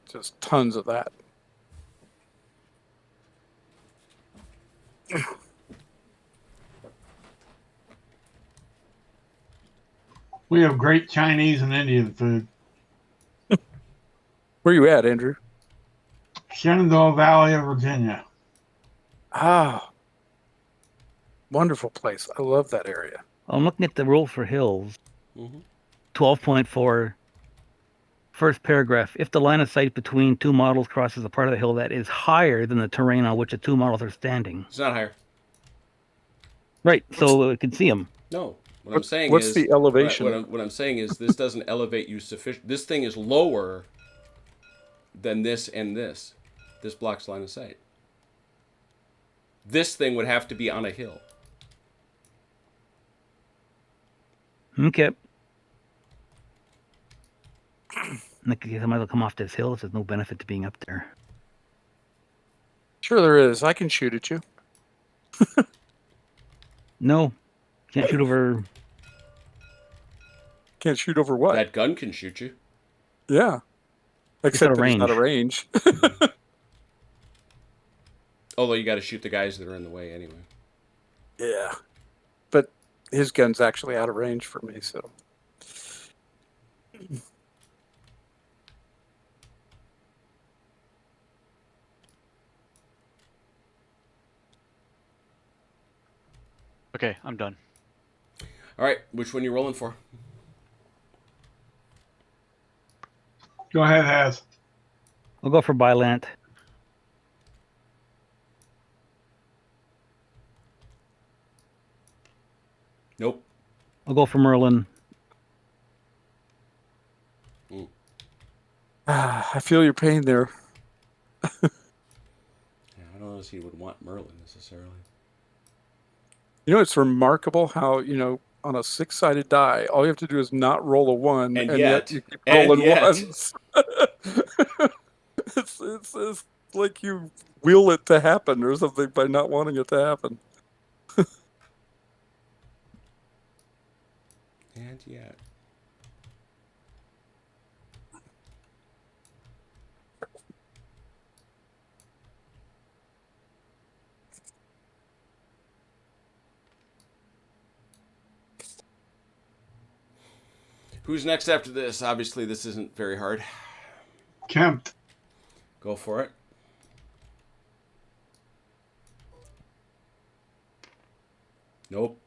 just tons of that. We have great Chinese and Indian food. Where you at, Andrew? Shenandoah Valley of Virginia. Ah, wonderful place. I love that area. I'm looking at the rule for hills. Mm-hmm. 12.4. First paragraph. If the line of sight between two models crosses a part of the hill that is higher than the terrain on which the two models are standing. It's not higher. Right, so it can see them. No. What I'm saying What's is the elevation? What I'm saying is this doesn't elevate you sufficient. This thing is lower than this and this. This blocks line of sight. This thing would have to be on a hill. Okay. I might as well come off this hill if there's no benefit to being up there. Sure, there is. I can shoot at you. No. Can't shoot over. Can't shoot over what? That gun can shoot you. Yeah. Except out of that it's not a range. Although you got to shoot the guys that are in the way anyway. Yeah. But his gun's actually out of range for me, so. Okay, I'm done. All right, which one you rolling for? Go ahead, Has. I'll go for Bylant. Nope. I'll go for Merlin. I feel your pain there. Yeah, I don't know if he would want Merlin necessarily. You know, it's remarkable how, on a 6-sided die, all you have to do is not roll a 1, And and yet- yet you keep and rolling yet. ones. it's like you will it to happen or something by not wanting it to happen. And yet. Who's next after this? Obviously, this isn't very hard. Kempt. Go for it. Nope.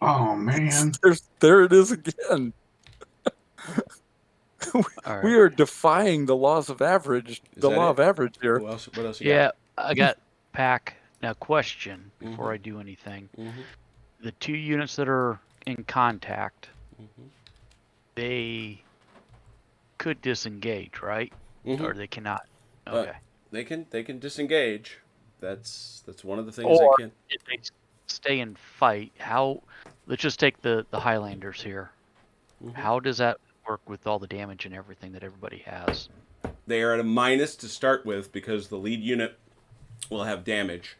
Oh man. There it is again. All right. We are defying the laws of average, Is the that law it? of average here. What else you Yeah, I got pack. Now, question before Mhm. I do anything. Mm-hmm. The 2 units that are in contact, Mm-hmm. they could disengage, right? Mm-hmm. Or they cannot. But- Okay. They can disengage. That's one of the things Or they can. if they stay and fight, how let's just take the Highlanders here. Mhm. How does that work with all the damage and everything that everybody has? They are at a minus to start with because the lead unit will have damage.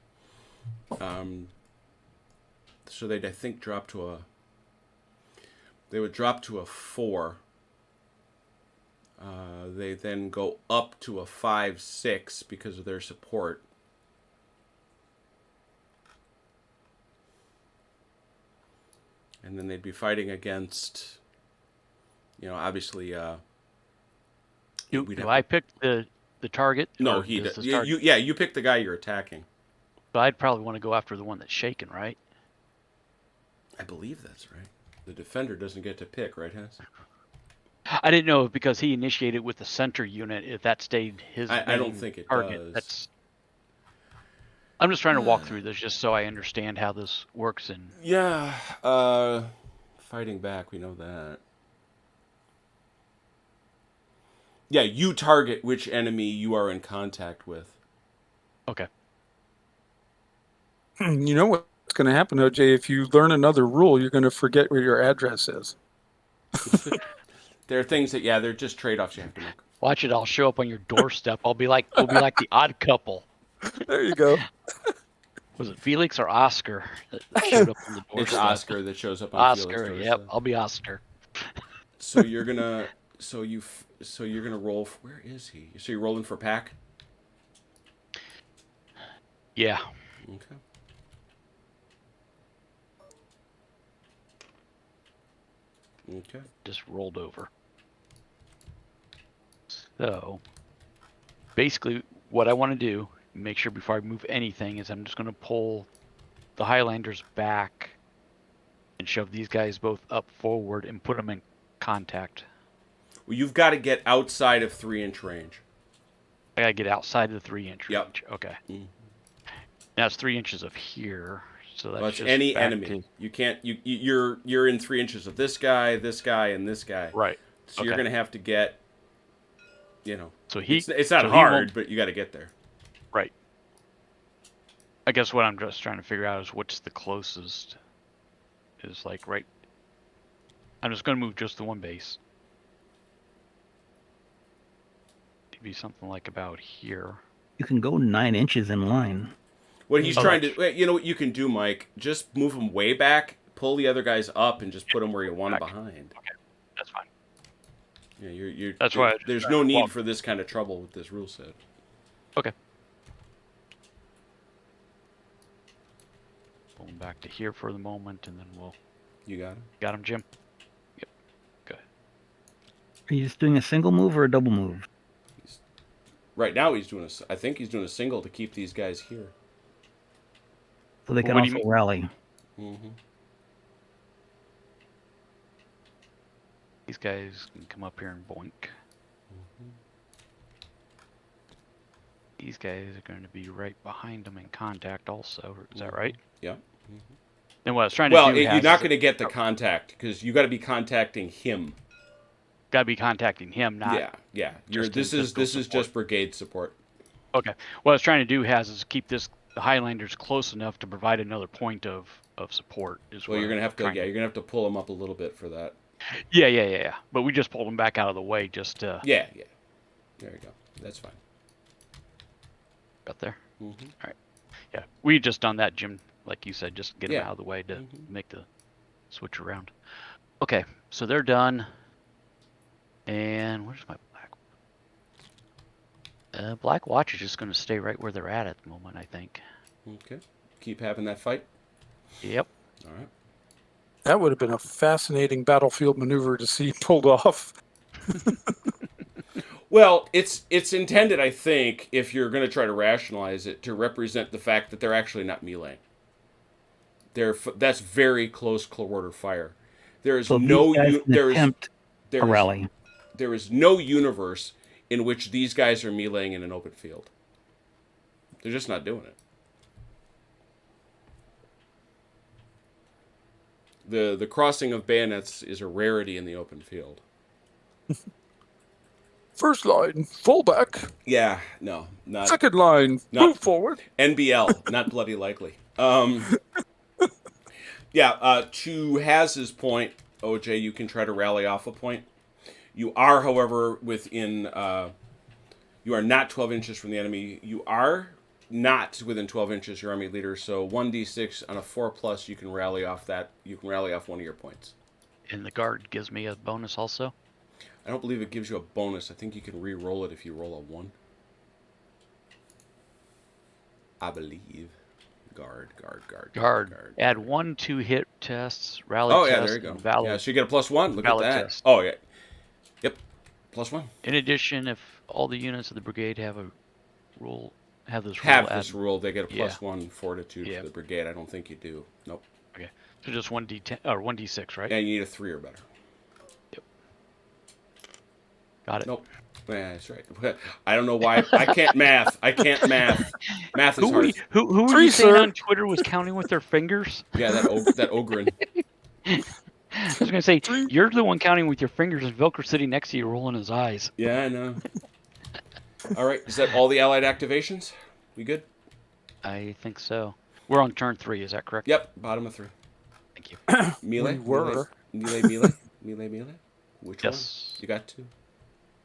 So they'd, I think, drop to a... They would drop to a 4. They then go up to a 5-6 because of their support. And then they'd be fighting against, obviously... Do we'd have I to- pick the target? No, or he does does. the target- You pick the guy you're attacking. But I'd probably want to go after the one that's shaken, right? I believe that's right. The defender doesn't get to pick, right, Hess? I didn't know if because he initiated with the center unit, if that stayed his I don't main think it target. does. I'm just trying to walk through this just so I understand how this works. And Yeah, fighting back, we know that. Yeah, you target which enemy you are in contact with. okay, You know what's going to happen, OJ? If you learn another rule, you're going to forget where your address is. There are things that, they're just trade-offs you have to make. watch it. I'll show up on your doorstep. We'll be like the Odd Couple. There you go. Was it Felix or Oscar that showed up on the doorstep? It's Oscar that shows up on Oscar. Felix Yep, doorstep. I'll be Oscar. So you're gonna, you're gonna roll. Where is he? So you're rolling for pack. Yeah. Okay. Okay. Just rolled over. So, basically, what I want to do, make sure before I move anything, is I'm just going to pull the Highlanders back and shove these guys both up forward and put them in contact. Well, you've got to get outside of 3-inch range. I got to get outside of the 3-inch Yep. range. Okay. Mhm. Now it's 3 inches of here. So that's Well, it's just any back enemy. to- You can't. You're in 3 inches of this guy, and this guy. Right. So you're Okay. gonna have to get. So he. It's not so he hard, won't- but you got to get there. Right. I guess what I'm just trying to figure out is what's the closest. Is like right. I'm just going to move just the one base. It'd be something like about here. You can go 9 inches in line. What he's Oh, trying to, what you can do, Mike? Just move him way back, pull the other guys up, and just put them where you want them Back. behind. That's fine. Yeah, you're. That's why I just there's tried no to need walk. for this kind of trouble with this rule set. Okay. Pull him back to here for the moment, and then we'll. You got him. Got him, Jim? Yep. Good. Are you just doing a single move or a double move? Right now, I think he's doing a single to keep these guys here. So they can What do you also mean? rally. Mm-hmm. These guys can come up here and boink. These guys are going to be right behind them in contact also. Is that right? Yeah. And what I was trying to Well, do you're has- not going to get the contact because you got to be contacting him. Gotta be contacting him, not. Yeah. just This in is physical support. just brigade support. Okay. What I was trying to do is keep the Highlanders close enough to provide another point of support. Well, you're gonna have to you're gonna have to pull him up a little bit for that. Yeah. But we just pulled them back out of the way just to. Yeah. There you go. That's fine. Got there. Mm-hmm. All right. Yeah, we just done that, Jim. Like you said, just get them Yeah. out of the way to Mhm. make the switch around. Okay, so they're done. And where's my black? Black Watch is just going to stay right where they're at the moment, I think. Okay. Keep having that fight. Yep. All right. That would have been a fascinating battlefield maneuver to see pulled off. Well, it's intended, I think, if you're going to try to rationalize it, to represent the fact that they're actually not melee. That's very close quarter fire. There is So no these guys can attempt there a is- rally. There is no universe in which these guys are meleeing in an open field. They're just not doing it. The crossing of bayonets is a rarity in the open field. First line, fullback. Yeah, no, not Second line, not- move forward. NBL, not bloody likely. Yeah, to Haz's point, OJ, you can try to rally off a point. You are, however, within. You are not 12 inches from the enemy. You are not within 12 inches your army leader. So 1d6 on a 4+, you can rally off that. You can rally off one of your points. And the guard gives me a bonus also. I don't believe it gives you a bonus. I think you can re-roll it if you roll a 1. I believe. Guard. Add 1 to hit tests, rally Oh tests, yeah, there you go. and Valour. Yeah, so you get a +1. Look at Valour that. test. Oh yeah. Yep. +1. In addition, if all the units of the brigade have this rule, This rule, they get a Yeah. +1 fortitude Yeah. for the brigade. I don't think you do. Nope. Okay, so just 1d10 or 1d6, right? Yeah, you need a 3 or better. Got it. Nope. Yeah, that's right. I don't know why. I can't math. Math is hard. Who were Three, you saying sir. on Twitter was counting with their fingers? Yeah, that ogren. I was gonna say you're the one counting with your fingers, and Velcro sitting next to you, rolling his eyes. Yeah, I know. All right, is that all the allied activations? We good? I think so. We're on turn 3. Is that correct? Yep, bottom of 3. Thank you. Melee? We were. Melee? Which Yes. one? You got 2?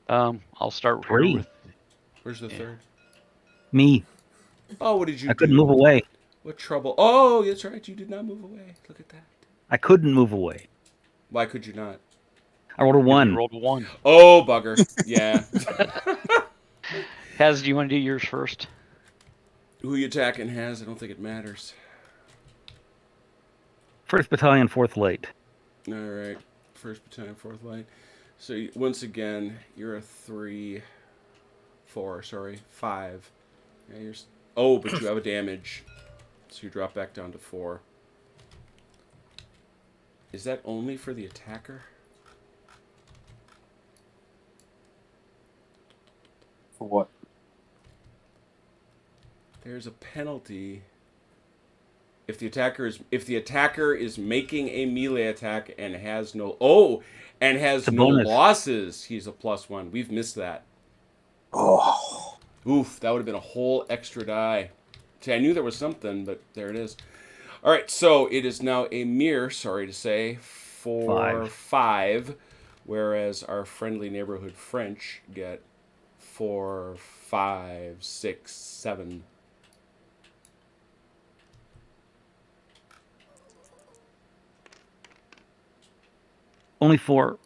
I'll start here 3. with. Where's the Yeah. 3rd? Me. Oh, what did you I do? couldn't move away. What trouble? Oh, that's right. You did not move away. Look at that. I couldn't move away. Why could you not? I rolled a You 1. rolled a 1. Oh, bugger. Yeah. Haz, do you want to do yours first? Who you attacking has? I don't think it matters. 1st Battalion, 4th Light. All right. 1st Battalion, 4th Light. So once again, you're a 3, 4, sorry, 5. Yeah, but you have a damage. So you drop back down to 4. Is that only for the attacker? For what? There's a penalty if the attacker is making a melee attack and has no It's a no bonus. losses. He's a +1. We've missed that. Oh, Oof, that would have been a whole extra die. See, I knew there was something, but there it is. All right, so it is now a mere, sorry to say, 4, 5, whereas our friendly neighborhood French get 4, 5, 6, 7. Only 4.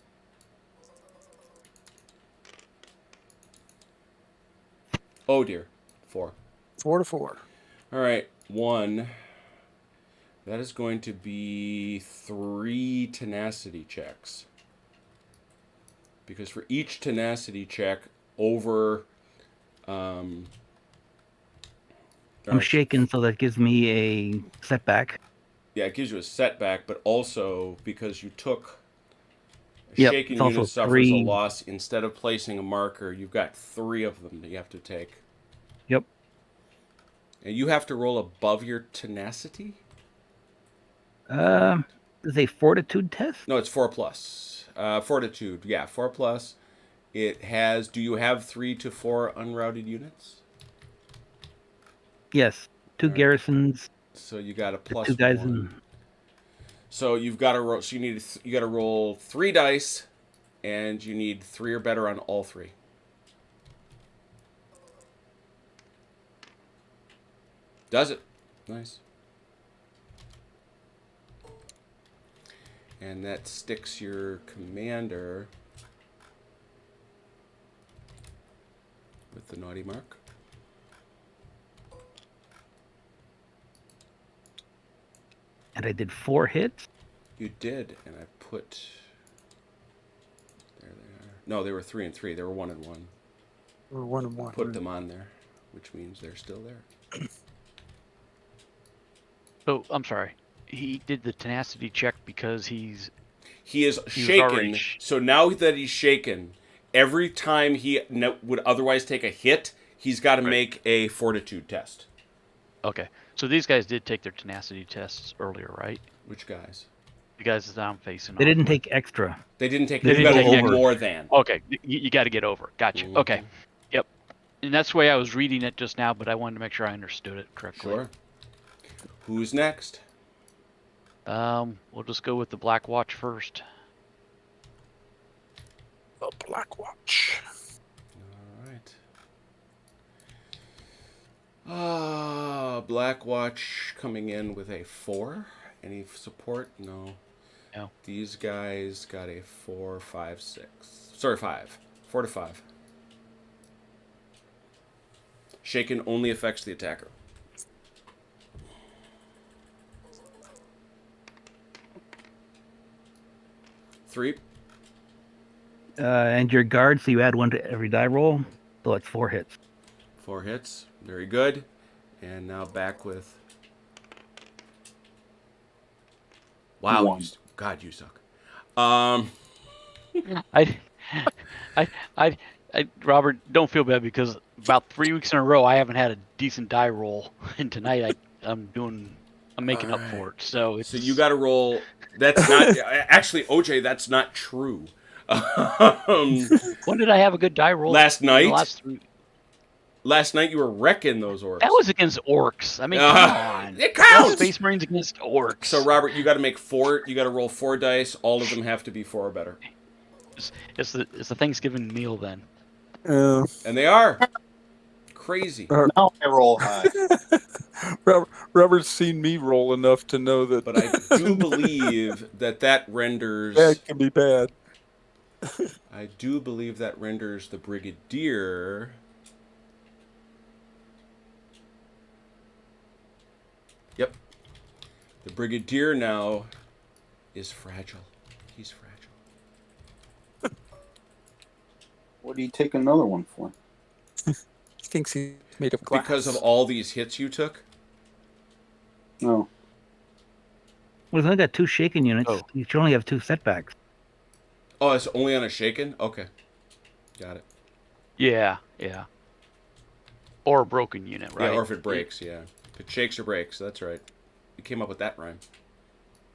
Oh dear, 4. 4 to 4. All right, 1. That is going to be 3 tenacity checks. Because for each tenacity check over... I'm shaken, so that gives me a setback. Yeah, it gives you a setback, but also because you took... A Yep, shaken it's also unit suffers a 3. loss. Instead of placing a marker, you've got 3 of them that you have to take. Yep. And you have to roll above your tenacity? Is a fortitude test? No, it's 4+. Fortitude, yeah, 4+. It has. Do you have 3 to 4 unrouted units? Yes. 2 Alright. garrisons. So you got a The +1. 2 guys in. So you got to roll 3 dice, and you need 3 or better on all 3. Does it? Nice. And that sticks your commander with the naughty mark. And I did 4 hits. You did, and I put... There they are. No, they were 3 and 3. They were 1 and 1. Or 1 and 1. Put them on there, which means they're still there. So I'm sorry. He did the tenacity check because He is He was shaken. already So now that he's shaken, every time he would otherwise take a hit, he's got to make a fortitude test. Okay. So these guys did take their tenacity tests earlier, right? Which guys? The guys that I'm facing. They off didn't with. take extra. They didn't take. They They didn't got take a over. more than. Okay, you got to get over. Gotcha. Mhm. Okay. Yep. And that's the way I was reading it just now, but I wanted to make sure I understood it correctly. Sure. Who's next? We'll just go with the Black Watch first. The Black Watch. All right. Black Watch coming in with a 4. Any support? No. No. These guys got a 4, 5, 6. Sorry, 5. 4 to 5. Shaken only affects the attacker. Three. And your guard, so you add 1 to every die roll. So it's 4 hits. 4 hits. Very good. And now back with. Wow. 1. God, you suck. Robert, don't feel bad because about 3 weeks in a row I haven't had a decent die roll, and tonight I'm making up for it. So it's, So you got to roll. That's not actually OJ. That's not true. When did I have a good die roll? Last night? The last 3. Last night you were wrecking those orcs. That was against orcs. I mean, come on. It counts. Space Marines against orcs. So Robert, you got to make 4. You got to roll 4 dice. All of them have to be 4 or better. It's the Thanksgiving meal then. And they are crazy. Now I roll high. Robert's seen me roll enough to know that. But I do believe that renders. Bad can be bad. I do believe that renders the Brigadier. Yep. The Brigadier now is fragile. He's fragile. What do you take another one for? He thinks he's made of glass. Because of all these hits you took? No. Well, he's only got 2 shaken units. Oh. You should only have 2 setbacks. Oh, it's only on a shaken? Okay. Got it. Yeah. Or a broken unit, right? Yeah, or if it breaks, yeah. If it shakes or breaks, that's right. You came up with that rhyme.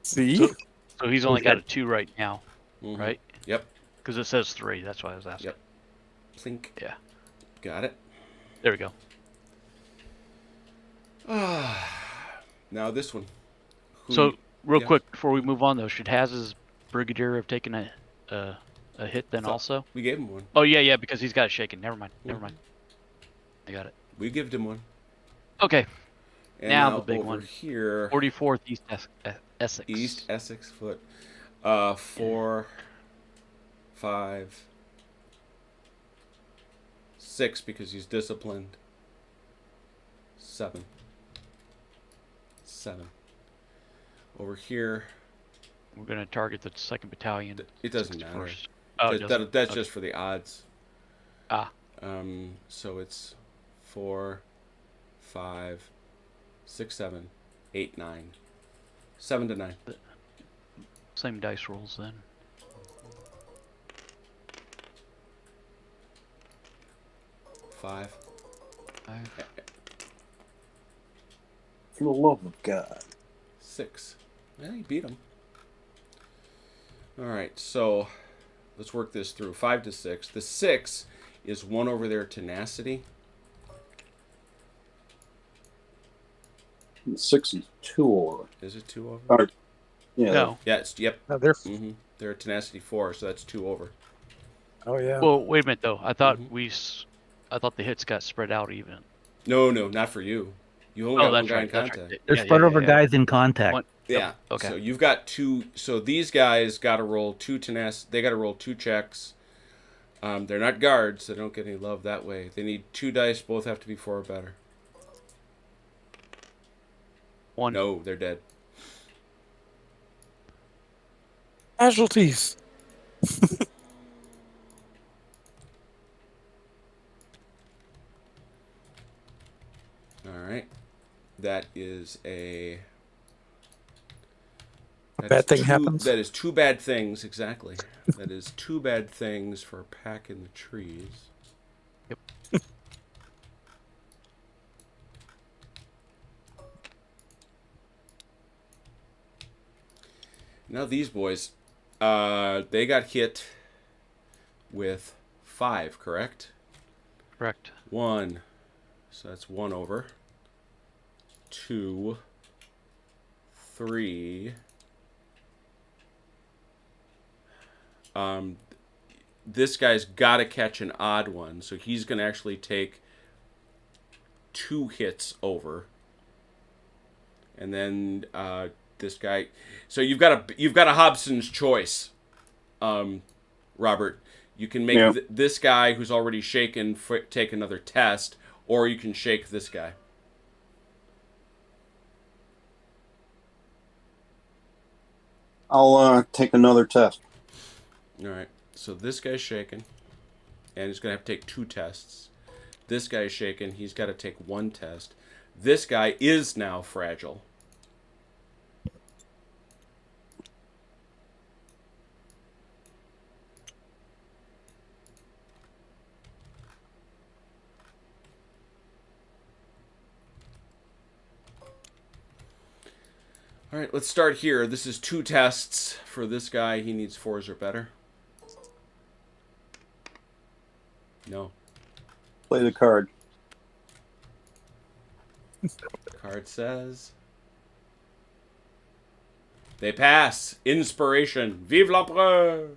See? So he's only got a 2 right now, Mhm. right? Yep. Because it says 3. That's why I was asking. Yep. Plink. Yeah. Got it. There we go. Now this one. So real yeah. quick before we move on though, should Haz's Brigadier have taken a hit then Thought- also? We gave him one. Oh yeah, because he's got it shaken. Never mind. I got it. We gave him one. Okay. And Now the big over one. here. 44th East Essex. East Essex foot. 4, 5, 6 because he's disciplined. 7. Over here, We're gonna target the 2nd Battalion. it doesn't matter. First. Oh, it doesn't? That's Okay. just for the odds. Ah. So it's 4, 5, 6, 7, 8, 9. 7 to 9. Same dice rolls then. 5. 5. For the love of God. 6. Yeah, you beat him. All right, so let's work this through. 5 to 6. The 6 is 1 over their tenacity. And 6 is 2 over. Is it 2 over? Or, yeah. No. Yeah, it's yep. No, they're. They're tenacity 4, so that's 2 over. Oh yeah. Well, wait a minute though. I thought Mhm. I thought the hits got spread out even. No, not for you. You only got one guy in contact. Right. They're Yeah, spread yeah, over yeah. guys in contact. One- Yeah. Okay. So you've got 2. So these guys got to roll 2 tenacity. They got to roll 2 checks. They're not guards, so they don't get any love that way. They need 2 dice. Both have to be 4 or better. 1. No, they're dead. Casualties. All right. That is a. Bad thing happens. That is 2 bad things, exactly. That is 2 bad things for a pack in the trees. Yep. Now these boys, they got hit with 5, correct? Correct. 1. So that's 1 over. 2, 3, This guy's got to catch an odd one, so he's going to actually take 2 hits over. And then this guy, so you've got a Hobson's choice, Robert. You can make this guy who's already shaken take another test, or you can shake this guy. I'll take another test. All right. So this guy's shaken, and he's going to have to take 2 tests. This guy's shaken. He's got to take 1 test. This guy is now fragile. All right, let's start here. This is 2 tests for this guy. He needs 4s or better. No. Play the card. Card says they pass. Inspiration. Vive l'empereur.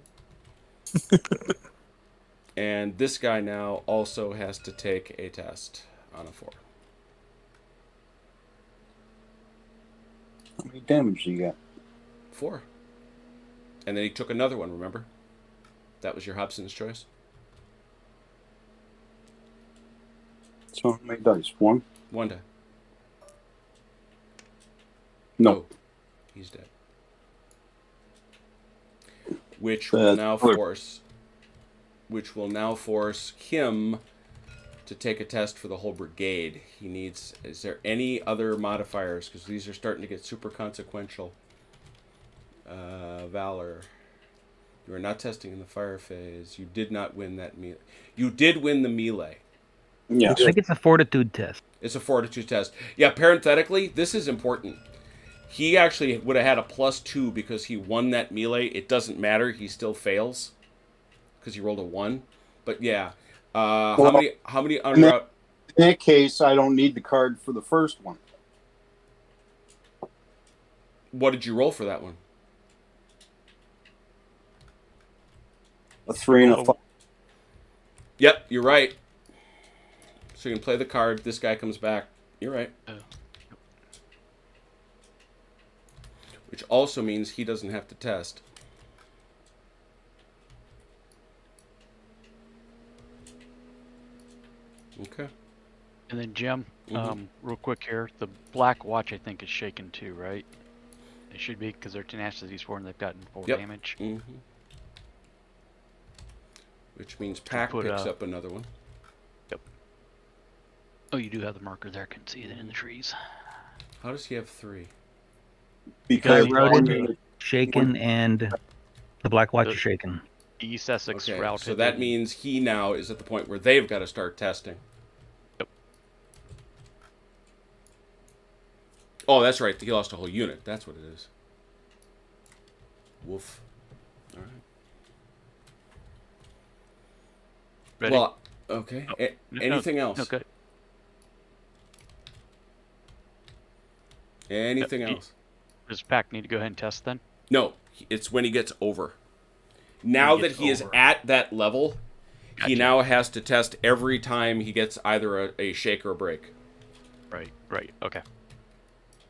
And this guy now also has to take a test on a 4. How many damage do you got? 4. And then he took another one, remember? That was your Hobson's choice? So how many dice? 1? 1 die. No. Oh, he's dead. Which will now force him to take a test for the whole brigade. He needs. Is there any other modifiers? Because these are starting to get super consequential. Valor. You are not testing in the fire phase. You did not win that melee. You did win the melee. Yeah. I think it's a fortitude test. It's a fortitude test. Yeah, parenthetically, this is important. He actually would have had a +2 because he won that melee. It doesn't matter. He still fails because he rolled a 1. But yeah, how many In that case, I don't need the card for the first one. What did you roll for that one? A 3 and a 5. Yep, you're right. So you can play the card. This guy comes back. You're right. Which also means he doesn't have to test. Okay. And then Jim, real quick here, the Black Watch I think is shaken too, right? It should be because their tenacity's 4 and they've gotten 4 damage. Mm-hmm. Which means Pack picks up another one. Yep. Oh, you do have the marker there. I can see it in the trees. How does he have 3? Because routed, shaken, and the Black Watch is shaken. East Essex Okay, routed. so that means he now is at the point where they've got to start testing. Yep. Oh, that's right. He lost a whole unit. That's what it is. Woof. All right. Ready? Well, okay. Anything else? Okay. Anything else? Does Pack need to go ahead and test then? No, it's when he gets over. Now that he is at that level, he now has to test every time he gets either a shake or a break. Right. Okay.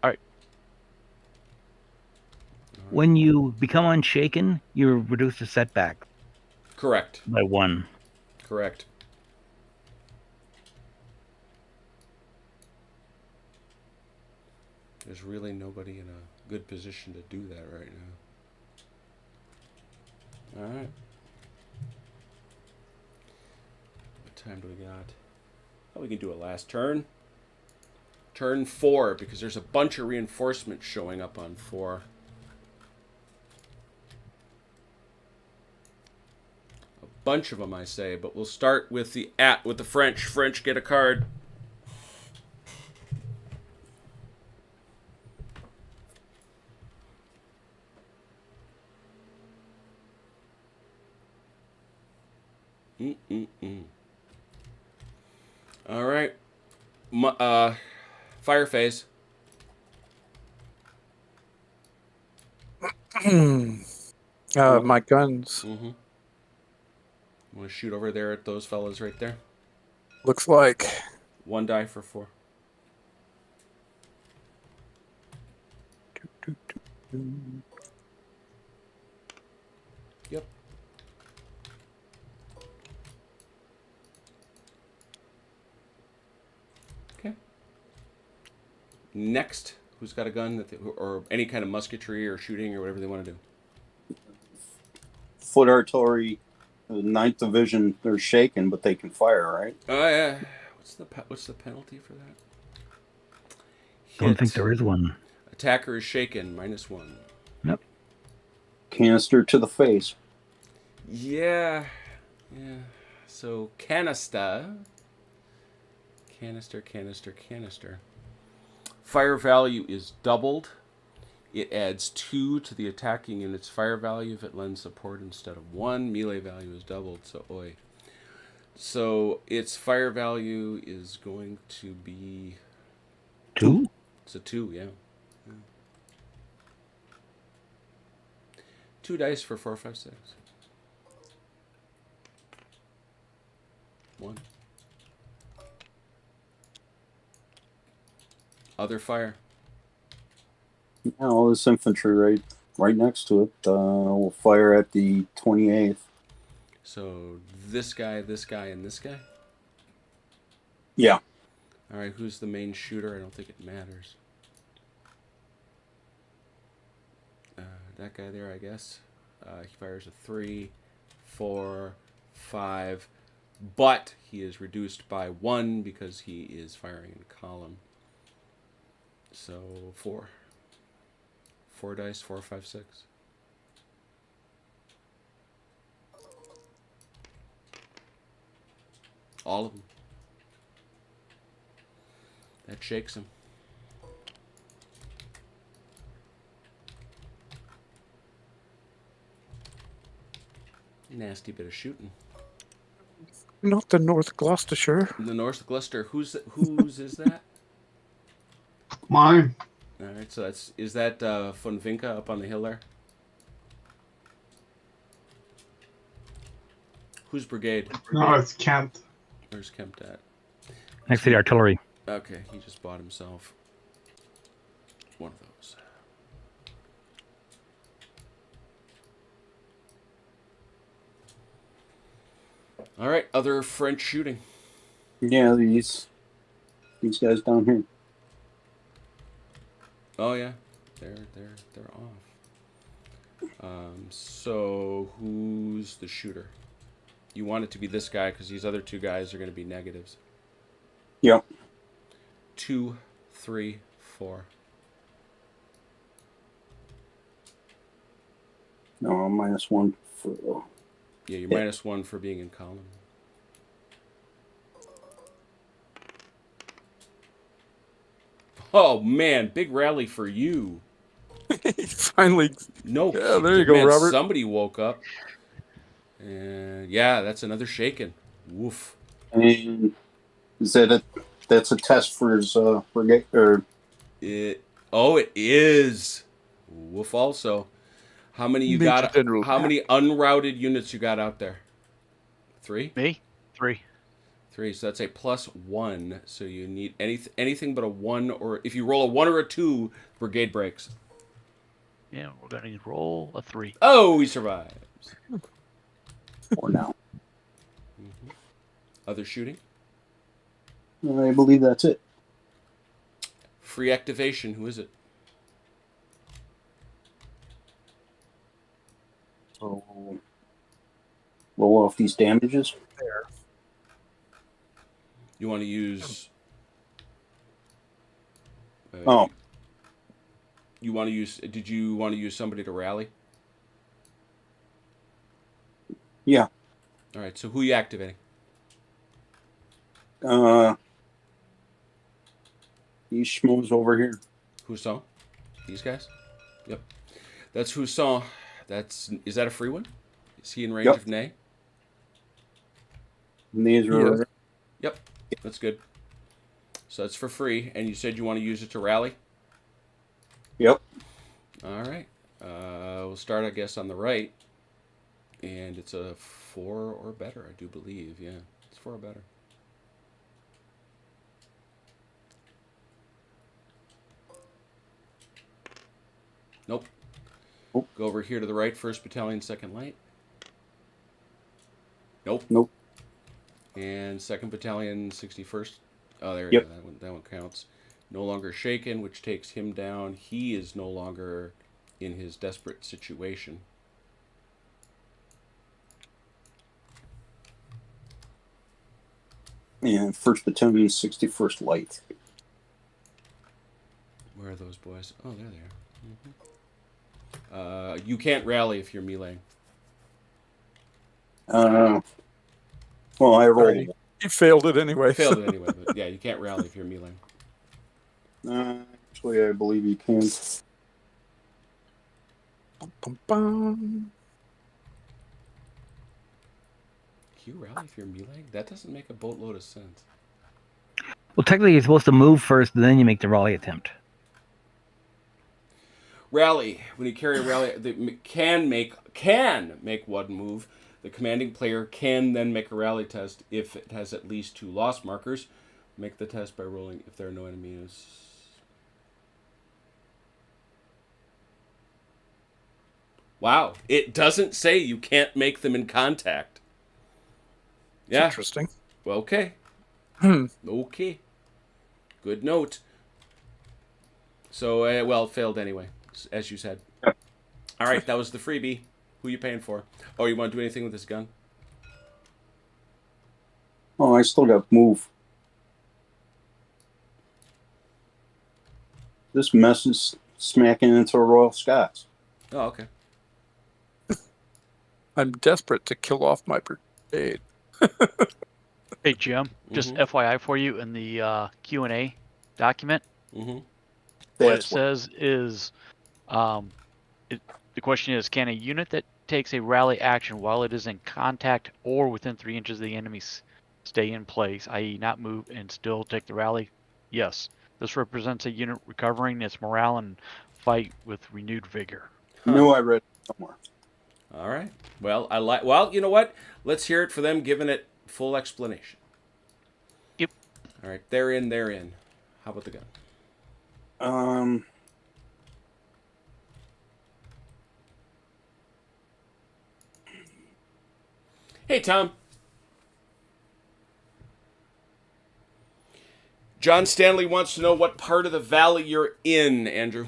All right. When you become unshaken, you're reduced to setback Correct. by 1. Correct. There's really nobody in a good position to do that right now. All right. What time do we got? Oh, we can do a last turn. Turn 4, because there's a bunch of reinforcements showing up on 4. A bunch of them, I say, but we'll start with the French. French, get a card. All right. Fire phase. I My guns. Mm-hmm. Want to shoot over there at those fellas right there? Looks like. 1 die for 4. Yep. Okay. Next, who's got a gun or any kind of musketry or shooting or whatever they want to do? Foot artillery, the 9th Division, they're shaken, but they can fire, right? Oh yeah. What's the penalty for that? Don't think Hit. there is one. Attacker is shaken, -1. Yep. Canister to the face. Yeah. So canister. Fire value is doubled. It adds 2 to the attacking unit's fire value if it lends support instead of 1. Melee value is doubled, so oi. So its fire value is going to be 2? It's a 2, yeah. 2 dice for 4, 5, 6. 1. Other fire. All this infantry right next to it will fire at the 28th. So this guy, and this guy? Yeah. All right, who's the main shooter? I don't think it matters. That guy there, I guess. He fires a 3, 4, 5, but he is reduced by 1 because he is firing in column. So 4. 4 dice, 4, 5, 6. All of them. That shakes him. Nasty bit of shooting. Not the North Gloucestershire. The North Gloucester. Whose is that? Mine. All right, so is that von Vinca up on the hill there? Whose brigade? No, it's Kent. Where's Kempt at? Next to the artillery. Okay, he just bought himself one of those. All right, other French shooting. Yeah, these guys down here. Oh yeah, they're off. So who's the shooter? You want it to be this guy because these other 2 guys are going to be negatives. Yep. 2, 3, 4. No, -1 for. Yeah, you're -1 for being in column. Oh man, big rally for you. Finally. No, Yeah, there you go, man, Robert. Somebody woke up. And yeah, that's another shaking. Woof. And is that that's a test for his brigade or It is. Woof also. How many you Major got? General How many unrouted units you got out there? 3? Me? 3. 3. So that's a +1. So you need anything but a 1, or if you roll a 1 or a 2, brigade breaks. Yeah, we're going to roll a 3. Oh, he survives. for now. Other shooting? I believe that's it. Free activation. Who is it? So roll off these damages. There. You want to use? Oh. You want to use? Did you want to use somebody to rally? Yeah. All right. So who are you activating? These schmoes over here. Husson? These guys? Yep. That's Husson. Is that a free one? Is he in range Yep. of Nay? And these are Yes. Yep. That's good. So it's for free, and you said you want to use it to rally? Yep. All right. We'll start, I guess, on the right. And it's a 4 or better, I do believe. Yeah, it's 4 or better. Nope. Nope. Go over here to the right, 1st Battalion, 2nd Light. Nope. Nope. And 2nd Battalion, 61st. Oh, there Yep. you go. That one counts. No longer shaken, which takes him down. He is no longer in his desperate situation. And 1st Battalion, 61st Light. Where are those boys? Oh, there they are. You can't rally if you're meleeing. Well, I rolled. Alright. He failed it anyway. Failed it anyway, but yeah, you can't rally if you're meleeing. Actually, I believe you can. Bum, bum. Can you rally if you're meleeing? That doesn't make a boatload of sense. Well, technically, you're supposed to move first, and then you make the rally attempt. Rally. When you carry a rally, can make one move. The commanding player can then make a rally test if it has at least 2 loss markers. Make the test by rolling if there are no enemies. Wow. It doesn't say you can't make them in contact. Yeah. Interesting. Okay. Okay. Good note. So, well, failed anyway, as you said. Yep. All right, that was the freebie. Who are you paying for? Oh, you want to do anything with this gun? Oh, I still got move. This mess is smacking into a Royal Scots. Oh, okay. I'm desperate to kill off my brigade. Hey, Jim, just FYI for you in the Q&A document, what it says is, the question is, can a unit that takes a rally action while it is in contact or within 3 inches of the enemy stay in place, i.e. not move and still take the rally? Yes. This represents a unit recovering its morale and fight with renewed vigor. Knew I read it somewhere. All right. Well, well, you know what? Let's hear it for them giving it full explanation. Yep. All right. They're in. How about the gun? Hey, Tom. John Stanley wants to know what part of the valley you're in, Andrew.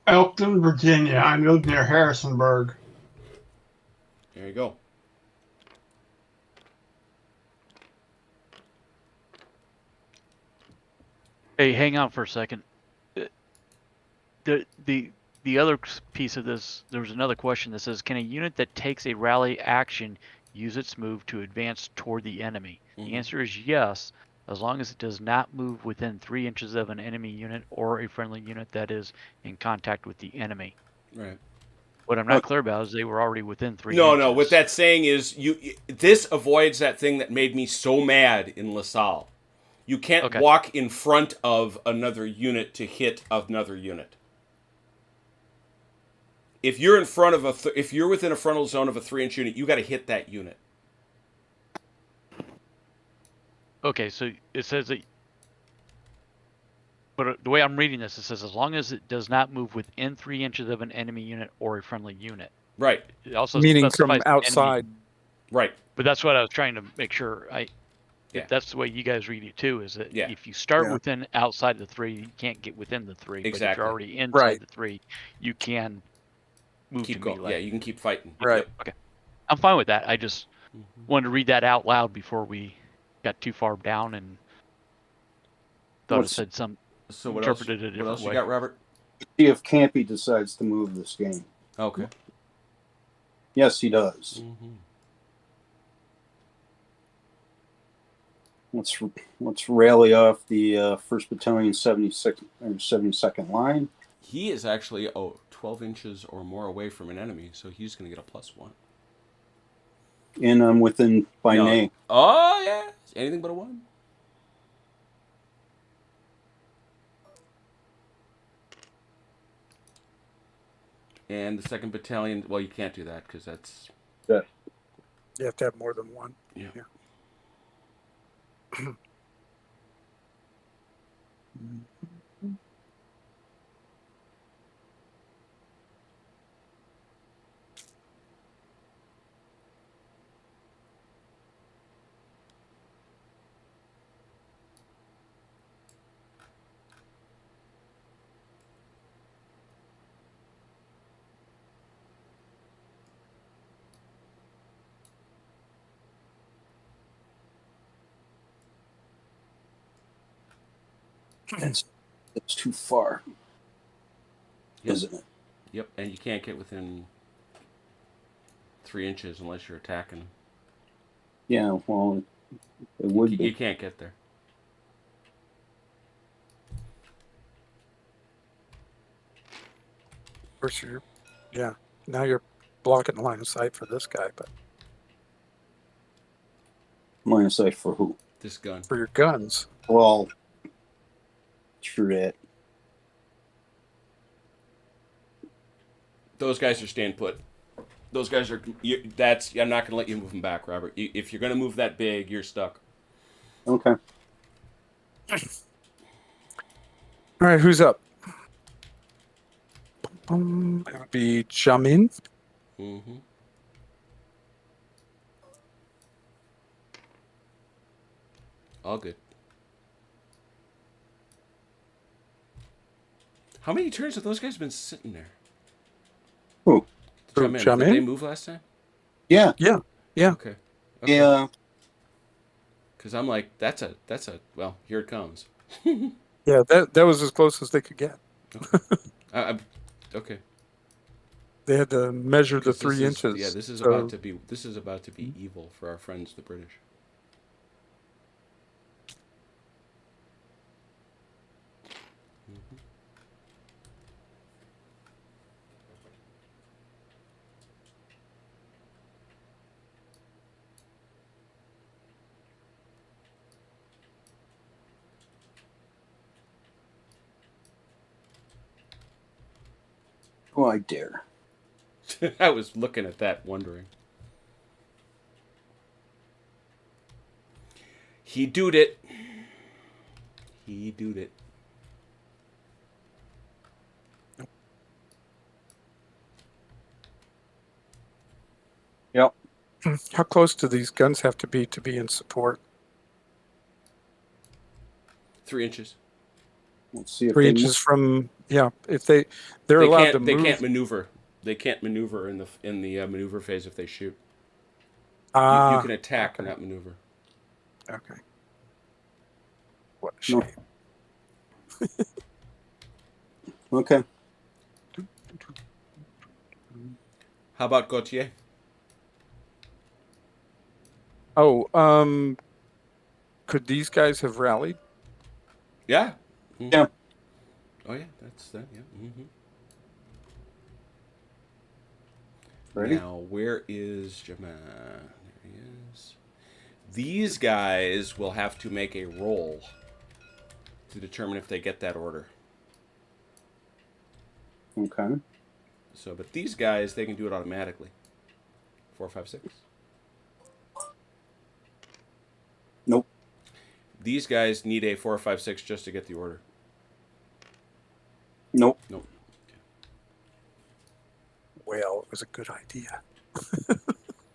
Elkton, Virginia. I live near Harrisonburg. There you go. Hey, hang on for a second. The other piece of this, there was another question that says, can a unit that takes a rally action use its move to advance toward the enemy? The answer is yes, as long as it does not move within 3 inches of an enemy unit or a friendly unit that is in contact with the enemy. Right. What I'm not clear about is they were already within 3 No, inches. no. What that's saying is this avoids that thing that made me so mad in LaSalle. You can't walk in front of another unit to hit another unit. If you're in front of if you're within a frontal zone of a 3-inch unit, you got to hit that unit. Okay, so it says that, but the way I'm reading this, it says as long as it does not move within 3 inches of an enemy unit or a friendly unit. Right. It also meaning from specifies outside. enemy. Right. But that's what I was trying to make sure. If that's the way you guys read it too, is that if you start within outside the 3, you can't get within the 3. Exactly. But if you're already inside the 3, you can move keep to going. melee. Yeah, you can keep fighting. Right. Yep. Okay. I'm fine with that. I just wanted to read that out loud before we got too far down and thought it said some. So what interpreted else? it a different What else way. you got, Robert? See if Campy decides to move this game. Okay. Yes, he does. Let's rally off the 1st Battalion 72nd line. He is actually 12 inches or more away from an enemy, so he's going to get a +1. And I'm within by name. Oh, yeah. Anything but a 1. And the 2nd Battalion, well, you can't do that because that's... You have to have more than one. Yeah. It's too far, Yep. isn't it? Yep, and you can't get within 3 inches unless you're attacking. Yeah, well, it would You be. can't get there. Of course, now you're blocking the line of sight for this guy, but Line of sight for who? This gun. for your guns. Well, true that. Those guys are staying put. Those guys are... I'm not going to let you move them back, Robert. If you're going to move that big, you're stuck. Okay. All right, who's up? It would be Jamin. Mm-hmm. All good. How many turns have those guys been sitting there? Who? Did Jamin? they move last time? Yeah. Yeah. Okay. Yeah. Because I'm like, that's a. Well, here it comes. Yeah, that was as close as they could get. Okay. They had to measure the 'Cause 3 inches. Yeah, this is so- about to be. This is about to be evil for our friends, the British. Oh, I dare. I was looking at that, wondering. He doed it. He doed it. Yep. How close do these guns have to be in support? 3 inches. Let's see if 3 they inches from if they're They allowed to can't. They move. can't maneuver. They can't maneuver in the maneuver phase if they shoot. You Ah, can attack, okay. not maneuver. Okay. What a shame. move. Okay. How about Gautier? Oh, could these guys have rallied? Yeah. Mhm. Yeah. Oh yeah, that's that. Yeah. Mm-hmm. Ready? Now, where is Jaman? There he is. These guys will have to make a roll to determine if they get that order. Okay. So, but these guys, they can do it automatically. 4, 5, 6. Nope. These guys need a 4, 5, 6 just to get the order. Nope. Nope. Well, it was a good idea.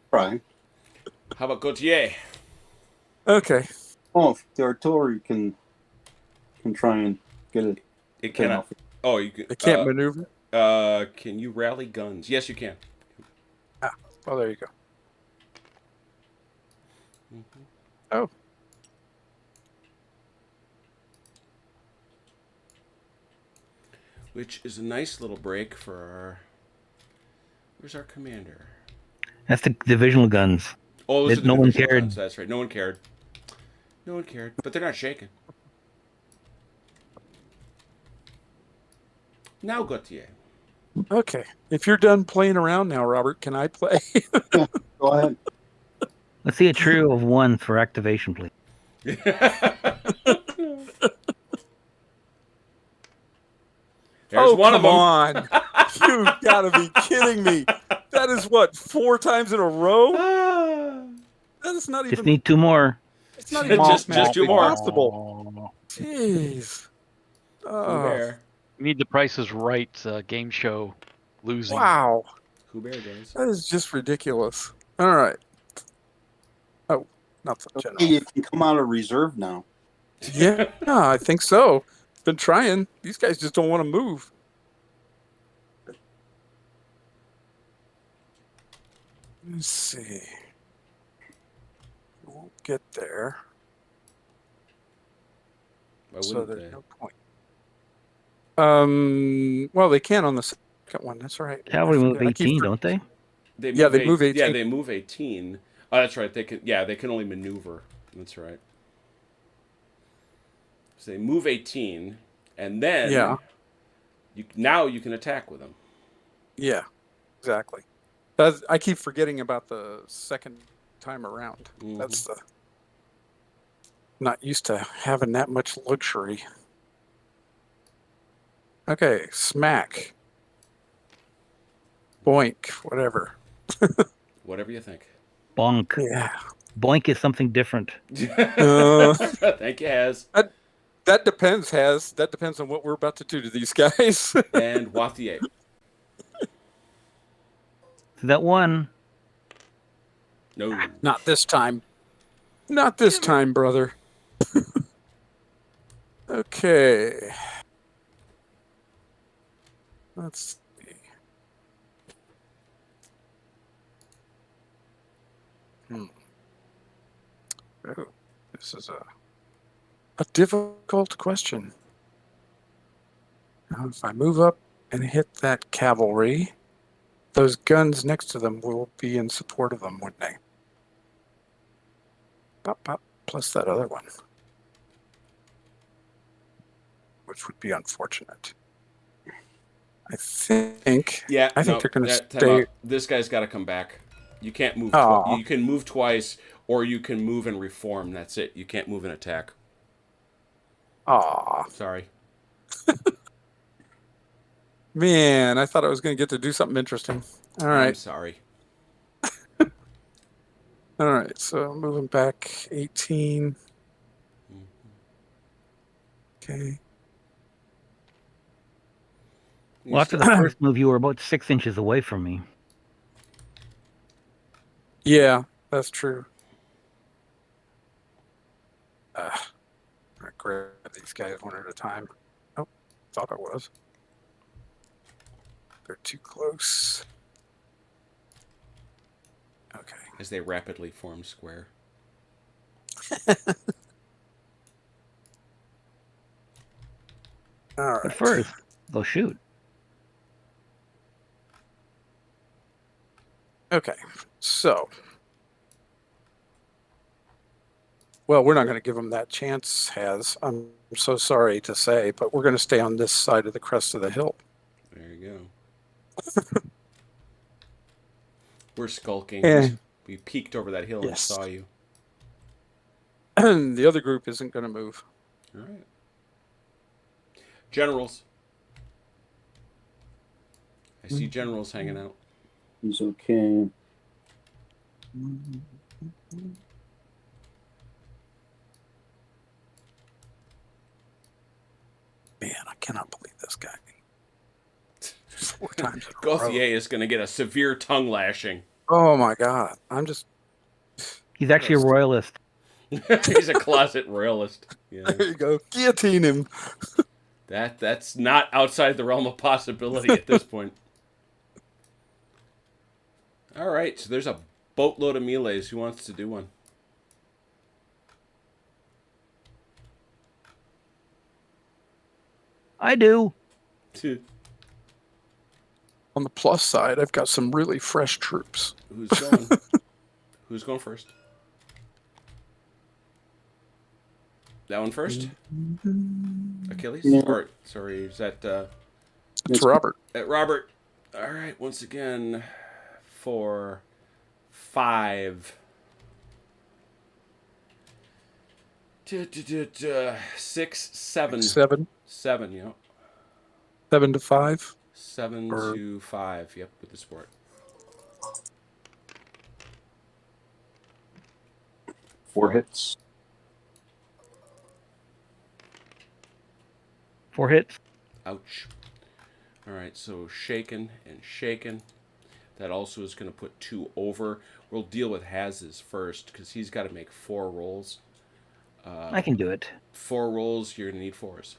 Try. How about Gautier? Okay. Oh, if the artillery can try and get it. It cannot. Oh, you can. They can't maneuver. Can you rally guns? Yes, you can. Oh, there you go. Mm-hmm. Oh. Which is a nice little break for our... Where's our commander? That's the divisional guns. Oh, those are the No one divisional cared. guns, that's right. No one cared. No one cared. But they're not shaking. Now Gautier. Okay. If you're done playing around now, Robert, can I play? Go ahead. Let's see a trio of 1 for activation, please. There's one of come them. on. You gotta be kidding me. That is what, 4 times in a row? That is not Just even. need 2 more. It's not even Just mathematically 2 more. possible. Jeez. Oh, Bear. We need the Price is Right game show losing. wow. Bear does. That is just ridiculous. All right. Oh, not the Okay, general. you can come out of reserve now. Yeah, I think so. Been trying. These guys just don't want to move. Let's see. We won't get there, Why so wouldn't there's they? no point. Well, they can on the second one. That's right. Cavalry I move forget. I keep 18, for- don't they? They Yeah, they move 18. Yeah, they move 18. Oh, that's right. They can. Yeah, they can only maneuver. That's right. So they move 18, and then Yeah. now you can attack with them. Yeah, exactly. I keep forgetting about the second time around. That's the not used to having that much luxury. Okay, smack. Boink, whatever. Whatever you think. Bonk. Yeah. Boink is something different. Thank you, Has. That depends, Has. That depends on what we're about to do to these guys. And Wathier. So that one, No. Not this time. Not this time, brother. Okay. Let's see. Oh, this is a difficult question. Now, if I move up and hit that cavalry, those guns next to them will be in support of them, wouldn't they? Pop, pop, plus that other one, which would be unfortunate. I think. Yeah. I think no, they're going to time stay. out. This guy's got to come back. You can't move. Aw. You can move twice, or you can move and reform. That's it. You can't move and attack. Aw, Sorry. man! I thought I was going to get to do something interesting. All I'm right, sorry. all right. So moving back 18. Okay. You well, after still- the first move, you were about 6 inches away from me. Yeah, that's true. I'm gonna grab these guys one at a time. Oh, thought I was. They're too close. Okay. as they rapidly form square. All right. But first, they'll shoot. Okay. So. Well, we're not going to give them that chance, Has. I'm so sorry to say, but we're going to stay on this side of the crest of the hill. There you go. We're skulking. Eh. We peeked over that hill Yes. and saw you. And the other group isn't going to move. All right. Generals. I see generals hanging out. He's okay. Man, I cannot believe this guy. 4 times in a row. Gauthier is going to get a severe tongue lashing. Oh my God. I'm just. He's actually a royalist. He's a closet royalist. Yeah. There you go. Guillotine him. That's not outside the realm of possibility at this point. All right, so there's a boatload of melees. Who wants to do one? I do. On the plus side, I've got some really fresh troops. Who's going? Who's going first? That one first? Achilles? Yeah. Or, sorry, is that It's Robert. Robert? All right, once again, 4, 5. 6, 7. 7. 7, yeah. 7 to 5. 7 Or- to 5. Yep, with the sport. Four hits. 4 hits. Ouch. All right, so shaken and shaken. That also is going to put 2 over. We'll deal with Haz's first because he's got to make 4 rolls. I can do it. 4 rolls, you're going to need 4s.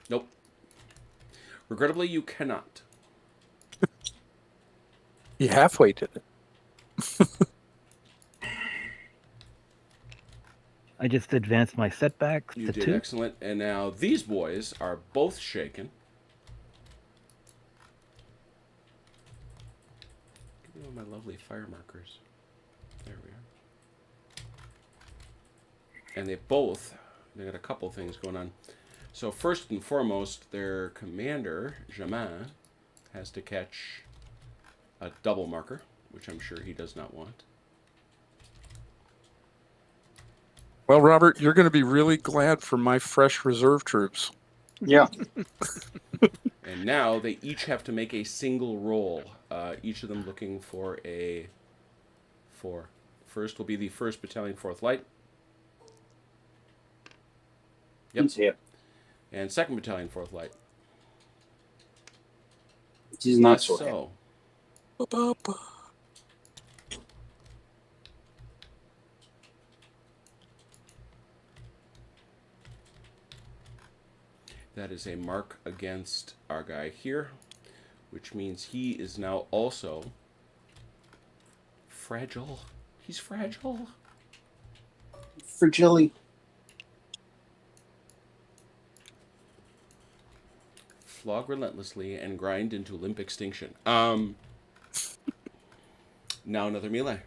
Nope. Regrettably, you cannot. You halfway did it. I just advanced my setbacks You to did 2. excellent. And now these boys are both shaken. Give me all my lovely fire markers. There we are. And they got a couple things going on. So first and foremost, their commander, Jamin, has to catch a double marker, which I'm sure he does not want. Well, Robert, you're going to be really glad for my fresh reserve troops. Yeah. And now they each have to make a single roll. Each of them looking for a 4. First will be the 1st Battalion, 4th Light. Yep. He's hit. And 2nd Battalion, 4th Light. He's not so happy. Ba-ba-ba. That is a mark against our guy here, which means he is now also fragile. He's fragile. Fragility. Flog relentlessly and grind into limp extinction. Now another melee.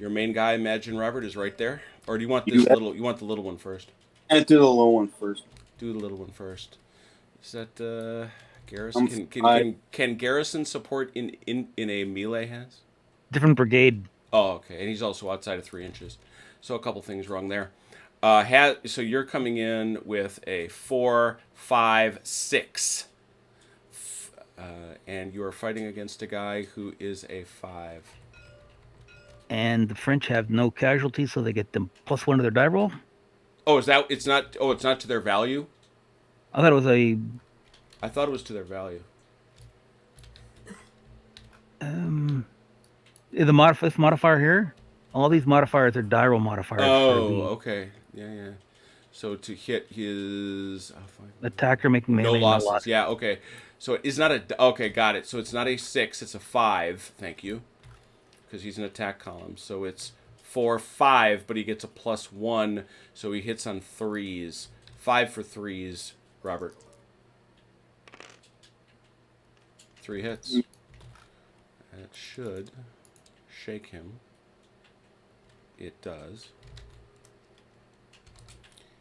Your main guy, Imagine Robert, is right there. Or do you want this little? You want the little one first? I do the low one first. Do the little one first. Is that Garrison? Can Garrison support in a melee has? Different brigade. Oh, okay. And he's also outside of 3 inches. So a couple things wrong there. So you're coming in with a 4, 5, 6. And you are fighting against a guy who is a 5. And the French have no casualties, so they get them +1 to their die roll. Oh, is that it's not? Oh, it's not to their value. I thought it was I thought it was to their value. this modifier here. All these modifiers are die roll modifiers. Oh, okay. Yeah. So to hit his Attacker making no melee. losses. No loss. Yeah, okay. So it is not a. Okay, got it. So it's not a 6. It's a 5. Thank you. Because he's an attack column. So it's 4, 5, but he gets a +1, so he hits on 3s. 5 for 3s, Robert. 3 hits. That should shake him. It does.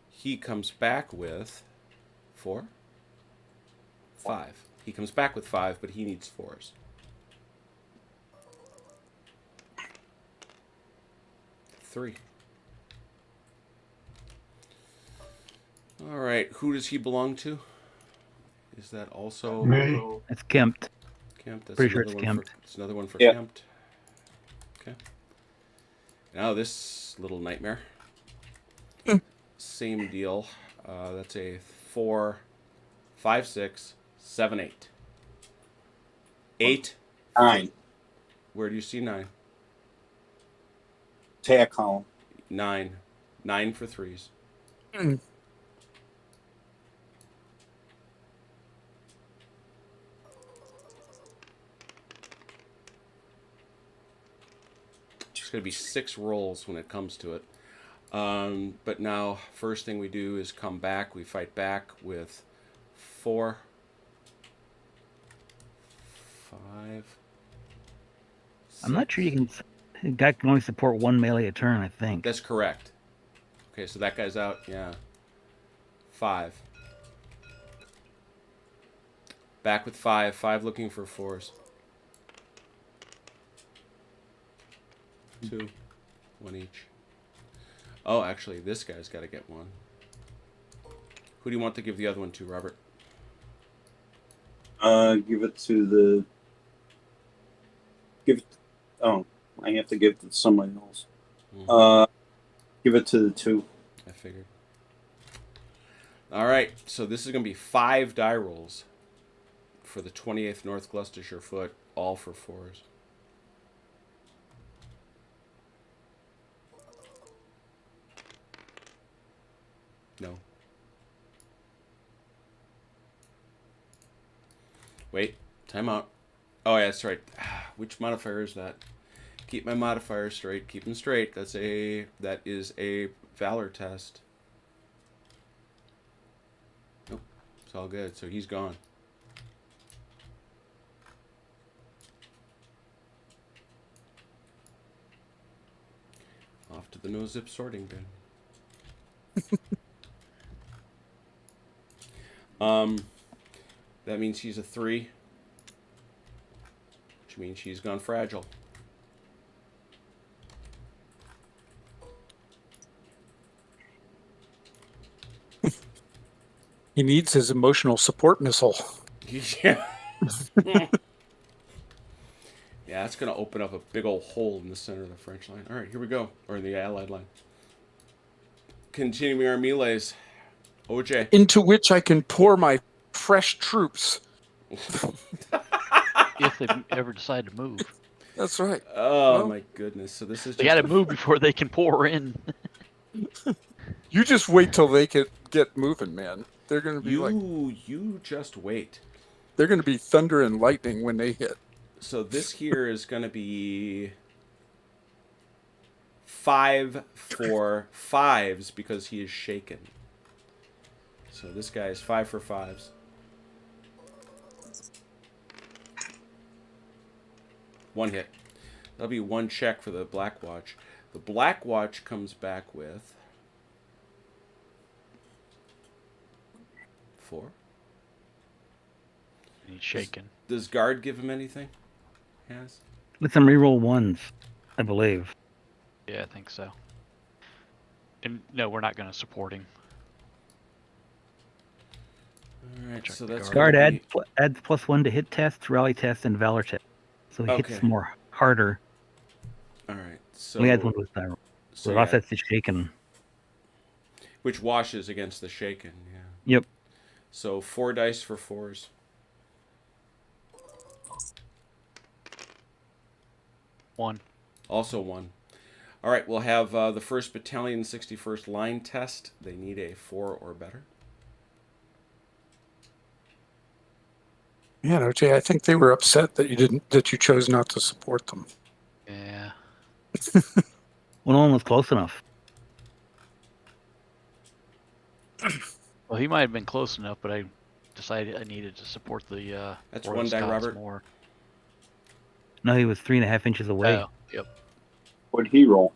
He comes back with 4, 5. He comes back with 5, but he needs 4s. 3. All right, who does he belong to? Is that also Me. It's Kempt. Kempt? That's Pretty sure another it's one Kempt. it's another one for Yeah. Kempt. Okay. Now this little nightmare. Same deal. That's a 4, 5, 6, 7, 8. 8. 9. Where do you see 9? Attack column. 9. 9 for 3s. It's going to be 6 rolls when it comes to it. But now, first thing we do is come back. We fight back with 4, 5. I'm not sure you can. A guy can only support 1 melee a turn, I think. That's correct. Okay, so that guy's out. Yeah. 5. Back with 5. 5 looking for 4s. 2. One each. Oh, actually, this guy's got to get one. Who do you want to give the other one to, Robert? Give it to the. Give. Oh, I have to give it to somebody else. Give it to the 2. I figured. All right, so this is going to be 5 die rolls for the 28th North Gloucestershire Foot, all for 4s. No. Wait, time out. Oh, yeah, that's right. Which modifier is that? Keep my modifier straight. Keep them straight. That is a Valour test. Nope, it's all good. So he's gone. Off to the no-zip sorting bin. That means he's a 3, which means she's gone fragile. He needs his emotional support missile. Yeah. Yeah, that's going to open up a big old hole in the center of the French line. All right, here we go. Or the Allied line. Continuing our melees. OJ. Into which I can pour my fresh troops. If they ever decide to move. That's right. Oh, Well, my goodness. So this is They just got to move before they can pour in. You just wait till they can get moving, man. They're going to be You just wait. they're going to be thunder and lightning when they hit. So this here is going to be 5 for 5s because he is shaken. So this guy is 5 for 5s. One hit. That'll be 1 check for the Black Watch. The Black Watch comes back with 4. He's shaken. Does guard give him anything? Yes. Let them reroll 1s, I believe. Yeah, I think so. And no, we're not going to support him. All right. Check So the that's guard. gonna Guard be- adds +1 to hit tests, rally tests, and valor tests. So he hits Okay. more harder. All right. So We had one with die roll. so So yeah, offsets the shaken. which washes against the shaken. Yeah. Yep. So 4 dice for 4s. One. Also 1. All right, we'll have the 1st Battalion 61st line test. They need a 4 or better. Man, OJ, I think they were upset that you chose not to support them. Yeah. Well, no one was close enough. Well, he might have been close enough, but I decided I needed to support the. That's Royal 1 die, Scots Robert. More. No, he was 3.5 inches away. Oh, yep. What'd he roll?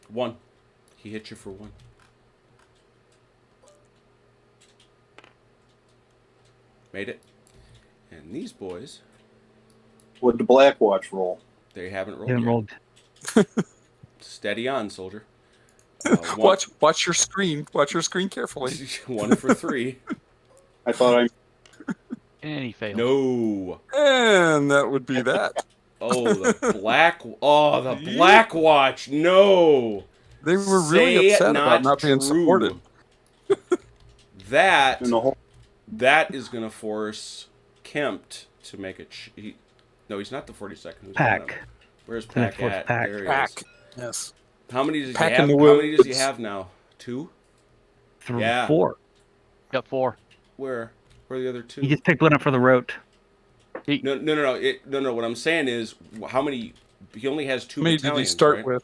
1. He hit you for 1. Made it. And these boys, What'd the Black Watch roll? they haven't rolled He haven't yet. rolled. Steady on, soldier. Watch your screen. Watch your screen carefully. 1 for 3. I thought I. And he failed. No. And that would be that. Oh, the Black Watch. No. They were Say really it upset about not being true. supported. That In the whole. is going to force Kempt to make a... No, he's not the 42nd. Who's Pack. that? Where's That's Pack what's at? Pack. There he Pack. is. Yes. How many does he Pack in have? the How many does he woods. have now? 2? Yeah. 4. Got 4. Where are the other 2? He just picked one up for the rote. No. No. What I'm saying is, how many? He only has 2 How many did battalions. he start right? with?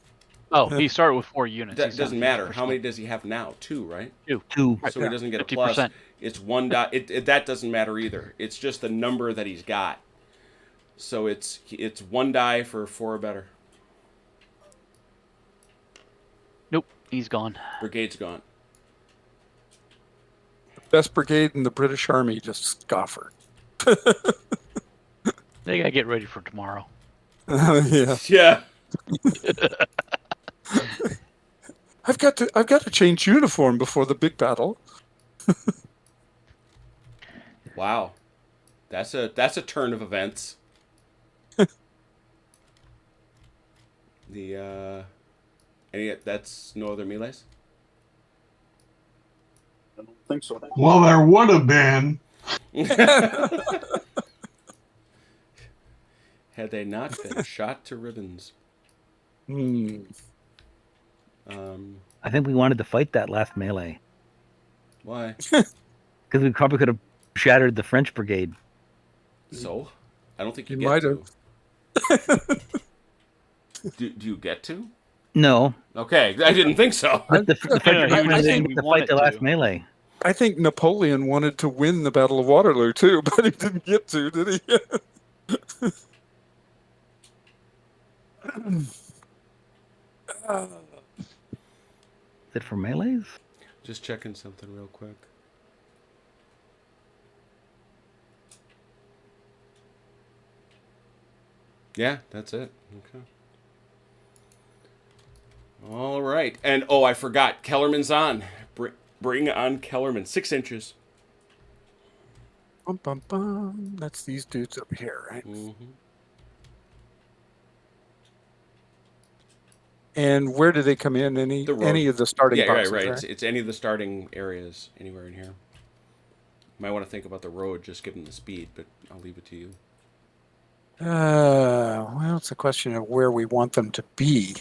Oh, he started with 4 units. That He's down doesn't matter. 50%. How many does he have now? 2, right? 2. So he doesn't get a plus. 50%. It's 1 die. That doesn't matter either. It's just the number that he's got. So it's 1 die for 4 or better. Nope, he's gone. Brigade's gone. Best brigade in the British Army, just scoffer. They gotta get ready for tomorrow. Yeah. Yeah. I've got to change uniform before the big battle. Wow, that's a turn of events. That's no other melees. I don't think so. Well, there would have been. Had they not been shot to ribbons. Hmm. I think we wanted to fight that last melee Why? because we probably could have shattered the French brigade. So, I don't think you You get might to. have. Do you get to? No, Okay, I didn't think so. but the French Yeah, he brigade was wanted saying to we fight wanted the last to. melee. I think Napoleon wanted to win the Battle of Waterloo too, but he didn't get to, did he? Is it for melees? Just checking something real quick. Yeah, that's it. Okay. All right. And, oh, I forgot. Kellerman's on. Bring on Kellerman. 6 inches. Bum, bum, bum. That's these dudes up here, right? Mm-hmm. And where do they come in? Any The road. any of the starting Yeah, boxes, right. It's any of the starting areas anywhere in here. Might want to think about the road, just given the speed, but I'll leave it to you. Well, it's a question of where we want them to be.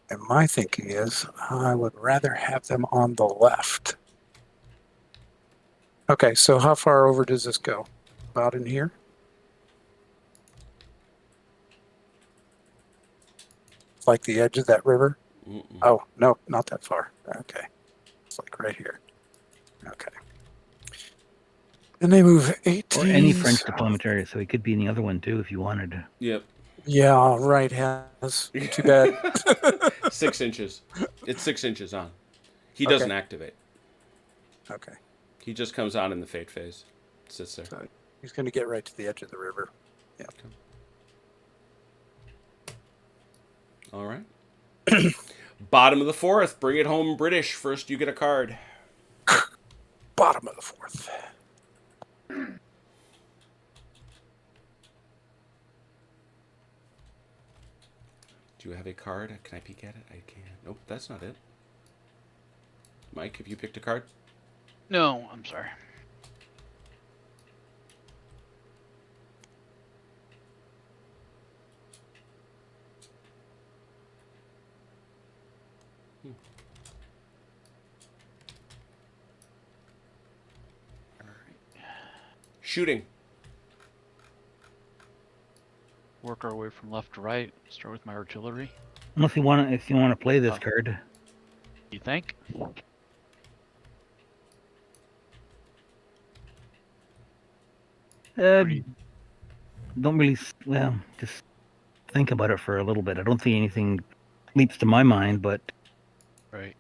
And my thinking is I would rather have them on the left. Okay, so how far over does this go? About in here? Like the edge of that river? Mm-mm. Oh, no, not that far. Okay. It's like right here. Okay. And they move 18. Or any French deployment area, so he could be in the other one too if you wanted. Yep. Yeah, right, has. Too bad. 6 inches. It's 6 inches on. He doesn't activate. Okay. He just comes on in the fate phase. Sits there. So he's going to get right to the edge of the river. Yeah. All right. Bottom of the 4th. Bring it home, British. First, you get a card. Bottom of the 4th. Do you have a card? Can I peek at it? I can't. Nope, that's not it. Mike, have you picked a card? No, I'm sorry. Shooting. Work our way from left to right. Start with my artillery. Unless you want to, if you want to play this card. You think? Don't really. Well, just think about it for a little bit. I don't think anything leaps to my mind, but Right.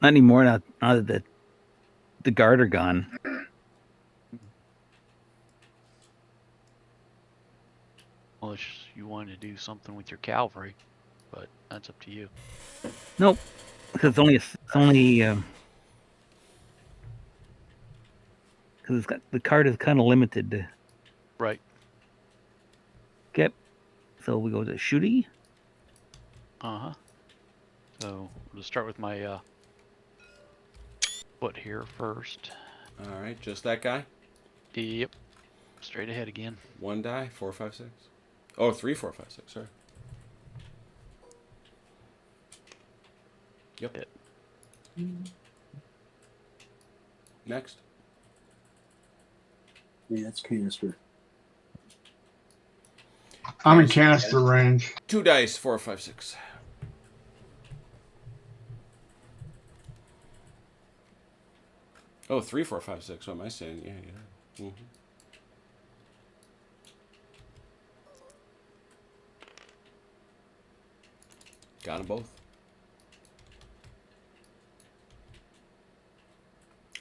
not anymore. Now that the guard are gone. Unless you want to do something with your cavalry, but that's up to you. Nope, because it's only because it's got the card is kind of limited. Right. Okay, so we go to shooty. Uh-huh. So we'll start with my foot here first. All right, just that guy. Yep. Straight ahead again. 1 die. 4, 5, 6. Oh, 3, 4, 5, 6. Sorry. Yep. Hit. Next. Yeah, that's canister. I'm in canister range. 2 dice. 4, 5, 6. Oh, 3, 4, 5, 6. What am I saying? Yeah. Mm-hmm. Got them both.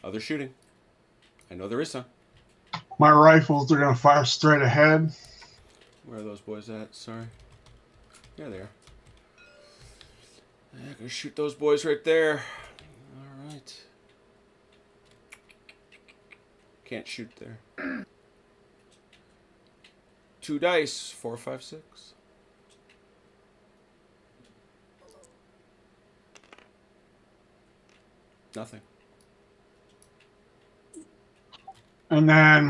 Other shooting. I know there is some. My rifles are going to fire straight ahead. Where are those boys at? Sorry. Yeah, they are. Yeah, gonna shoot those boys right there. All right. Can't shoot there. 2 dice. 4, 5, 6. Nothing. And then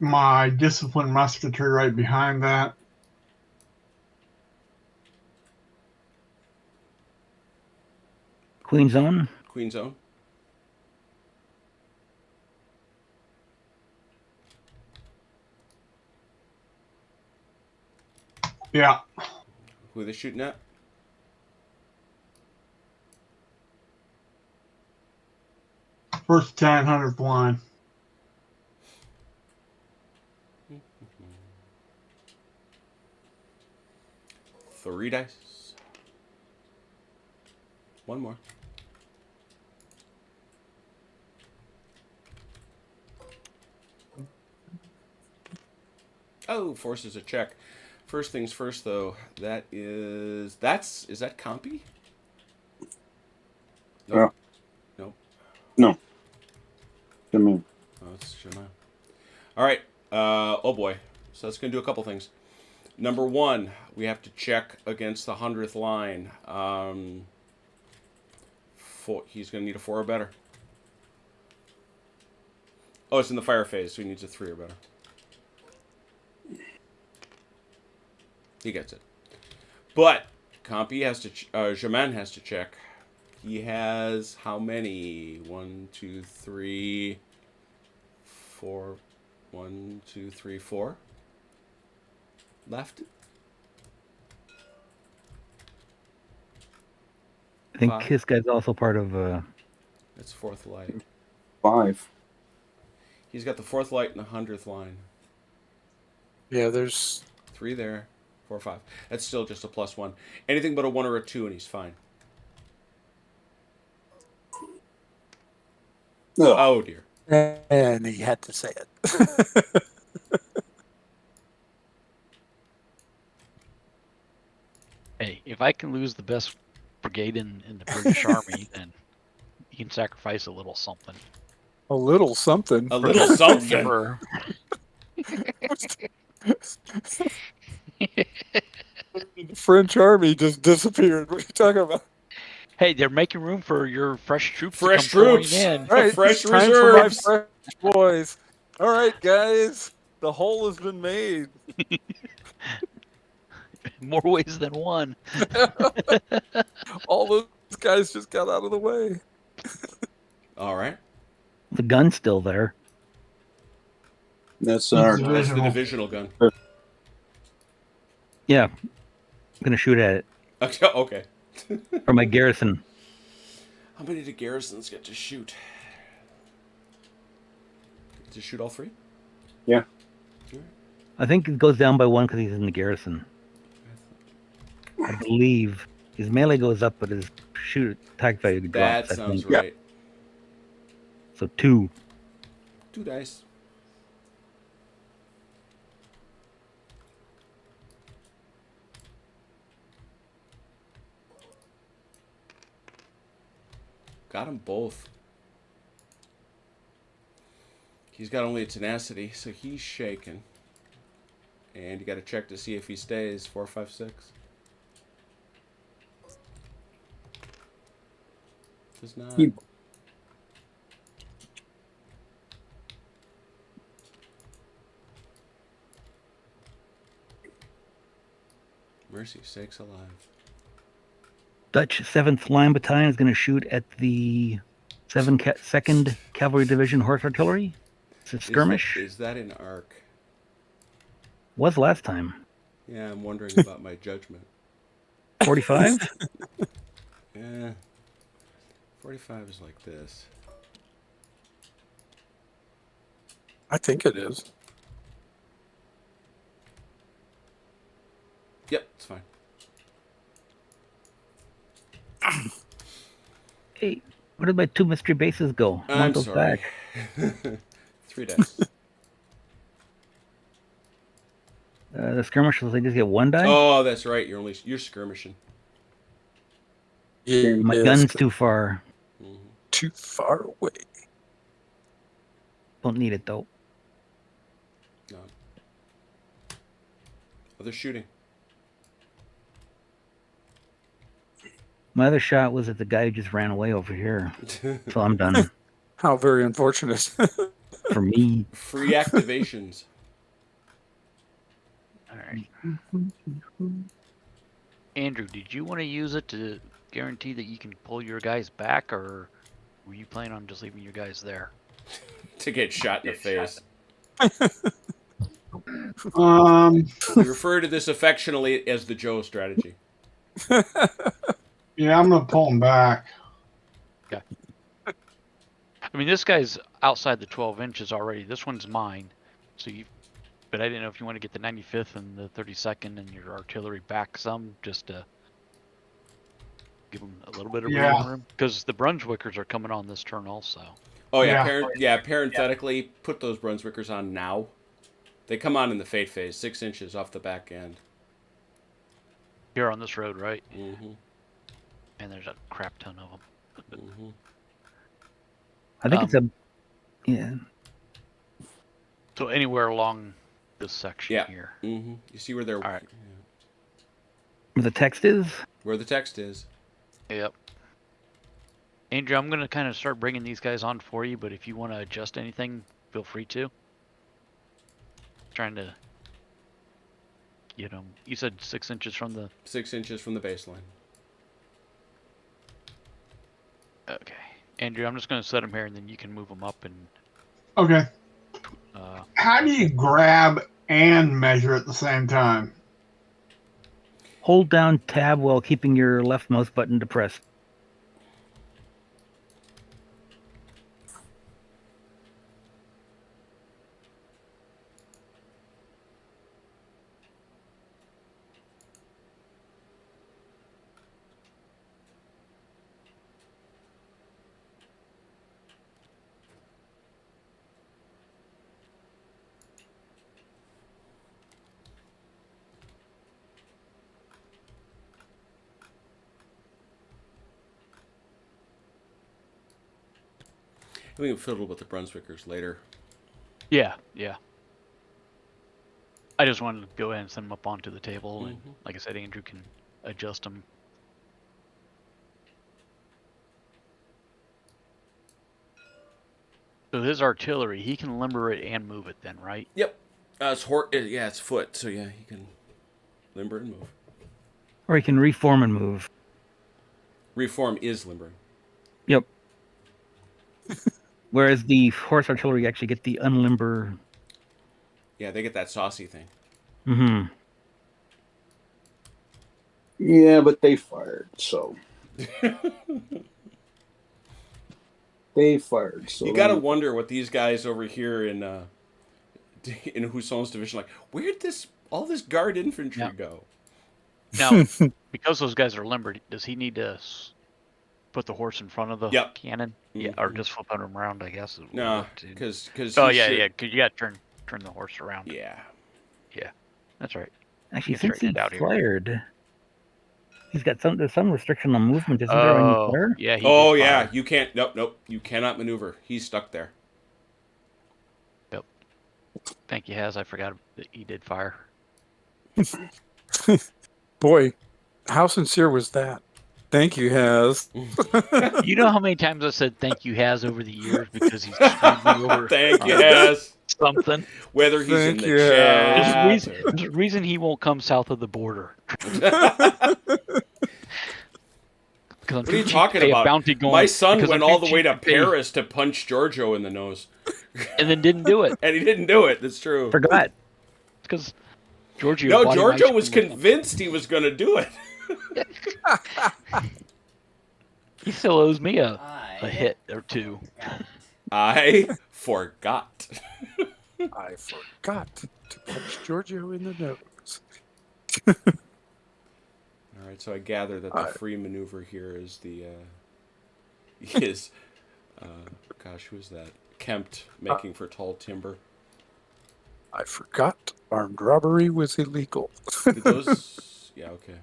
my disciplined musketry right behind that. Queen zone. Queen zone. Yeah. Who are they shooting at? First 100th line. Three dice. One more. Oh, forces a check. First things first, though. Is that Compy? Yeah. Nope. No. I mean, Oh, it's Shema. All right. Oh boy. So that's gonna do a couple things. Number one, we have to check against the 100th line. He's gonna need a 4 or better. Oh, it's in the fire phase, so he needs a 3 or better. He gets it. But Compy has to. Jaman has to check. He has how many? 1, 2, 3, 4. 1, 2, 3, 4 left. I think 5. his guy's also part of. That's 4th light. 5. He's got the 4th light and the 100th line. Yeah, there's 3 there. 4, 5. That's still just a +1. Anything but a 1 or a 2, and he's fine. Ugh. Oh dear. and he had to say it. Hey, if I can lose the best brigade in the British Army, then you can sacrifice a little something. A little something. A little something. For- The French army just disappeared. What are you talking about? Hey, they're making room for your fresh troops Fresh to come pouring troops. in. All right, Fresh it's time reserves. for my fresh boys. All right, guys, the hole has been made. More ways than one. All those guys just got out of the way. All right. The gun's still there. That's our. That's the divisional gun. Yeah, I'm gonna shoot at it Okay. Okay. for my garrison. How many do garrisons get to shoot? To shoot all 3? Yeah. I think it goes down by 1 because he's in the garrison. I believe his melee goes up, but his shoot attack value drops. That I sounds think. right. So 2. 2 dice. Got them both. He's got only a tenacity, so he's shaken. And you got to check to see if he stays. 4, 5, 6. Does not. Mercy sakes alive. Dutch 7th Line Battalion is going to shoot at the 2nd Cavalry Division Horse Artillery. It's a skirmish. Is that an arc? Was last time. Yeah, I'm wondering about my judgment. 45? Yeah. 45 is like this. I think it is. Yep, it's fine. Hey, Where did my 2 mystery bases go? I I'm want those sorry. back. 3 dice. The skirmishers, they just get 1 die? Oh, that's right. You're skirmishing. Yeah, My gun's too far. Mhm. too far away. Don't need it, though. No. Oh, they're shooting. My other shot was at the guy who just ran away over here. So I'm done. How very unfortunate. For me. Free activations. All right. Andrew, did you want to use it to guarantee that you can pull your guys back, or were you planning on just leaving your guys there? To get shot in the face. We refer to this affectionately as the Joe strategy. Yeah, I'm gonna pull them back. I mean, this guy's outside the 12 inches already. This one's mine. So you, but I didn't know if you want to get the 95th and the 32nd and your artillery back some, just to give them a little bit of Yeah. breathing room. Because the Brunswickers are coming on this turn also. Oh yeah, Yeah. parenthetically, put those Brunswickers on now. They come on in the fate phase, 6 inches off the back end. Here on this road, right? Mm-hmm. And there's a crap ton of them. Mm-hmm. I think it's a... Yeah. So anywhere along this section Yeah. here. Mm-hmm. You see where they're... All right. Where the text is? Where the text is. Yep. Andrew, I'm going to kind of start bringing these guys on for you, but if you want to adjust anything, feel free to. Trying to get them. You said 6 inches from the... 6 inches from the baseline. Okay. Andrew, I'm just going to set them here, and then you can move them up and... Okay. Uh, How do you grab and measure at the same time? Hold down tab while keeping your left mouse button depressed. We can fiddle with the Brunswickers later. yeah, yeah. I just wanted to go ahead and send them up onto the table, and like I said, Andrew can adjust them. So his artillery, he can limber it and move it then, right? Yep. It's foot, so yeah, he can limber and move. Or you can reform and move. Reform is limbering. Yep. Whereas the horse artillery actually get the unlimber. Yeah, they get that saucy thing. Mm-hmm. Yeah, but they fired, so. They fired, so. You gotta wonder what these guys over here in Husson's division like. Where'd all this guard infantry go? Now, because those guys are limbered, does he need to put the horse in front of the cannon? Yeah, or just flip them around, I guess. No, because oh yeah, because you got to turn the horse around. Yeah, that's right. Actually, Get since he straightened out here. fired, he's got there's some restriction on movement, isn't there? When you fire? Yeah. Oh yeah, you can't. Nope. You cannot maneuver. He's stuck there. Yep. Thank you, Haz. I forgot that he did fire. Boy, how sincere was that? Thank you, Haz. You know how many times I said thank you, Haz, over the years because he's screwed me over. Thank you, Haz. Something. Whether he's Thank in you, the chat. There's a reason he won't come south of the border. What are you talking about? My son went all the way to Paris to punch Giorgio in the nose. And then didn't do it. And he didn't do it. That's true. Forgot. Because Giorgio was convinced he was going to do it. He still owes me a hit or two. I forgot. I forgot to punch Giorgio in the nose. All right, so I gather that the free maneuver here is the is, gosh, who is that? Kempt making for tall timber. I forgot armed robbery was illegal. Did those? Yeah, okay.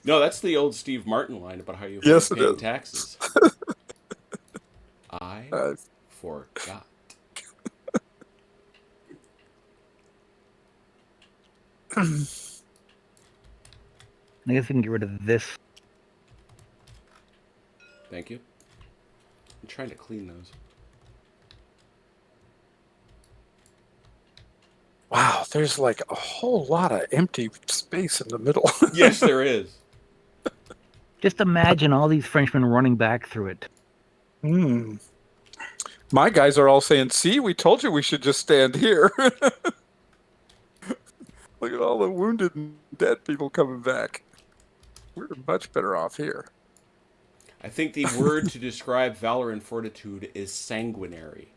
No, that's the old Steve Martin line about how you avoid Yes, it paying is. taxes. I Uh, forgot. I guess we can get rid of this. Thank you. I'm trying to clean those. wow, there's like a whole lot of empty space in the middle. Yes, there is. Just imagine all these Frenchmen running back through it. Hmm. My guys are all saying, see, we told you we should just stand here. Look at all the wounded and dead people coming back. We're much better off here. I think the word to describe valor and fortitude is sanguinary.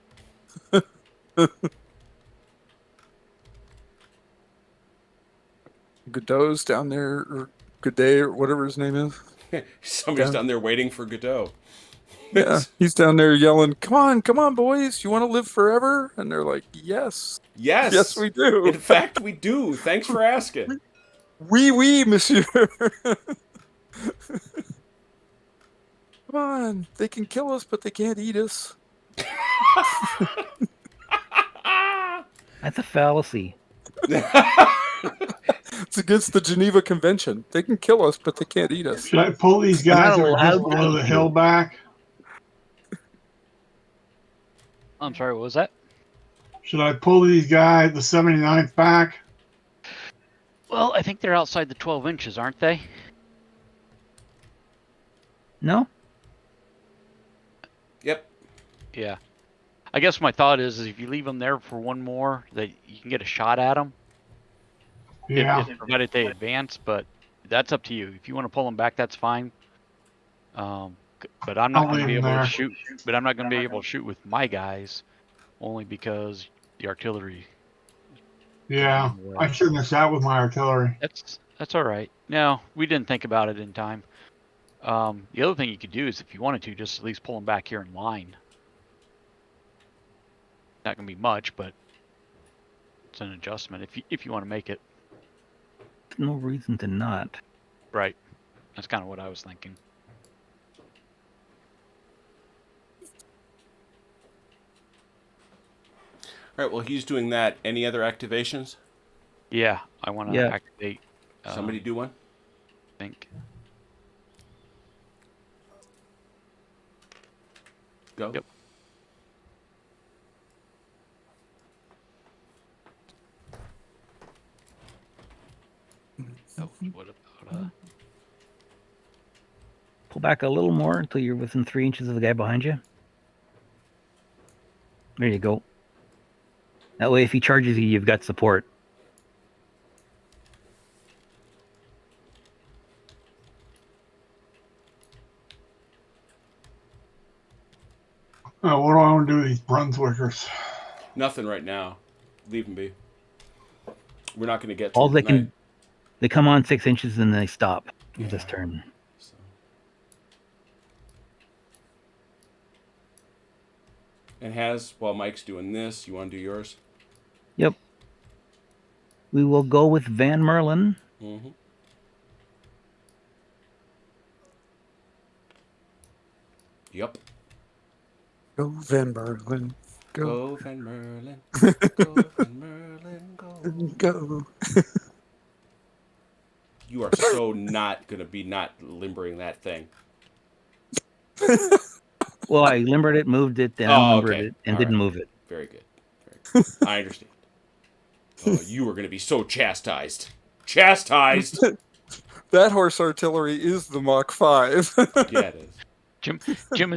Godot's down there, or Godet, or whatever his name is. Somebody's Yeah. down there waiting for Godot. Yeah, he's down there yelling, come on, boys, you want to live forever? And they're like, yes. Yes. Yes, we do. In fact, we do. Thanks for asking. Oui, monsieur. Come on, they can kill us, but they can't eat us. That's a fallacy. It's against the Geneva Convention. They can kill us, but they can't eat us. Should I pull these guys that are just allowed below to the eat hill you. back? I'm sorry, what was that? Should I pull these guys, the 79th, back? Well, I think they're outside the 12 inches, aren't they? No? Yep. Yeah. I guess my thought is if you leave them there for one more, that you can get a shot at them. Yeah. If provided they advance, but that's up to you. If you want to pull them back, that's fine. But I'm not I'll going to be leave able 'em to there. shoot. But I'm not going to be able to shoot with my guys, only because the artillery. Yeah. I shouldn't have shot with my artillery. That's all right. No, we didn't think about it in time. The other thing you could do is, if you wanted to, just at least pull them back here in line. Not going to be much, but it's an adjustment if you want to make it. No reason to not. Right. That's kind of what I was thinking. All right, well, he's doing that. Any other activations? Yeah, I want to Yeah. activate. Somebody do one? I think. Go. Yep. Oh, what about Pull back a little more until you're within 3 inches of the guy behind you. There you go. That way, if he charges you, you've got support. What do I want to do with these Brunswickers? Nothing right now. Leave them be. We're not going to get to All it they tonight. can, they come on 6 inches and they stop with this Yeah. turn. So. And while Mike's doing this, you want to do yours? Yep. We will go with Van Merlin. Mm-hmm. Yep. Go Van Merlin. Go. Go Van Merlin. Go Van Merlin. Go. Go. You are so not going to be not limbering that thing. Well, I limbered it, moved it, then Oh, unlimbered okay. it, and All didn't right. move it. Very good. Very good. I understand. Oh, you are going to be so chastised. Chastised! That horse artillery is the Mach 5. Yeah, it is. Jim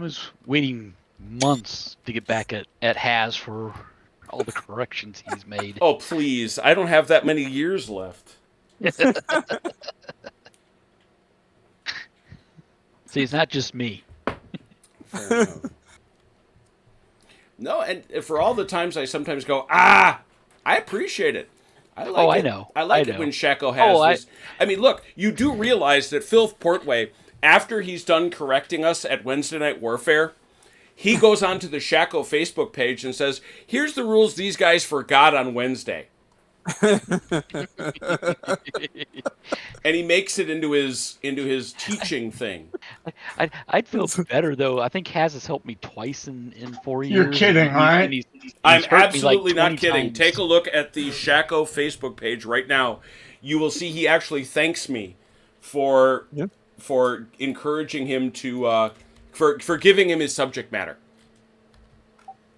is waiting months to get back at Has for all the corrections he's made. Oh, please. I don't have that many years left. See, it's not just me. Fair enough. No, and for all the times I sometimes go, I appreciate it. I like Oh, I it. know. I like I it know. when Shacko has Oh, this. I mean, look, you do realize that Phil Portway after he's done correcting us at Wednesday Night Warfare, he goes onto the Shaco Facebook page and says, "Here's the rules these guys forgot on Wednesday." And he makes it into his teaching thing. I'd feel better though. I think Haz has helped me twice in 4 years. You're kidding, right? And he's I'm hurt me, like, absolutely not 20 kidding. times. Take a look at the Shaco Facebook page right now. You will see he actually thanks me for Yep. for encouraging him to for giving him his subject matter.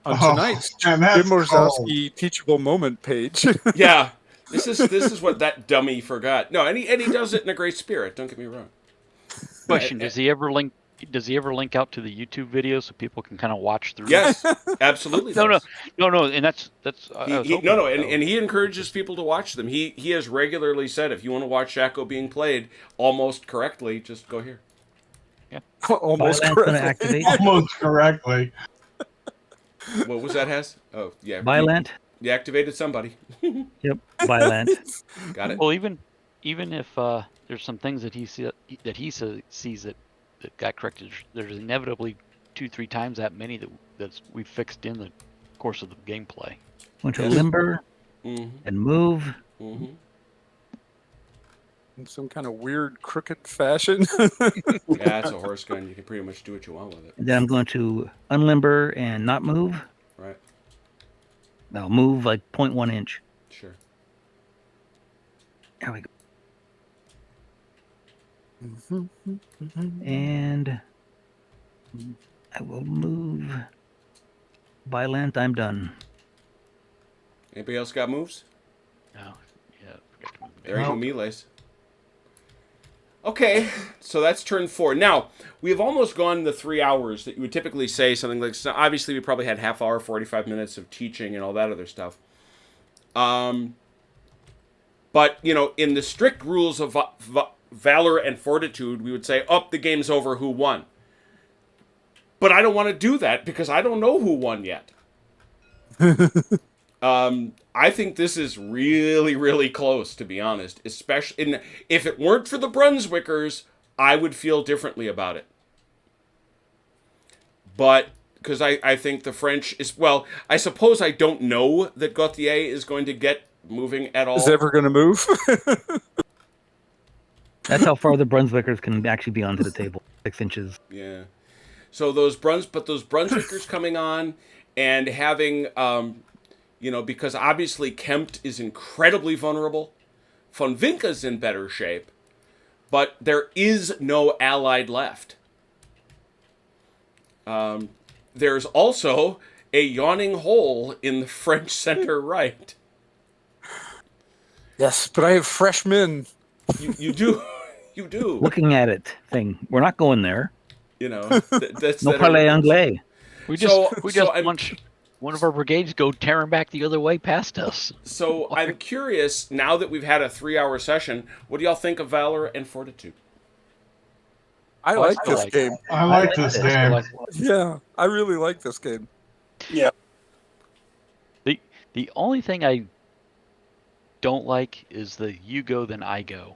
On Oh, tonight's and Jim that's Morzowski teachable moment page. Yeah, this is what that dummy forgot. No, and he does it in a great spirit. Don't get me wrong. Question: Does he ever link? Does he ever link out to the YouTube video so people can kind of watch through? Yes, absolutely. No, does. no, and that's. I was hoping No, that, and he encourages people to watch them. He has regularly said, if you want to watch Shaco being played almost correctly, just go here. Almost Violent's gonna correctly. activate. almost correctly. What was that, Hess? Oh, yeah. Violent. You activated somebody. Yep. Violent. Got it. Well, even if there's some things that he sees that got corrected, there's inevitably 2-3 times that many that we fixed in the course of the gameplay. Went to Yes. limber Mm-hmm. and move. Mm-hmm. In some kind of weird, crooked fashion. Yeah, it's a horse gun. You can pretty much do what you want with it. And then I'm going to unlimber and not move. Right. I'll move like 0.1 inch. Sure. There we go. And I will move. Violent, I'm done. Anybody else got moves? No, yeah, forgot to move the There you go, Nope. melees. Okay, so that's turn 4. Now, we have almost gone the 3 hours that you would typically say something like, so obviously we probably had half hour, 45 minutes of teaching and all that other stuff. But, in the strict rules of Valor and Fortitude, we would say, the game's over, who won? But I don't want to do that because I don't know who won yet. I think this is really, really close, to be honest. Especially if it weren't for the Brunswickers, I would feel differently about it. But because I think the French is, well, I suppose I don't know that Gauthier is going to get moving at all. Is ever going to move? That's how far the Brunswickers can actually be onto the table. 6 inches. Yeah. So those Brunswickers coming on and having because obviously Kempt is incredibly vulnerable. Von Vinca's in better shape, but there is no allied left. There's also a yawning hole in the French center right. Yes, but I have freshmen. You do. You do. Looking at it thing. We're not going there. That's No that parler are- anglais. We just I'm- watched one of our brigades go tearing back the other way past us. So I'm curious, now that we've had a 3-hour session, what do y'all think of Valor and Fortitude? I Oh, like I this like game. I like this I game. like- Yeah, I really like this game. The only thing I don't like is the you go then I go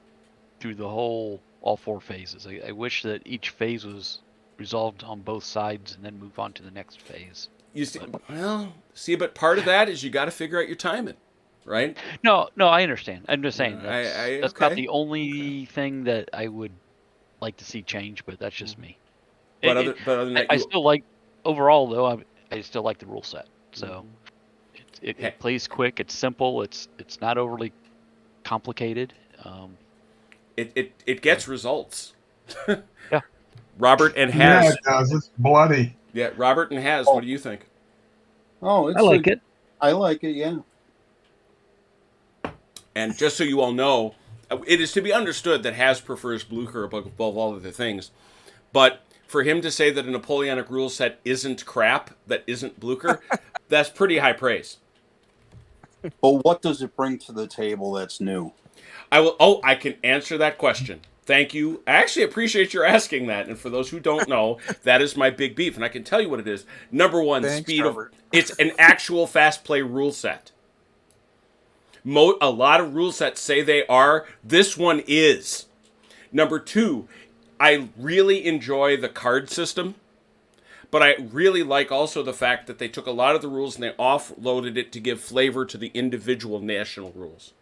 through all 4 phases. I wish that each phase was resolved on both sides and then move on to the next phase. You see, but part of that is you got to figure out your timing, right? No, I understand. I'm just saying Yeah, that's not okay. the only thing that I would like to see change, but that's just me. But It- other than that, I still like overall though. I still like the rule set. So it plays quick. It's simple. It's not overly complicated. it gets results. Yeah. Robert and Yeah, Has. it does. It's bloody. Yeah, Robert and Has. What do you think? Oh, it's I like it. I like it. Yeah. And just so you all know, it is to be understood that Has prefers Blucher above all other things. But for him to say that a Napoleonic rule set isn't crap, that isn't Blucher, that's pretty high praise. But what does it bring to the table that's new? I can answer that question. Thank you. I actually appreciate your asking that. And for those who don't know, that is my big beef. And I can tell you what it is. Number one, Thanks, speed Robert. of... It's an actual fast play rule set. A lot of rule sets say they are. This one is. Number two, I really enjoy the card system, but I really like also the fact that they took a lot of the rules and they offloaded it to give flavor to the individual national rules.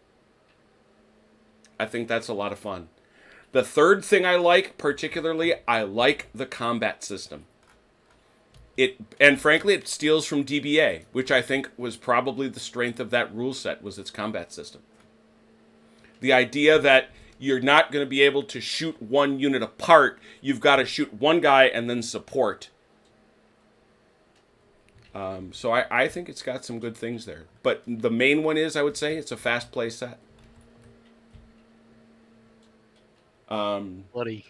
I think that's a lot of fun. The third thing I like, particularly, I like the combat system. And frankly, it steals from DBA, which I think was probably the strength of that rule set, was its combat system. The idea that you're not going to be able to shoot one unit apart, you've got to shoot one guy and then support. So I think it's got some good things there. But the main one is, I would say, it's a fast play set. Bloody.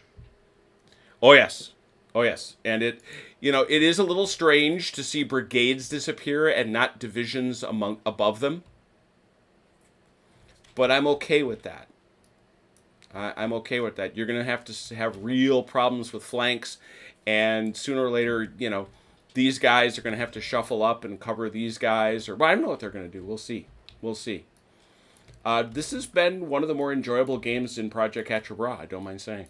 Oh yes, and it is a little strange to see brigades disappear and not divisions above them. But I'm okay with that. I'm okay with that. You're gonna have to have real problems with flanks, and sooner or later, these guys are gonna have to shuffle up and cover these guys, or I don't know what they're gonna do. We'll see. This has been one of the more enjoyable games in Project Quatre, I don't mind saying.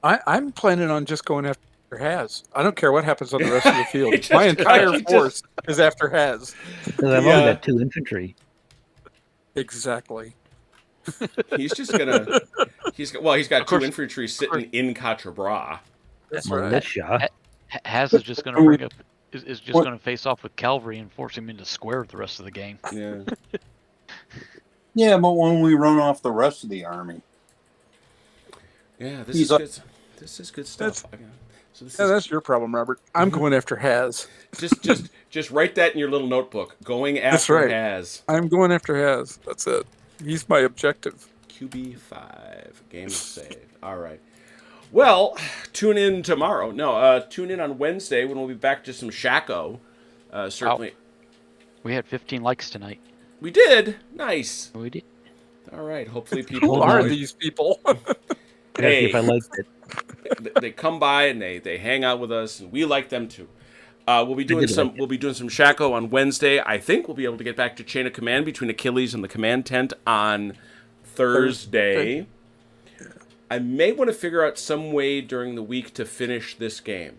I'm planning on just going after Has. I don't care what happens on the rest of the field. Just- My entire just- force is after Has. Because I've only got 2 infantry. Exactly. He's just gonna. He's got Of course- 2 infantry sitting in Quatre. That's right. Militia. Has is just going to bring up is just going to face off with cavalry and force him into square the rest of the game. Yeah. Yeah, but when we run off the rest of the army, Yeah, He's this is good stuff. So this Yeah, is that's your problem, Robert. I'm going after Has. just write that in your little notebook. Going after That's right. Has. I'm going after Has. That's it. He's my objective. QB5. Game is saved. All right. Well, tune in tomorrow. No, tune in on Wednesday when we'll be back to some Shaco. Certainly. We had 15 likes tonight. We did. Nice. We did. All right. Hopefully people Who are enjoy. these people? I gotta see if I liked it. They come by and they hang out with us, and we like them too. We'll be doing some Shaco on Wednesday. I think we'll be able to get back to Chain of Command between Achilles and the command tent on Thursday. I may want to figure out some way during the week to finish this game.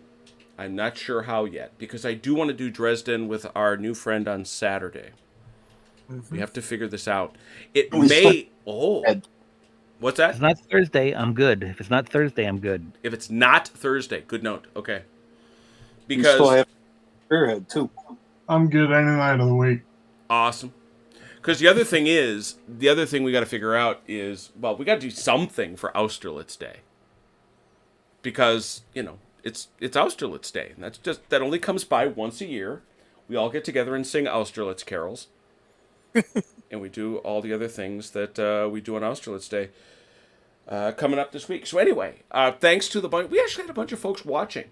I'm not sure how yet, because I do want to do Dresden with our new friend on Saturday. We have to figure this out. It may. Oh, what's If that? it's not Thursday, I'm good. If it's not Thursday, I'm good. If it's not Thursday, good note. Okay. we still Because have Spearhead too. I'm good any night of the week. awesome. Because the other thing we got to figure out is, well, we got to do something for Austerlitz Day. Because it's Austerlitz Day, and that only comes by once a year. We all get together and sing Austerlitz carols. And we do all the other things that we do on Austerlitz Day coming up this week. So anyway, thanks to we actually had a bunch of folks watching.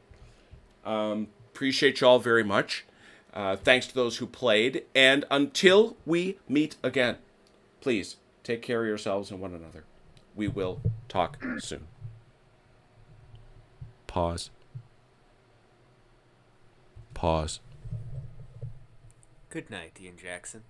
Appreciate you all very much. Thanks to those who played. And until we meet again, please take care of yourselves and one another. We will talk soon. Pause. Good night, Ian Jackson.